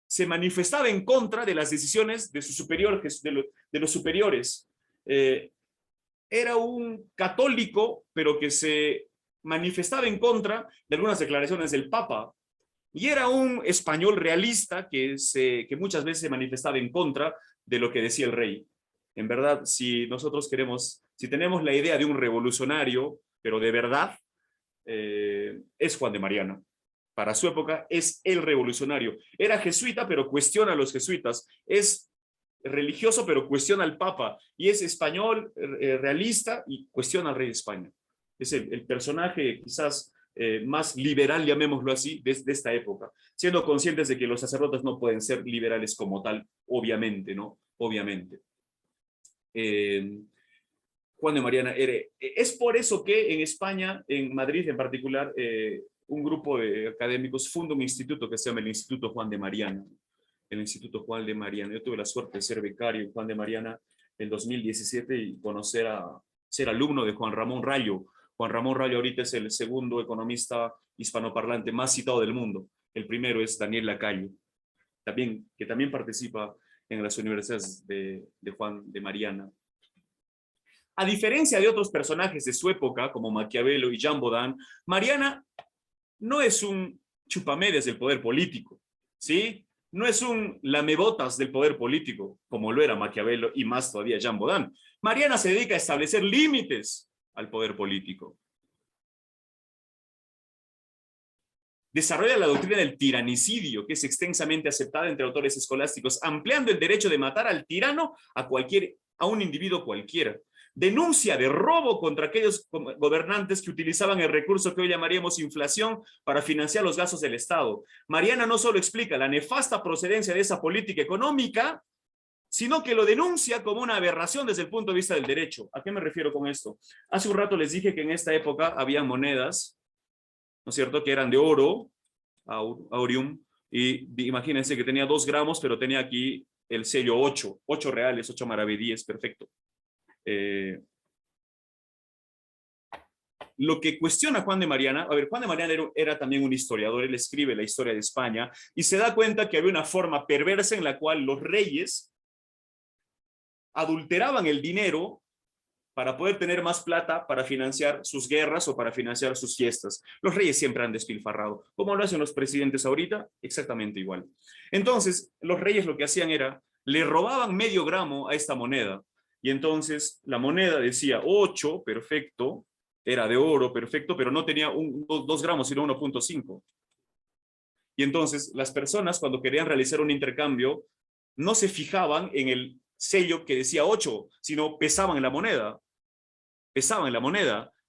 se manifestaba en contra de las decisiones de sus superiores, de los superiores. Era un católico, pero que se manifestaba en contra de algunas declaraciones del Papa, y era un español realista que muchas veces se manifestaba en contra de lo que decía el rey. En verdad, si tenemos la idea de un revolucionario, pero de verdad, es Juan de Mariana. Para su época es el revolucionario. Era jesuita, pero cuestiona a los jesuitas. Es religioso, pero cuestiona al Papa. Y es español, realista, y cuestiona al rey de España. Es el personaje quizás más liberal, llamémoslo así, de esta época. Siendo conscientes de que los sacerdotes no pueden ser liberales como tal, obviamente, ¿no? Obviamente. Juan de Mariana es por eso que en España, en Madrid en particular, un grupo de académicos funda un instituto que se llama el Instituto Juan de Mariana. El Instituto Juan de Mariana. Yo tuve la suerte de ser becario en Juan de Mariana en 2017 y ser alumno de Juan Ramón Rayo. Juan Ramón Rayo ahorita es el segundo economista hispanoparlante más citado del mundo. El primero es Daniel Lacalle, que también participa en las universidades de Juan de Mariana. A diferencia de otros personajes de su época, como Maquiavelo y Jean Baudin, Mariana no es un chupamedias del poder político, ¿sí? No es un lamebotas del poder político, como lo era Maquiavelo y más todavía Jean Baudin. Mariana se dedica a establecer límites al poder político. Desarrolla la doctrina del tiranicidio, que es extensamente aceptada entre autores escolásticos, ampliando el derecho de matar al tirano a un individuo cualquiera. Denuncia de robo contra aquellos gobernantes que utilizaban el recurso que hoy llamaríamos inflación para financiar los gastos del Estado. Mariana no solo explica la nefasta procedencia de esa política económica, sino que lo denuncia como una aberración desde el punto de vista del derecho. ¿A qué me refiero con esto? Hace un rato les dije que en esta época había monedas, ¿no es cierto?, que eran de oro, aureum, y imagínense que tenía 2 gramos, pero tenía aquí el sello 8 reales, 8 maravedíes, perfecto. Lo que cuestiona Juan de Mariana, Juan de Mariana era también un historiador, él escribe la historia de España y se da cuenta que había una forma perversa en la cual los reyes adulteraban el dinero para poder tener más plata para financiar sus guerras o para financiar sus fiestas. Los reyes siempre han despilfarrado. ¿Cómo lo hacen los presidentes ahorita? Exactamente igual. Entonces, los reyes lo que hacían era, le robaban medio gramo a esta moneda. Y entonces la moneda decía 8, perfecto, era de oro, perfecto, pero no tenía 2 gramos, sino 1.5. Y entonces las personas cuando querían realizar un intercambio no se fijaban en el sello que decía 8, sino pesaban la moneda.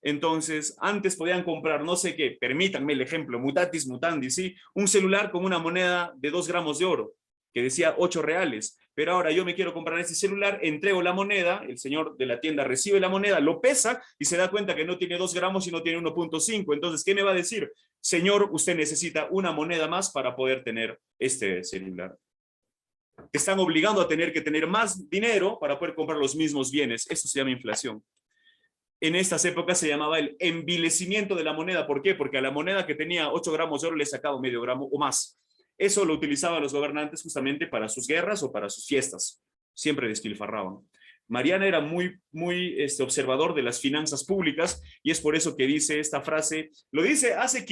Entonces, antes podían comprar, no sé qué, permítanme el ejemplo, mutatis mutandis, ¿sí? Un celular con una moneda de 2 gramos de oro, que decía 8 reales. Pero ahora yo me quiero comprar ese celular, entrego la moneda, el señor de la tienda recibe la moneda, lo pesa y se da cuenta que no tiene 2 gramos, sino tiene 1.5. Entonces, ¿qué me va a decir? Señor, usted necesita una moneda más para poder tener este celular. Te están obligando a tener que tener más dinero para poder comprar los mismos bienes. Eso se llama inflación. En estas épocas se llamaba el envilecimiento de la moneda. ¿Por qué? Porque a la moneda que tenía 8 gramos de oro le sacaba medio gramo o más. Eso lo utilizaban los gobernantes justamente para sus guerras o para sus fiestas. Siempre despilfarraban. Mariana era muy observador de las finanzas públicas y es por eso que dice esta frase. Lo dice hace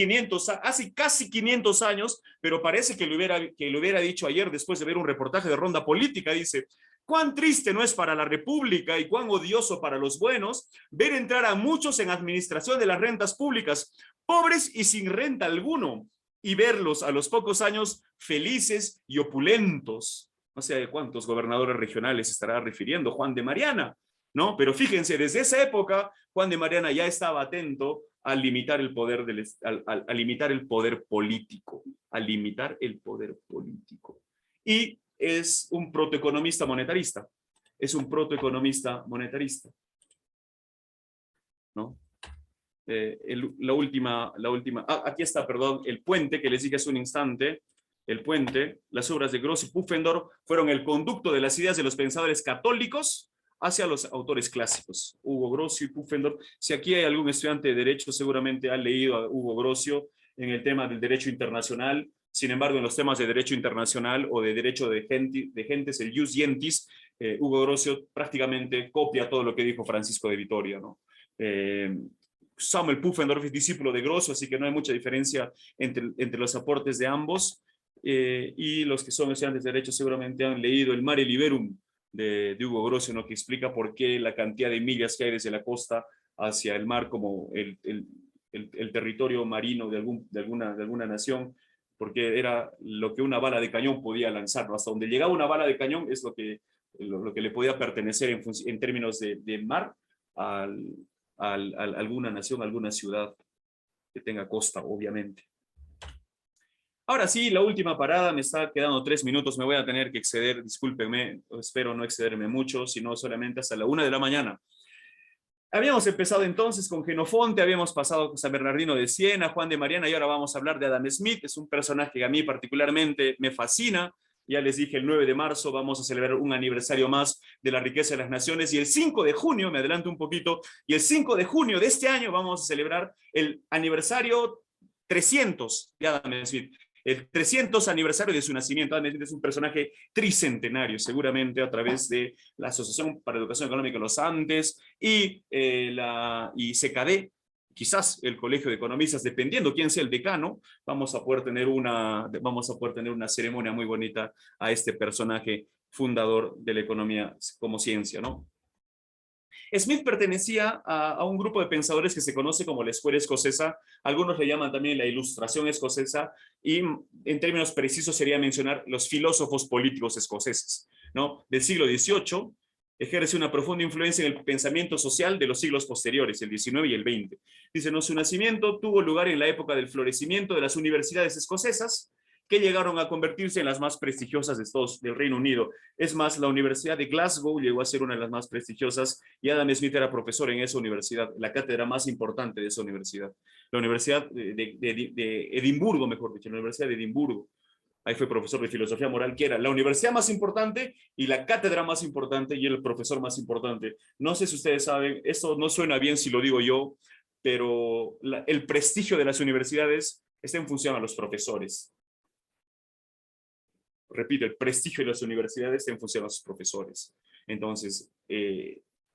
casi 500 años, pero parece que lo hubiera dicho ayer después de ver un reportaje de Ronda Política. Dice: cuán triste no es para la República y cuán odioso para los buenos ver entrar a muchos en administración de las rentas públicas, pobres y sin renta alguno, y verlos a los pocos años felices y opulentos. No sé a cuántos gobernadores regionales estará refiriendo Juan de Mariana, ¿no? Pero fíjense, desde esa época, Juan de Mariana ya estaba atento a limitar el poder, a limitar el poder político, a limitar el poder político. y es un protoeconomista monetarista. Es un protoeconomista monetarista, ¿no? Aquí está, perdón, el puente que les dije hace un instante. El puente, las obras de Gross y Pufendorf fueron el conducto de las ideas de los pensadores católicos hacia los autores clásicos. Hugo Grocio y Pufendorf. Si aquí hay algún estudiante de Derecho, seguramente ha leído a Hugo Grocio en el tema del derecho internacional. Sin embargo, en los temas de derecho internacional o de derecho de gentes, el jus gentis, Hugo Grocio prácticamente copia todo lo que dijo Francisco de Vitoria, ¿no? Samuel Pufendorf es discípulo de Grocio, así que no hay mucha diferencia entre los aportes de ambos. Y los que son estudiantes de Derecho seguramente han leído el Mare Liberum de Hugo Grocio, ¿no? Que explica por qué la cantidad de millas que hay desde la costa hacia el mar como el territorio marino de alguna nación, porque era lo que una bala de cañón podía lanzar, ¿no? Hasta donde llegaba una bala de cañón es lo que le podía pertenecer en términos de mar a alguna nación, alguna ciudad que tenga costa, obviamente. Ahora sí, la última parada, me está quedando 3 minutos, me voy a tener que exceder, discúlpenme, espero no excederme mucho, sino solamente hasta la 1 de la mañana. Habíamos empezado entonces con Genofonte, habíamos pasado con San Bernardino de Siena, Juan de Mariana, y ahora vamos a hablar de Adam Smith. Es un personaje que a mí particularmente me fascina. Ya les dije, el 9 de marzo vamos a celebrar un aniversario más de la riqueza de las naciones, y el 5 de junio, me adelanto un poquito, y el 5 de junio de este año vamos a celebrar el aniversario 300 de Adam Smith. El 300 aniversario de su nacimiento. Adam Smith es un personaje tricentenario, seguramente a través de la Asociación para la Educación Económica de los Andes y CKD, quizás el Colegio de Economistas, dependiendo quién sea el decano, vamos a poder tener una ceremonia muy bonita a este personaje fundador de la economía como ciencia, ¿no? Smith pertenecía a un grupo de pensadores que se conoce como la Escuela Escocesa, algunos le llaman también la Ilustración Escocesa, y en términos precisos sería mencionar los filósofos políticos escoceses, ¿no? Del siglo XVIII, ejerce una profunda influencia en el pensamiento social de los siglos posteriores, el XIX y el XX. Dice, ¿no? Su nacimiento tuvo lugar en la época del florecimiento de las universidades escocesas, que llegaron a convertirse en las más prestigiosas del Reino Unido. Es más, la Universidad de Glasgow llegó a ser una de las más prestigiosas, y Adam Smith era profesor en esa universidad, la cátedra más importante de esa universidad. La Universidad de Edimburgo, mejor dicho, la Universidad de Edimburgo. Ahí fue profesor de filosofía moral, que era la universidad más importante y la cátedra más importante y el profesor más importante. No sé si ustedes saben, esto no suena bien si lo digo yo, pero el prestigio de las universidades está en función a los profesores. Repito, el prestigio de las universidades está en función a sus profesores. Entonces,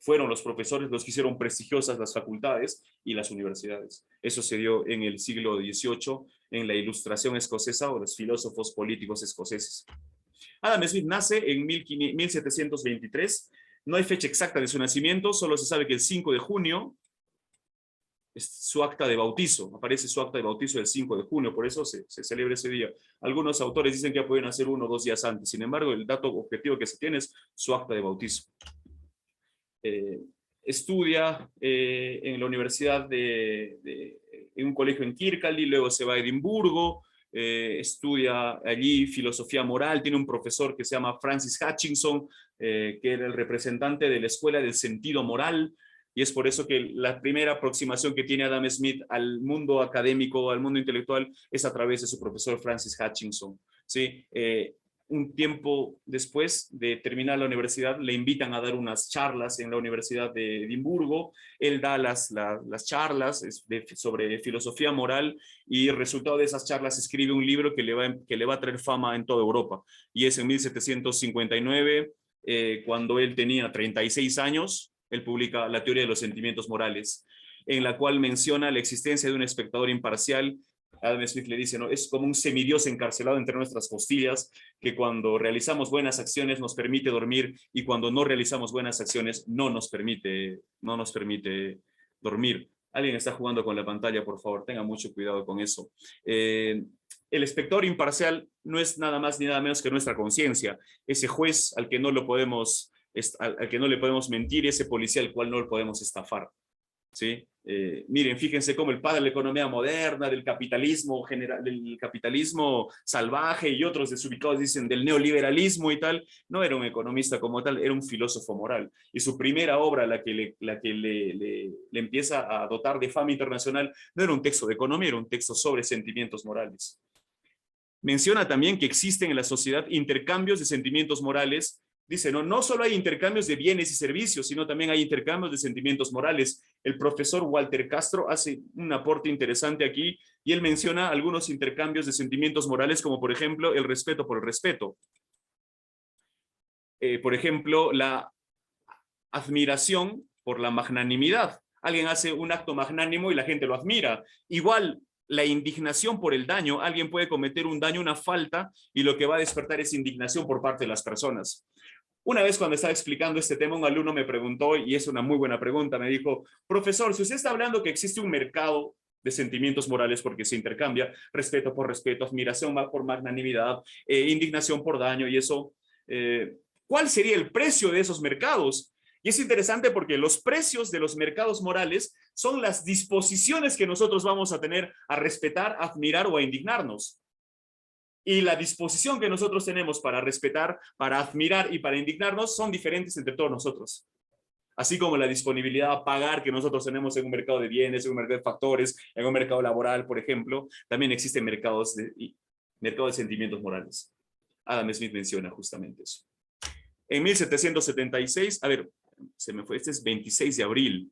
fueron los profesores los que hicieron prestigiosas las facultades y las universidades. Eso se dio en el siglo XVIII, en la Ilustración escocesa o los filósofos políticos escoceses. Adam Smith nace en 1723. No hay fecha exacta de su nacimiento, solo se sabe que el 5 de junio su acta de bautizo, aparece su acta de bautizo el 5 de junio, por eso se celebra ese día. Algunos autores dicen que ya pueden hacer 1 o 2 días antes, sin embargo, el dato objetivo que se tiene es su acta de bautizo. Estudia en la universidad en un colegio en Kirkcaldy, luego se va a Edimburgo, estudia allí filosofía moral, tiene un profesor que se llama Francis Hutchinson, que era el representante de la Escuela del Sentido Moral, y es por eso que la primera aproximación que tiene Adam Smith al mundo académico, al mundo intelectual, es a través de su profesor Francis Hutchinson, ¿sí? Un tiempo después de terminar la universidad, le invitan a dar unas charlas en la Universidad de Edimburgo. Él da las charlas sobre filosofía moral, y el resultado de esas charlas escribe un libro que le va a traer fama en toda Europa. Y es en 1759, cuando él tenía 36 años, él publica La teoría de los sentimientos morales, en la cual menciona la existencia de un espectador imparcial. Adam Smith le dice, ¿no? Es como un semidios encarcelado entre nuestras costillas, que cuando realizamos buenas acciones nos permite dormir, y cuando no realizamos buenas acciones no nos permite dormir. Alguien está jugando con la pantalla, por favor, tenga mucho cuidado con eso. El espectador imparcial no es nada más ni nada menos que nuestra conciencia, ese juez al que no le podemos mentir, ese policía al cual no le podemos estafar, ¿sí? Miren, fíjense cómo el padre de la economía moderna, del capitalismo general, del capitalismo salvaje y otros desubicados dicen del neoliberalismo y tal, no era un economista como tal, era un filósofo moral. Y su primera obra, la que le empieza a dotar de fama internacional, no era un texto de economía, era un texto sobre sentimientos morales. Menciona también que existen en la sociedad intercambios de sentimientos morales. Dice, no solo hay intercambios de bienes y servicios, sino también hay intercambios de sentimientos morales. El profesor Walter Castro hace un aporte interesante aquí y él menciona algunos intercambios de sentimientos morales, como por ejemplo el respeto por el respeto. Por ejemplo, la admiración por la magnanimidad. Alguien hace un acto magnánimo y la gente lo admira. Igual, la indignación por el daño. Alguien puede cometer un daño, una falta, y lo que va a despertar es indignación por parte de las personas. Una vez cuando estaba explicando este tema, un alumno me preguntó, y es una muy buena pregunta, me dijo, profesor, si usted está hablando que existe un mercado de sentimientos morales porque se intercambia respeto por respeto, admiración por magnanimidad, indignación por daño y eso, ¿cuál sería el precio de esos mercados? Y es interesante porque los precios de los mercados morales son las disposiciones que nosotros vamos a tener a respetar, admirar o a indignarnos. Y la disposición que nosotros tenemos para respetar, para admirar y para indignarnos son diferentes entre todos nosotros. Así como la disponibilidad a pagar que nosotros tenemos en un mercado de bienes, en un mercado de factores, en un mercado laboral, por ejemplo, también existen mercados de sentimientos morales. Adam Smith menciona justamente eso. En 1776, a ver, se me fue, este es 26 de abril.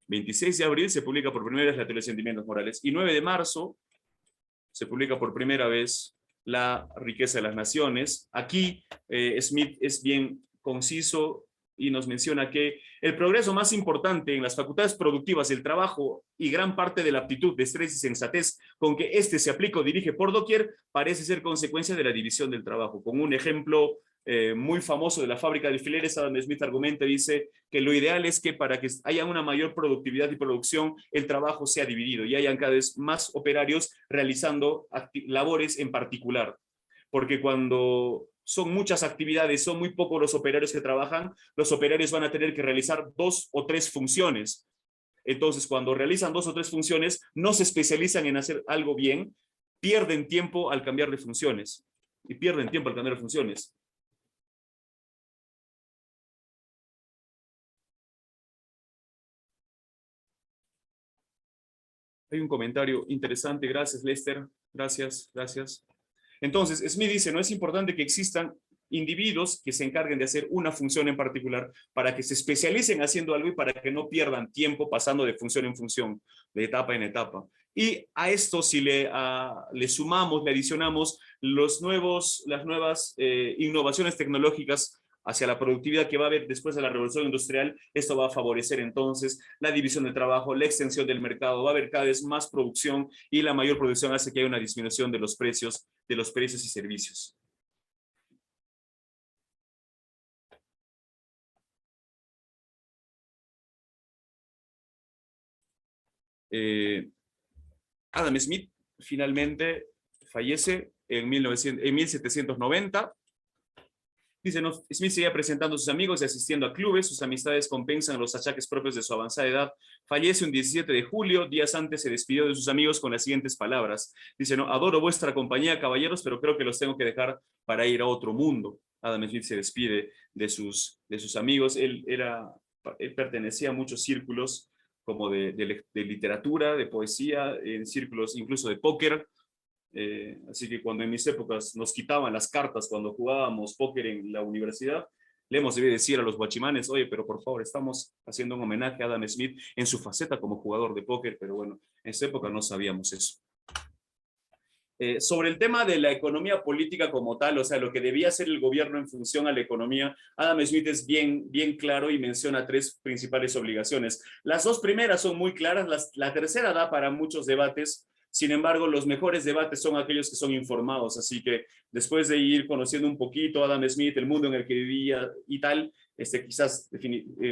26 de abril se publica por primera vez la teoría de sentimientos morales y 9 de marzo se publica por primera vez la riqueza de las naciones. Aquí Smith es bien conciso y nos menciona que el progreso más importante en las facultades productivas, el trabajo y gran parte de la aptitud, destreza y sensatez con que éste se aplica o dirige por doquier, parece ser consecuencia de la división del trabajo. Con un ejemplo muy famoso de la fábrica de alfileres, Adam Smith argumenta, dice que lo ideal es que para que haya una mayor productividad y producción, el trabajo sea dividido y hayan cada vez más operarios realizando labores en particular. Porque cuando son muchas actividades, son muy pocos los operarios que trabajan, los operarios van a tener que realizar 2 o 3 funciones. Entonces, cuando realizan 2 o 3 funciones, no se especializan en hacer algo bien, pierden tiempo al cambiar de funciones. Y pierden tiempo al cambiar de funciones. Hay un comentario interesante. Gracias, Lester. Gracias, gracias. Entonces, Smith dice, no es importante que existan individuos que se encarguen de hacer una función en particular para que se especialicen haciendo algo y para que no pierdan tiempo pasando de función en función, de etapa en etapa. Y a esto si le sumamos, le adicionamos las nuevas innovaciones tecnológicas hacia la productividad que va a haber después de la revolución industrial, esto va a favorecer entonces la división del trabajo, la extensión del mercado, va a haber cada vez más producción y la mayor producción hace que haya una disminución de los precios y servicios. Adam Smith finalmente fallece en 1790. Dice, no, Smith seguía presentando a sus amigos y asistiendo a clubes, sus amistades compensan los achaques propios de su avanzada edad. Fallece un 17 de julio, días antes se despidió de sus amigos con las siguientes palabras. Dice, no, adoro vuestra compañía, caballeros, pero creo que los tengo que dejar para ir a otro mundo. Adam Smith se despide de sus amigos. Él pertenecía a muchos círculos como de literatura, de poesía, en círculos incluso de póker. Así que cuando en mis épocas nos quitaban las cartas cuando jugábamos póker en la universidad, le hemos debido decir a los guachimanes, oye, pero por favor, estamos haciendo un homenaje a Adam Smith en su faceta como jugador de póker, pero bueno, en esa época no sabíamos eso. Sobre el tema de la economía política como tal, o sea, lo que debía hacer el gobierno en función a la economía, Adam Smith es bien claro y menciona 3 principales obligaciones. Las 2 primeras son muy claras, la tercera da para muchos debates. Sin embargo, los mejores debates son aquellos que son informados, así que después de ir conociendo un poquito a Adam Smith, el mundo en el que vivía y tal, quizás,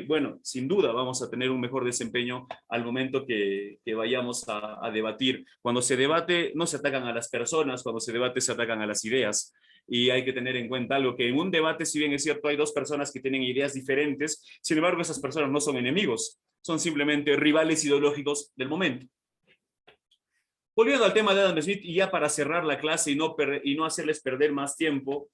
bueno, sin duda vamos a tener un mejor desempeño al momento que vayamos a debatir. Cuando se debate, no se atacan a las personas, cuando se debate, se atacan a las ideas. y hay que tener en cuenta algo, que en un debate, si bien es cierto, hay dos personas que tienen ideas diferentes, sin embargo, esas personas no son enemigos, son simplemente rivales ideológicos del momento. Volviendo al tema de Adam Smith, y ya para cerrar la clase y no hacerles perder más tiempo,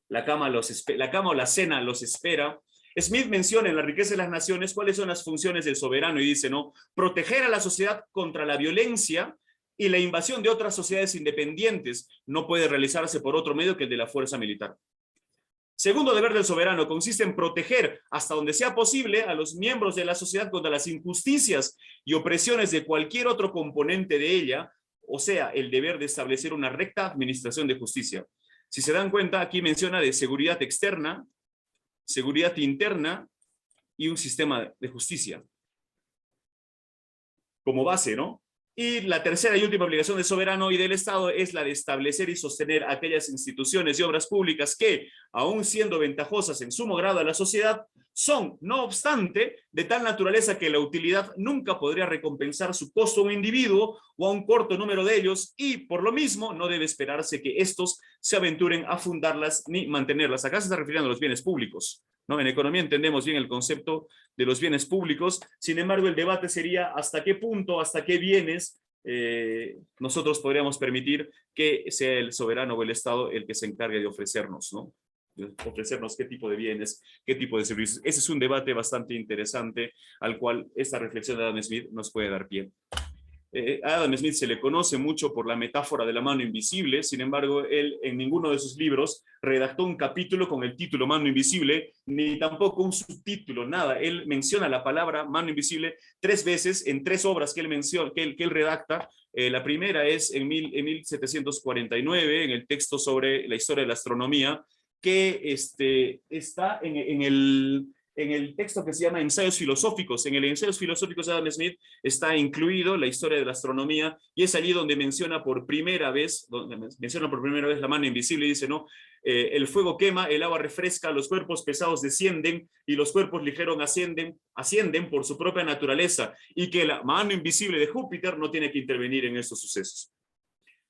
la cama o la cena los espera. Smith menciona en La riqueza de las naciones cuáles son las funciones del soberano y dice, ¿no? Proteger a la sociedad contra la violencia y la invasión de otras sociedades independientes no puede realizarse por otro medio que el de la fuerza militar. Segundo deber del soberano consiste en proteger hasta donde sea posible a los miembros de la sociedad contra las injusticias y opresiones de cualquier otro componente de ella, o sea, el deber de establecer una recta administración de justicia. Si se dan cuenta, aquí menciona de seguridad externa, seguridad interna y un sistema de justicia como base, ¿no? Y la tercera y última obligación del soberano y del Estado es la de establecer y sostener aquellas instituciones y obras públicas que, aun siendo ventajosas en sumo grado a la sociedad, son, no obstante, de tal naturaleza que la utilidad nunca podría recompensar su costo a un individuo o a un corto número de ellos, y por lo mismo no debe esperarse que estos se aventuren a fundarlas ni mantenerlas. Acá se está refiriendo a los bienes públicos, ¿no? En economía entendemos bien el concepto de los bienes públicos, sin embargo el debate sería hasta qué punto, hasta qué bienes nosotros podríamos permitir que sea el soberano o el Estado el que se encargue de ofrecernos, ¿no? De ofrecernos qué tipo de bienes, qué tipo de servicios. Ese es un debate bastante interesante al cual esta reflexión de Adam Smith nos puede dar pie. A Adam Smith se le conoce mucho por la metáfora de la mano invisible, sin embargo, él en ninguno de sus libros redactó un capítulo con el título Mano Invisible, ni tampoco un subtítulo, nada. Él menciona la palabra mano invisible 3 veces en 3 obras que él menciona, que él redacta. La primera es en 1749, en el texto sobre la historia de la astronomía, que está en el texto que se llama Ensayos Filosóficos. En el Ensayos Filosóficos de Adam Smith está incluido la historia de la astronomía, y es allí donde menciona por primera vez la mano invisible y dice, ¿no? El fuego quema, el agua refresca, los cuerpos pesados descienden y los cuerpos ligeros ascienden por su propia naturaleza, y que la mano invisible de Júpiter no tiene que intervenir en estos sucesos.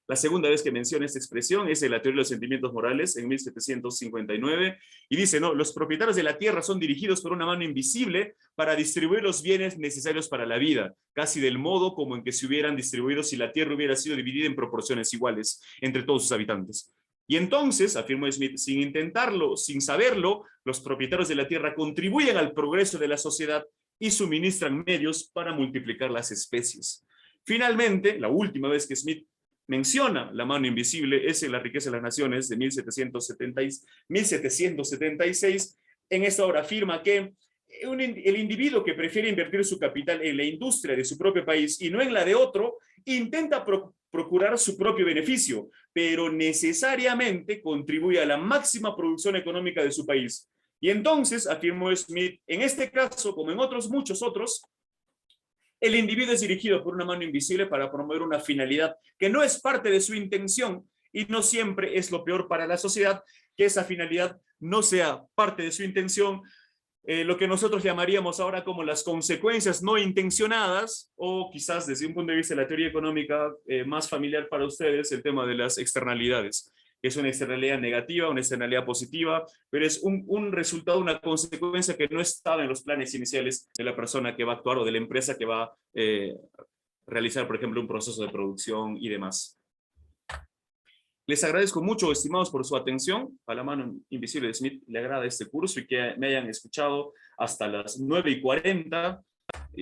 La segunda vez que menciona esta expresión es en la teoría de los sentimientos morales, en 1759, y dice, no, los propietarios de la tierra son dirigidos por una mano invisible para distribuir los bienes necesarios para la vida, casi del modo como en que se hubieran distribuido si la tierra hubiera sido dividida en proporciones iguales entre todos sus habitantes. Y entonces, afirmó Smith, sin intentarlo, sin saberlo, los propietarios de la tierra contribuyen al progreso de la sociedad y suministran medios para multiplicar las especies. Finalmente, la última vez que Smith menciona la mano invisible es en La riqueza de las naciones de 1776. En esta obra afirma que el individuo que prefiere invertir su capital en la industria de su propio país y no en la de otro, intenta procurar su propio beneficio, pero necesariamente contribuye a la máxima producción económica de su país. Y entonces, afirmó Smith, en este caso, como en otros muchos otros, el individuo es dirigido por una mano invisible para promover una finalidad que no es parte de su intención, y no siempre es lo peor para la sociedad que esa finalidad no sea parte de su intención, lo que nosotros llamaríamos ahora como las consecuencias no intencionadas, o quizás desde un punto de vista de la teoría económica más familiar para ustedes, el tema de las externalidades. Es una externalidad negativa, una externalidad positiva, pero es un resultado, una consecuencia que no estaba en los planes iniciales de la persona que va a actuar o de la empresa que va a realizar, por ejemplo, un proceso de producción y demás. Les agradezco mucho, estimados, por su atención. A la mano invisible de Smith le agrada este curso y que me hayan escuchado hasta las 9:40.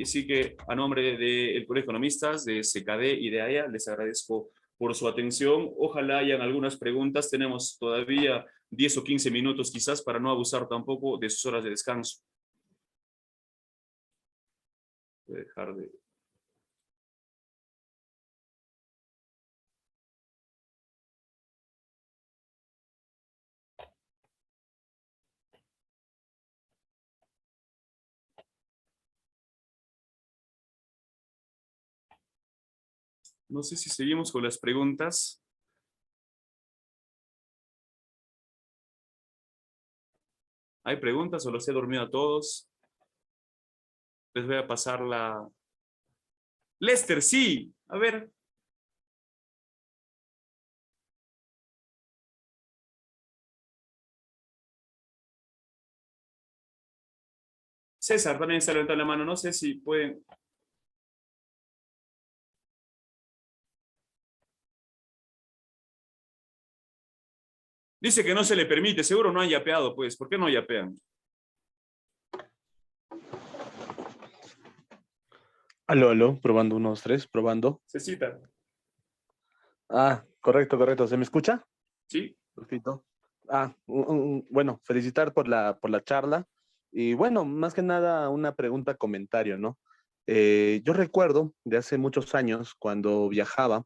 Así que a nombre del Colegio de Economistas, de CKD y de AEA, les agradezco por su atención. Ojalá hayan algunas preguntas. Tenemos todavía 10 o 15 minutos quizás para no abusar tampoco de sus horas de descanso. Voy a dejar de... No sé si seguimos con las preguntas. ¿Hay preguntas o los he dormido a todos? Les voy a pasar la... Lester, sí. A ver. César también está levantando la mano. No sé si pueden. Dice que no se le permite. Seguro no han yapeado, pues. ¿Por qué no yapean? Aló, aló, probando unos tres, probando. Cecita. Ah, correcto, correcto. ¿Se me escucha? ¿Sí? Perfecto. Ah, bueno, felicitar por la charla. Y bueno, más que nada una pregunta, comentario, ¿no? Yo recuerdo de hace muchos años cuando viajaba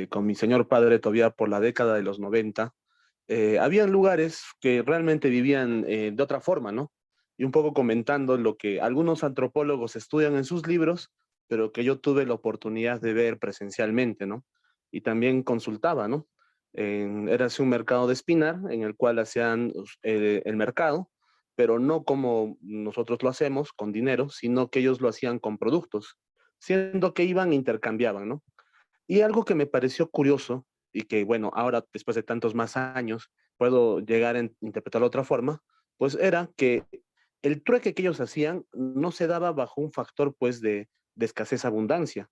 con mi señor padre todavía por la década de los 90, habían lugares que realmente vivían de otra forma, ¿no? Y un poco comentando lo que algunos antropólogos estudian en sus libros, pero que yo tuve la oportunidad de ver presencialmente, ¿no? Y también consultaba, ¿no? Era así un mercado de espinar en el cual hacían el mercado, pero no como nosotros lo hacemos, con dinero, sino que ellos lo hacían con productos, siendo que iban e intercambiaban, ¿no? Y algo que me pareció curioso y que, bueno, ahora después de tantos más años puedo llegar a interpretarlo de otra forma, pues era que el trueque que ellos hacían no se daba bajo un factor pues de escasez-abundancia,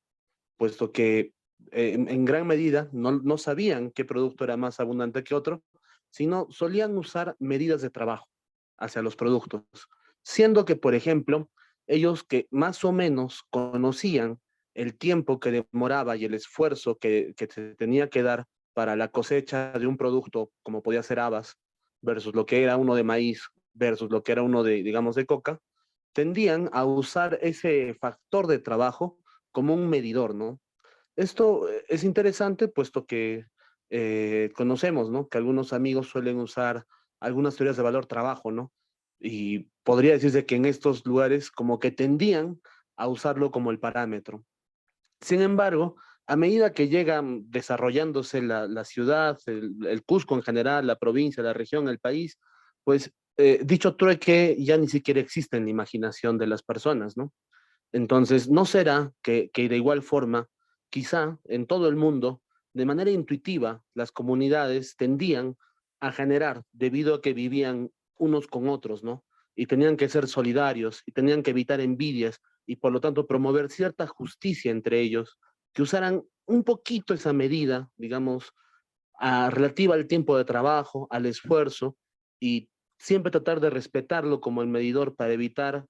puesto que en gran medida no sabían qué producto era más abundante que otro, sino solían usar medidas de trabajo hacia los productos, siendo que, por ejemplo, ellos que más o menos conocían el tiempo que demoraba y el esfuerzo que se tenía que dar para la cosecha de un producto como podía ser habas versus lo que era uno de maíz versus lo que era uno de, digamos, de coca, tendían a usar ese factor de trabajo como un medidor, ¿no? Esto es interesante puesto que conocemos, ¿no? Que algunos amigos suelen usar algunas teorías de valor trabajo, ¿no? Y podría decirse que en estos lugares como que tendían a usarlo como el parámetro. Sin embargo, a medida que llegan desarrollándose la ciudad, el Cusco en general, la provincia, la región, el país, pues dicho trueque ya ni siquiera existe en la imaginación de las personas, ¿no? Entonces, ¿no será que de igual forma, quizá en todo el mundo, de manera intuitiva, las comunidades tendían a generar, debido a que vivían unos con otros, ¿no? Y tenían que ser solidarios y tenían que evitar envidias y por lo tanto promover cierta justicia entre ellos, que usaran un poquito esa medida, digamos, relativa al tiempo de trabajo, al esfuerzo y siempre tratar de respetarlo como el medidor para evitar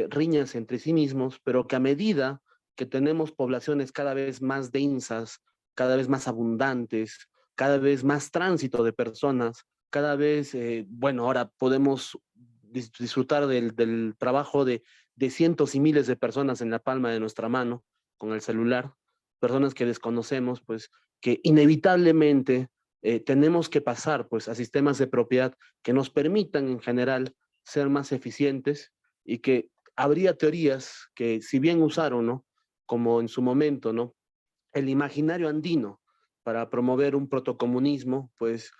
riñas entre sí mismos, pero que a medida que tenemos poblaciones cada vez más densas, cada vez más abundantes, cada vez más tránsito de personas, cada vez, bueno, ahora podemos disfrutar del trabajo de cientos y miles de personas en la palma de nuestra mano con el celular, personas que desconocemos, pues que inevitablemente tenemos que pasar pues a sistemas de propiedad que nos permitan en general ser más eficientes y que habría teorías que si bien usaron, ¿no? Como en su momento, ¿no? El imaginario andino para promover un protocomunismo, pues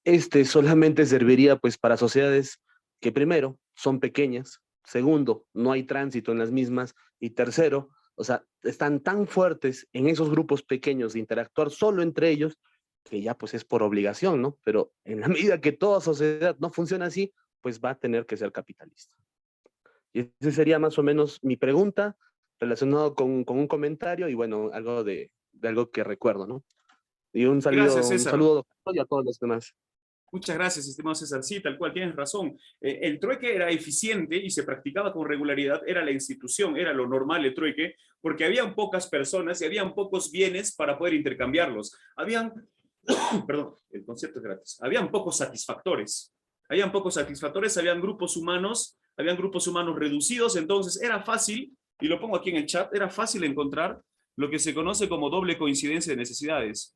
este solamente serviría pues para sociedades que primero son pequeñas, segundo, no hay tránsito en las mismas y tercero, o sea, están tan fuertes en esos grupos pequeños de interactuar solo entre ellos que ya pues es por obligación, ¿no? Pero en la medida que toda sociedad no funciona así, pues va a tener que ser capitalista. Y esa sería más o menos mi pregunta relacionado con un comentario y bueno, algo de algo que recuerdo, ¿no? Y Gracias, un César. saludo y a todos los demás. Muchas gracias, estimado César. Sí, tal cual, tienes razón. El trueque era eficiente y se practicaba con regularidad, era la institución, era lo normal el trueque, porque habían pocas personas y habían pocos bienes para poder intercambiarlos. Habían, perdón, el concepto es gratis, habían pocos satisfactores. Habían grupos humanos reducidos, entonces era fácil, y lo pongo aquí en el chat, era fácil encontrar lo que se conoce como doble coincidencia de necesidades.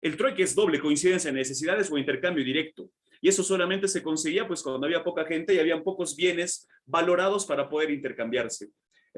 El trueque es doble coincidencia de necesidades o intercambio directo. Y eso solamente se conseguía pues cuando había poca gente y habían pocos bienes valorados para poder intercambiarse.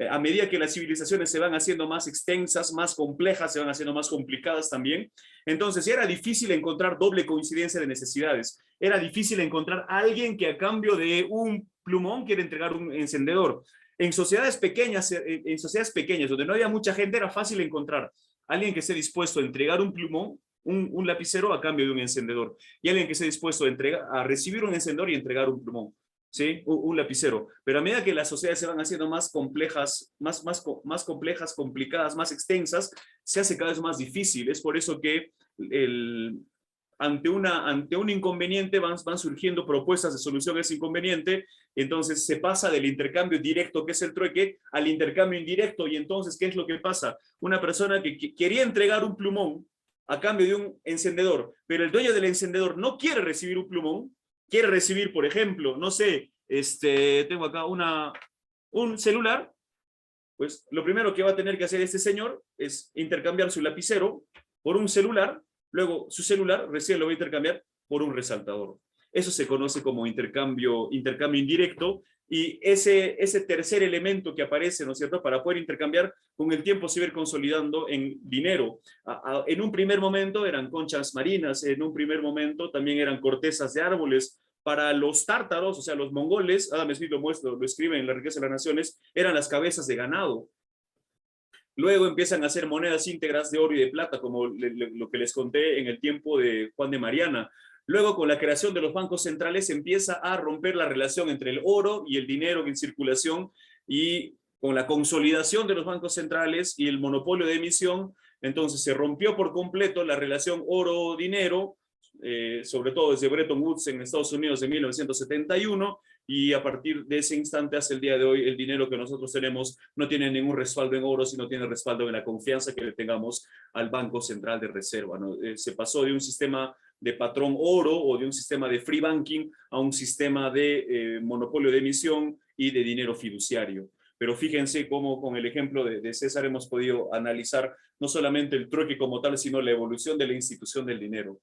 A medida que las civilizaciones se van haciendo más extensas, más complejas, se van haciendo más complicadas también, entonces era difícil encontrar doble coincidencia de necesidades. Era difícil encontrar a alguien que a cambio de un plumón quiere entregar un encendedor. En sociedades pequeñas donde no había mucha gente, era fácil encontrar a alguien que esté dispuesto a entregar un plumón un lapicero a cambio de un encendedor. Y alguien que esté dispuesto a recibir un encendedor y entregar un plumón. ¿Sí? Un lapicero. Pero a medida que las sociedades se van haciendo más complejas, más complejas, complicadas, más extensas, se hace cada vez más difícil. Es por eso que ante un inconveniente van surgiendo propuestas de solución a ese inconveniente. Entonces se pasa del intercambio directo, que es el trueque, al intercambio indirecto. Y entonces, ¿qué es lo que pasa? Una persona que quería entregar un plumón a cambio de un encendedor, pero el dueño del encendedor no quiere recibir un plumón, quiere recibir, por ejemplo, no sé, tengo acá un celular, pues lo primero que va a tener que hacer este señor es intercambiar su lapicero por un celular, luego su celular recién lo va a intercambiar por un resaltador. Eso se conoce como intercambio indirecto, y ese tercer elemento que aparece, ¿no es cierto?, para poder intercambiar, con el tiempo se va a ir consolidando en dinero. En un primer momento eran conchas marinas, en un primer momento también eran cortezas de árboles. Para los tártaros, o sea, los mongoles, Adam Smith lo escribe en La riqueza de las naciones, eran las cabezas de ganado. Luego empiezan a hacer monedas íntegras de oro y de plata, como lo que les conté en el tiempo de Juan de Mariana. Luego, con la creación de los bancos centrales, se empieza a romper la relación entre el oro y el dinero en circulación, y con la consolidación de los bancos centrales y el monopolio de emisión, entonces se rompió por completo la relación oro-dinero, sobre todo desde Bretton Woods en Estados Unidos de 1971, y a partir de ese instante hasta el día de hoy, el dinero que nosotros tenemos no tiene ningún respaldo en oro, sino tiene respaldo en la confianza que le tengamos al Banco Central de Reserva, ¿no? Se pasó de un sistema de patrón oro o de un sistema de free banking a un sistema de monopolio de emisión y de dinero fiduciario. Pero fíjense cómo con el ejemplo de César hemos podido analizar no solamente el trueque como tal, sino la evolución de la institución del dinero.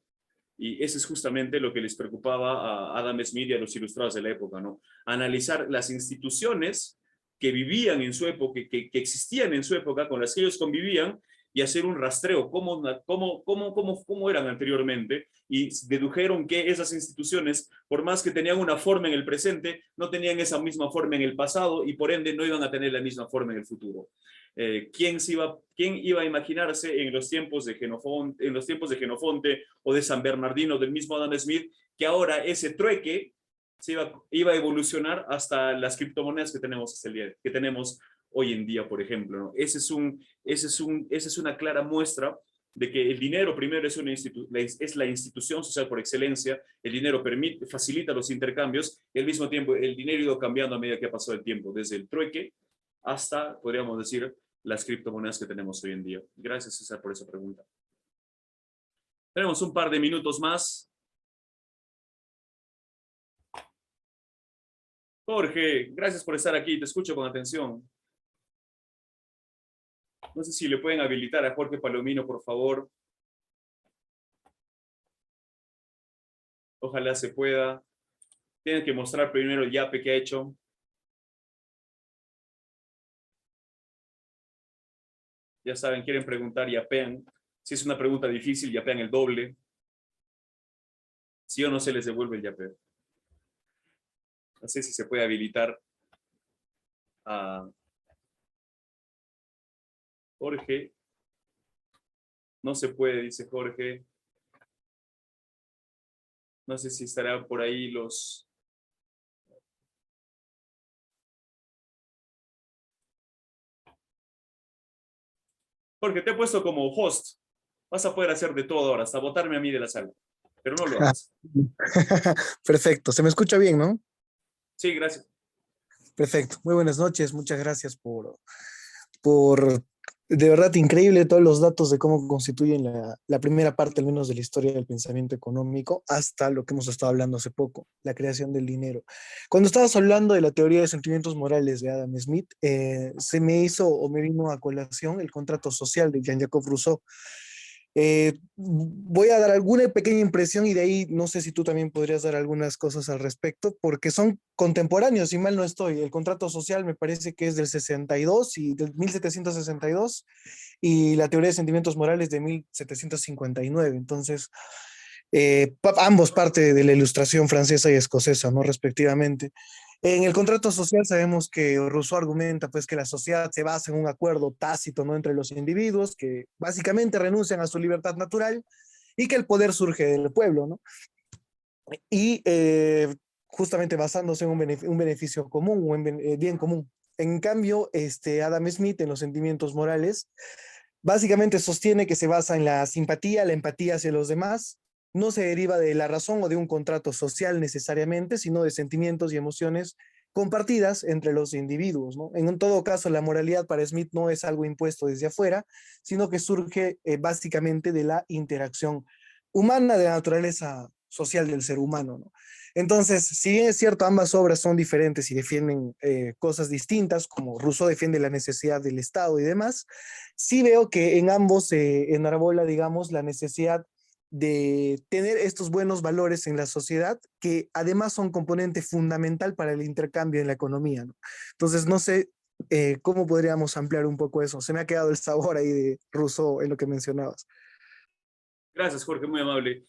Y eso es justamente lo que les preocupaba a Adam Smith y a los ilustrados de la época, ¿no? Analizar las instituciones que vivían en su época, que existían en su época, con las que ellos convivían, y hacer un rastreo, cómo eran anteriormente, y dedujeron que esas instituciones, por más que tenían una forma en el presente, no tenían esa misma forma en el pasado, y por ende no iban a tener la misma forma en el futuro. ¿Quién iba a imaginarse en los tiempos de Genofonte o de San Bernardino, del mismo Adam Smith, que ahora ese trueque iba a evolucionar hasta las criptomonedas que tenemos hasta el día, que tenemos hoy en día, por ejemplo, ¿no? Esa es una clara muestra de que el dinero primero es la institución social por excelencia. El dinero facilita los intercambios, y al mismo tiempo el dinero ha ido cambiando a medida que ha pasado el tiempo, desde el trueque hasta, podríamos decir, las criptomonedas que tenemos hoy en día. Gracias, César, por esa pregunta. Tenemos un par de minutos más. Jorge, gracias por estar aquí, te escucho con atención. No sé si le pueden habilitar a Jorge Palomino, por favor. Ojalá se pueda. Tienen que mostrar primero el yape que ha hecho. Ya saben, quieren preguntar, yapean. Si es una pregunta difícil, yapean el doble. Si o no, se les devuelve el yape. No sé si se puede habilitar a Jorge. No se puede, dice Jorge. No sé si estarán por ahí los... Jorge, te he puesto como host. Vas a poder hacer de todo ahora, hasta botarme a mí de la sala. Pero no lo hagas. Perfecto. Se me escucha bien, ¿no? Sí, gracias. Perfecto. Muy buenas noches. Muchas gracias por de verdad increíble todos los datos de cómo constituyen la primera parte, al menos de la historia del pensamiento económico, hasta lo que hemos estado hablando hace poco, la creación del dinero. Cuando estabas hablando de la teoría de sentimientos morales de Adam Smith, se me hizo o me vino a colación el contrato social de Jean-Jacques Rousseau. Voy a dar alguna pequeña impresión y de ahí no sé si tú también podrías dar algunas cosas al respecto, porque son contemporáneos, si mal no estoy. El contrato social me parece que es del 62 y del 1762, y la teoría de sentimientos morales de 1759. Entonces, ambos parte de la ilustración francesa y escocesa, ¿no? Respectivamente. En el contrato social sabemos que Rousseau argumenta pues que la sociedad se basa en un acuerdo tácito, ¿no?, entre los individuos que básicamente renuncian a su libertad natural y que el poder surge del pueblo, ¿no? Y justamente basándose en un beneficio común, un bien común. En cambio, Adam Smith en los sentimientos morales básicamente sostiene que se basa en la simpatía, la empatía hacia los demás, no se deriva de la razón o de un contrato social necesariamente, sino de sentimientos y emociones compartidas entre los individuos, ¿no? En todo caso, la moralidad para Smith no es algo impuesto desde afuera, sino que surge básicamente de la interacción humana, de la naturaleza social del ser humano, ¿no? Entonces, si bien es cierto, ambas obras son diferentes y defienden cosas distintas, como Rousseau defiende la necesidad del Estado y demás, sí veo que en ambos enarbola, digamos, la necesidad de tener estos buenos valores en la sociedad, que además son componente fundamental para el intercambio en la economía, ¿no? Entonces, no sé cómo podríamos ampliar un poco eso. Se me ha quedado el sabor ahí de Rousseau en lo que mencionabas. Gracias, Jorge, muy amable.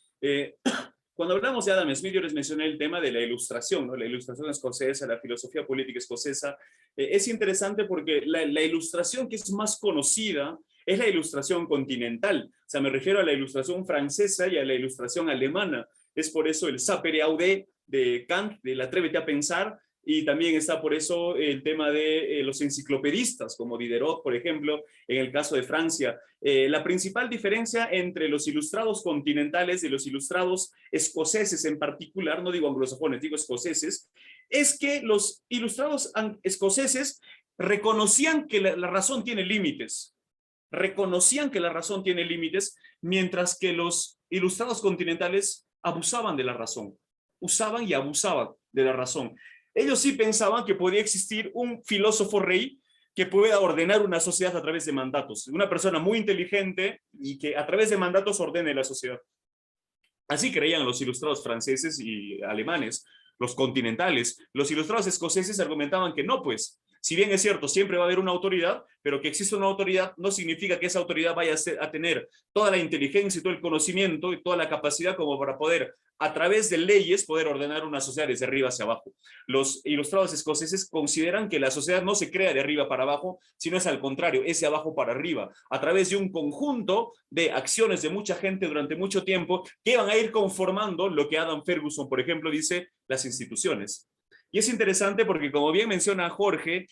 Cuando hablamos de Adam Smith, yo les mencioné el tema de la ilustración, ¿no? La ilustración escocesa, la filosofía política escocesa. Es interesante porque la ilustración que es más conocida es la ilustración continental. O sea, me refiero a la ilustración francesa y a la ilustración alemana. Es por eso el sapere aude de Kant, del atrévete a pensar, y también está por eso el tema de los enciclopedistas, como Diderot, por ejemplo, en el caso de Francia. La principal diferencia entre los ilustrados continentales y los ilustrados escoceses en particular, no digo anglosajones, digo escoceses, es que los ilustrados escoceses reconocían que la razón tiene límites. Reconocían que la razón tiene límites, mientras que los ilustrados continentales abusaban de la razón. Usaban y abusaban de la razón. Ellos sí pensaban que podía existir un filósofo rey que pueda ordenar una sociedad a través de mandatos. Una persona muy inteligente y que a través de mandatos ordene la sociedad. Así creían los ilustrados franceses y alemanes, los continentales. Los ilustrados escoceses argumentaban que no, pues, si bien es cierto, siempre va a haber una autoridad, pero que exista una autoridad no significa que esa autoridad vaya a tener toda la inteligencia y todo el conocimiento y toda la capacidad como para poder, a través de leyes, poder ordenar una sociedad desde arriba hacia abajo. Los ilustrados escoceses consideran que la sociedad no se crea de arriba para abajo, sino es al contrario, es de abajo para arriba, a través de un conjunto de acciones de mucha gente durante mucho tiempo que van a ir conformando lo que Adam Ferguson, por ejemplo, dice, las instituciones. Y es interesante porque, como bien menciona Jorge,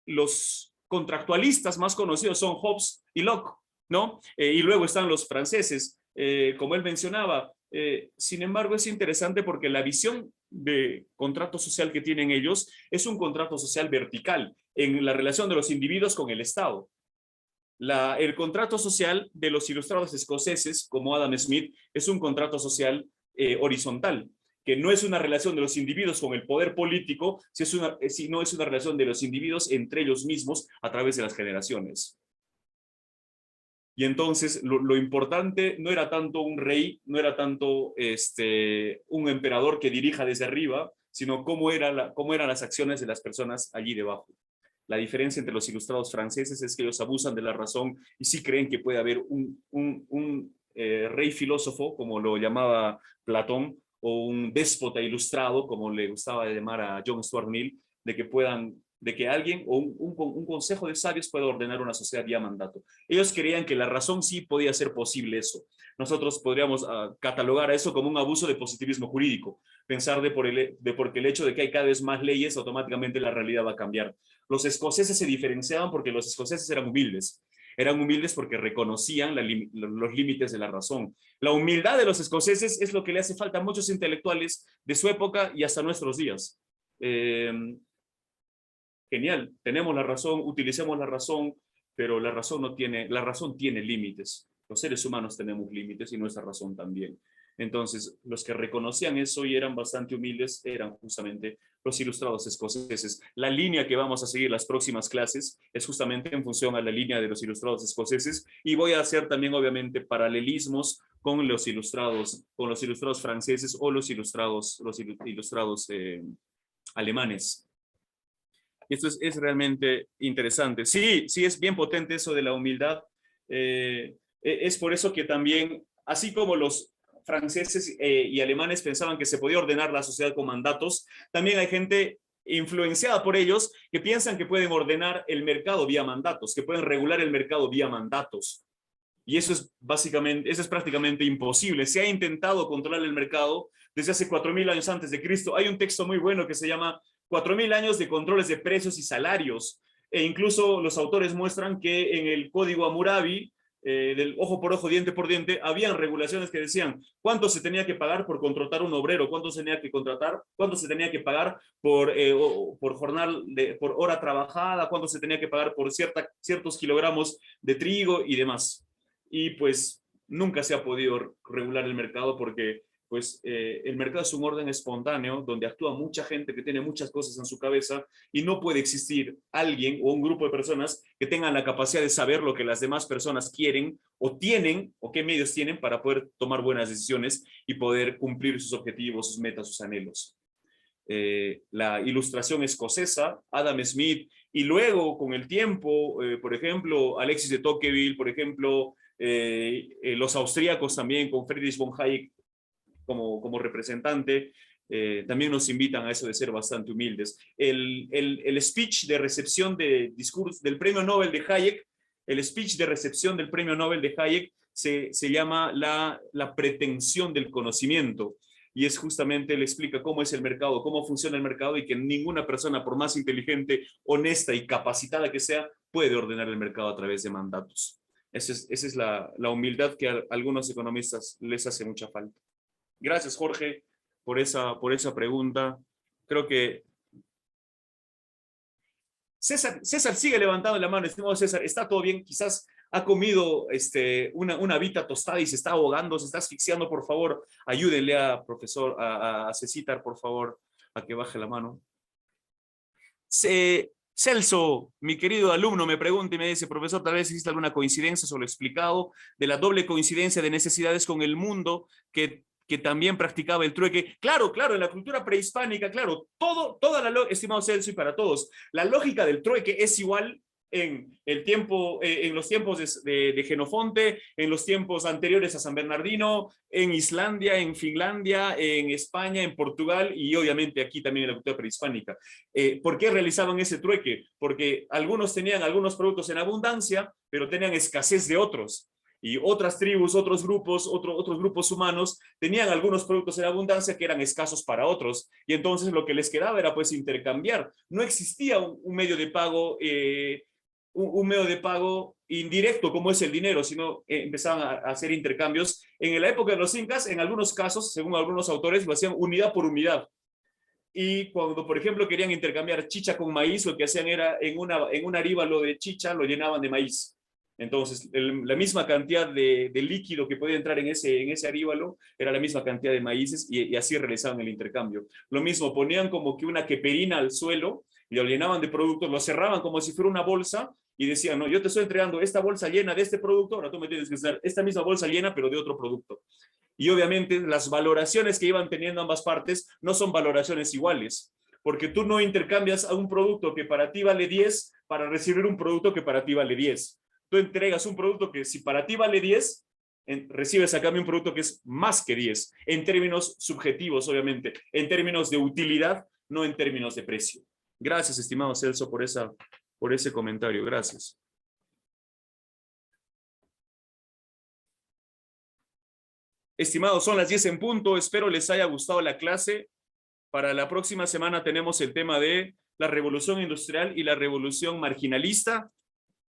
los contractualistas más conocidos son Hobbes y Locke, ¿no? Y luego están los franceses, como él mencionaba. Sin embargo, es interesante porque la visión de contrato social que tienen ellos es un contrato social vertical en la relación de los individuos con el Estado. El contrato social de los ilustrados escoceses, como Adam Smith, es un contrato social horizontal, que no es una relación de los individuos con el poder político, sino es una relación de los individuos entre ellos mismos a través de las generaciones. Y entonces lo importante no era tanto un rey, no era tanto un emperador que dirija desde arriba, sino cómo eran las acciones de las personas allí debajo. La diferencia entre los ilustrados franceses es que ellos abusan de la razón y sí creen que puede haber un rey filósofo, como lo llamaba Platón, o un déspota ilustrado, como le gustaba llamar a John Stuart Mill, de que alguien o un consejo de sabios pueda ordenar una sociedad vía mandato. Ellos creían que la razón sí podía ser posible eso. Nosotros podríamos catalogar a eso como un abuso de positivismo jurídico, pensar porque el hecho de que hay cada vez más leyes, automáticamente la realidad va a cambiar. Los escoceses se diferenciaban porque los escoceses eran humildes. Eran humildes porque reconocían los límites de la razón. La humildad de los escoceses es lo que le hace falta a muchos intelectuales de su época y hasta nuestros días. Genial, tenemos la razón, utilicemos la razón, pero la razón tiene límites. Los seres humanos tenemos límites y nuestra razón también. Entonces, los que reconocían eso y eran bastante humildes eran justamente los ilustrados escoceses. La línea que vamos a seguir las próximas clases es justamente en función a la línea de los ilustrados escoceses y voy a hacer también, obviamente, paralelismos con los ilustrados franceses o los ilustrados alemanes. Esto es realmente interesante. Sí, es bien potente eso de la humildad. Es por eso que también, así como los franceses y alemanes pensaban que se podía ordenar la sociedad con mandatos, también hay gente influenciada por ellos que piensan que pueden ordenar el mercado vía mandatos, que pueden regular el mercado vía mandatos. Y eso es básicamente, eso es prácticamente imposible. Se ha intentado controlar el mercado desde hace 4000 años antes de Cristo. Hay un texto muy bueno que se llama 4000 años de controles de precios y salarios. E incluso los autores muestran que en el Código Hammurabi, del ojo por ojo, diente por diente, habían regulaciones que decían cuánto se tenía que pagar por contratar un obrero, cuánto se tenía que contratar, cuánto se tenía que pagar por por hora trabajada, cuánto se tenía que pagar por ciertos kilogramos de trigo y demás. Y pues nunca se ha podido regular el mercado porque pues el mercado es un orden espontáneo donde actúa mucha gente que tiene muchas cosas en su cabeza y no puede existir alguien o un grupo de personas que tengan la capacidad de saber lo que las demás personas quieren o tienen o qué medios tienen para poder tomar buenas decisiones y poder cumplir sus objetivos, sus metas, sus anhelos. La ilustración escocesa, Adam Smith, y luego con el tiempo, por ejemplo, Alexis de Tocqueville, por ejemplo, los austríacos también con Friedrich von Hayek como representante, también nos invitan a eso de ser bastante humildes. El speech de recepción de discurso del premio Nobel de Hayek, el speech de recepción del premio Nobel de Hayek se llama la pretensión del conocimiento. Y es justamente, él explica cómo es el mercado, cómo funciona el mercado y que ninguna persona, por más inteligente, honesta y capacitada que sea, puede ordenar el mercado a través de mandatos. Esa es la humildad que a algunos economistas les hace mucha falta. Gracias, Jorge, por esa pregunta. Creo que César sigue levantando la mano. Estimado César, ¿está todo bien? Quizás ha comido una vita tostada y se está ahogando, se está asfixiando. Por favor, ayúdenle a profesor, a Cecitar, por favor, a que baje la mano. Celso, mi querido alumno, me pregunta y me dice, profesor, tal vez existe alguna coincidencia sobre lo explicado de la doble coincidencia de necesidades con el mundo que también practicaba el trueque. Claro, en la cultura prehispánica, claro, estimado Celso, y para todos, la lógica del trueque es igual en los tiempos de Jenofonte, en los tiempos anteriores a San Bernardino, en Islandia, en Finlandia, en España, en Portugal y obviamente aquí también en la cultura prehispánica. ¿Por qué realizaban ese trueque? Porque algunos tenían algunos productos en abundancia, pero tenían escasez de otros. Y otras tribus, otros grupos humanos tenían algunos productos en abundancia que eran escasos para otros. Y entonces lo que les quedaba era pues intercambiar. No existía un medio de pago un medio de pago indirecto como es el dinero, sino empezaban a hacer intercambios. En la época de los incas, en algunos casos, según algunos autores, lo hacían unidad por unidad. Y cuando, por ejemplo, querían intercambiar chicha con maíz, lo que hacían era en un aríbalo de chicha lo llenaban de maíz. Entonces, la misma cantidad de líquido que podía entrar en ese aríbalo era la misma cantidad de maíces y así realizaban el intercambio. Lo mismo, ponían como que una queperina al suelo y lo llenaban de productos, lo cerraban como si fuera una bolsa y decían, no, yo te estoy entregando esta bolsa llena de este producto, ahora tú me tienes que hacer esta misma bolsa llena pero de otro producto. Y obviamente las valoraciones que iban teniendo ambas partes no son valoraciones iguales, porque tú no intercambias a un producto que para ti vale 10 para recibir un producto que para ti vale 10. Tú entregas un producto que si para ti vale 10, recibes a cambio un producto que es más que 10, en términos subjetivos, obviamente, en términos de utilidad, no en términos de precio. Gracias, estimado Celso, por ese comentario. Gracias. Estimados, son las 10 en punto. Espero les haya gustado la clase. Para la próxima semana tenemos el tema de la revolución industrial y la revolución marginalista.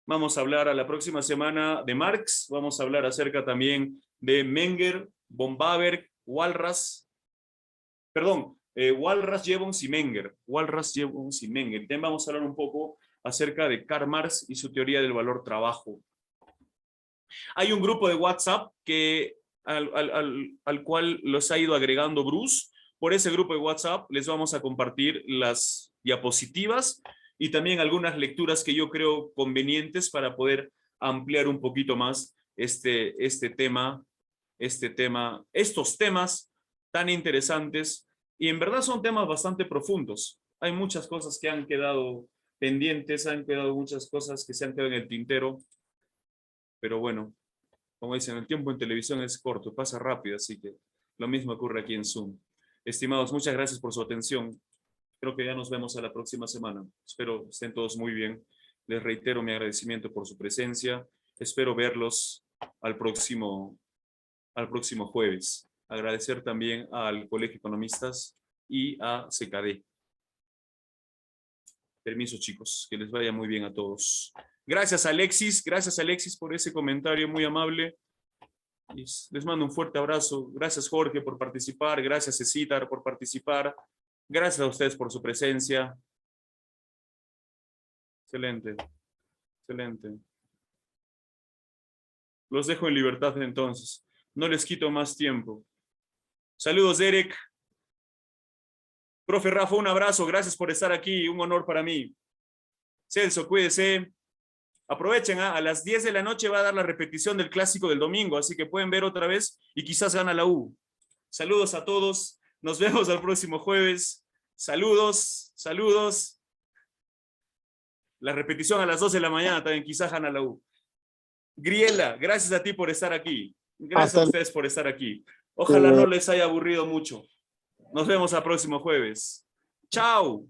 Vamos a hablar a la próxima semana de Marx, vamos a hablar acerca también de Menger, von Baberg, Walras, Jevons y Menger. También vamos a hablar un poco acerca de Karl Marx y su teoría del valor trabajo. Hay un grupo de WhatsApp al cual los ha ido agregando Bruce. Por ese grupo de WhatsApp les vamos a compartir las diapositivas y también algunas lecturas que yo creo convenientes para poder ampliar un poquito más estos temas tan interesantes, y en verdad son temas bastante profundos. Hay muchas cosas que han quedado pendientes, han quedado muchas cosas que se han quedado en el tintero, pero bueno, como dicen, el tiempo en televisión es corto, pasa rápido, así que lo mismo ocurre aquí en Zoom. Estimados, muchas gracias por su atención. Creo que ya nos vemos a la próxima semana. Espero estén todos muy bien. Les reitero mi agradecimiento por su presencia. Espero verlos al próximo jueves. Agradecer también al Colegio de Economistas y a CKD. Permiso, chicos, que les vaya muy bien a todos. Gracias, Alexis, por ese comentario muy amable. Y les mando un fuerte abrazo. Gracias, Jorge, por participar. Gracias, Cecitar, por participar. Gracias a ustedes por su presencia. Excelente, excelente. Los dejo en libertad entonces. No les quito más tiempo. Saludos, Derek. Profe Rafa, un abrazo. Gracias por estar aquí. Un honor para mí. Celso, cuídese. Aprovechen, a las 10 de la noche va a dar la repetición del clásico del domingo, así que pueden ver otra vez y quizás gana la U. Saludos a todos. Nos vemos el próximo jueves. Saludos, saludos. La repetición a las 12 de la mañana también, quizás gana la U. Griela, gracias a ti por estar aquí. Gracias a ustedes por estar aquí. Ojalá no les haya aburrido mucho. Nos vemos el próximo jueves. ¡Chao!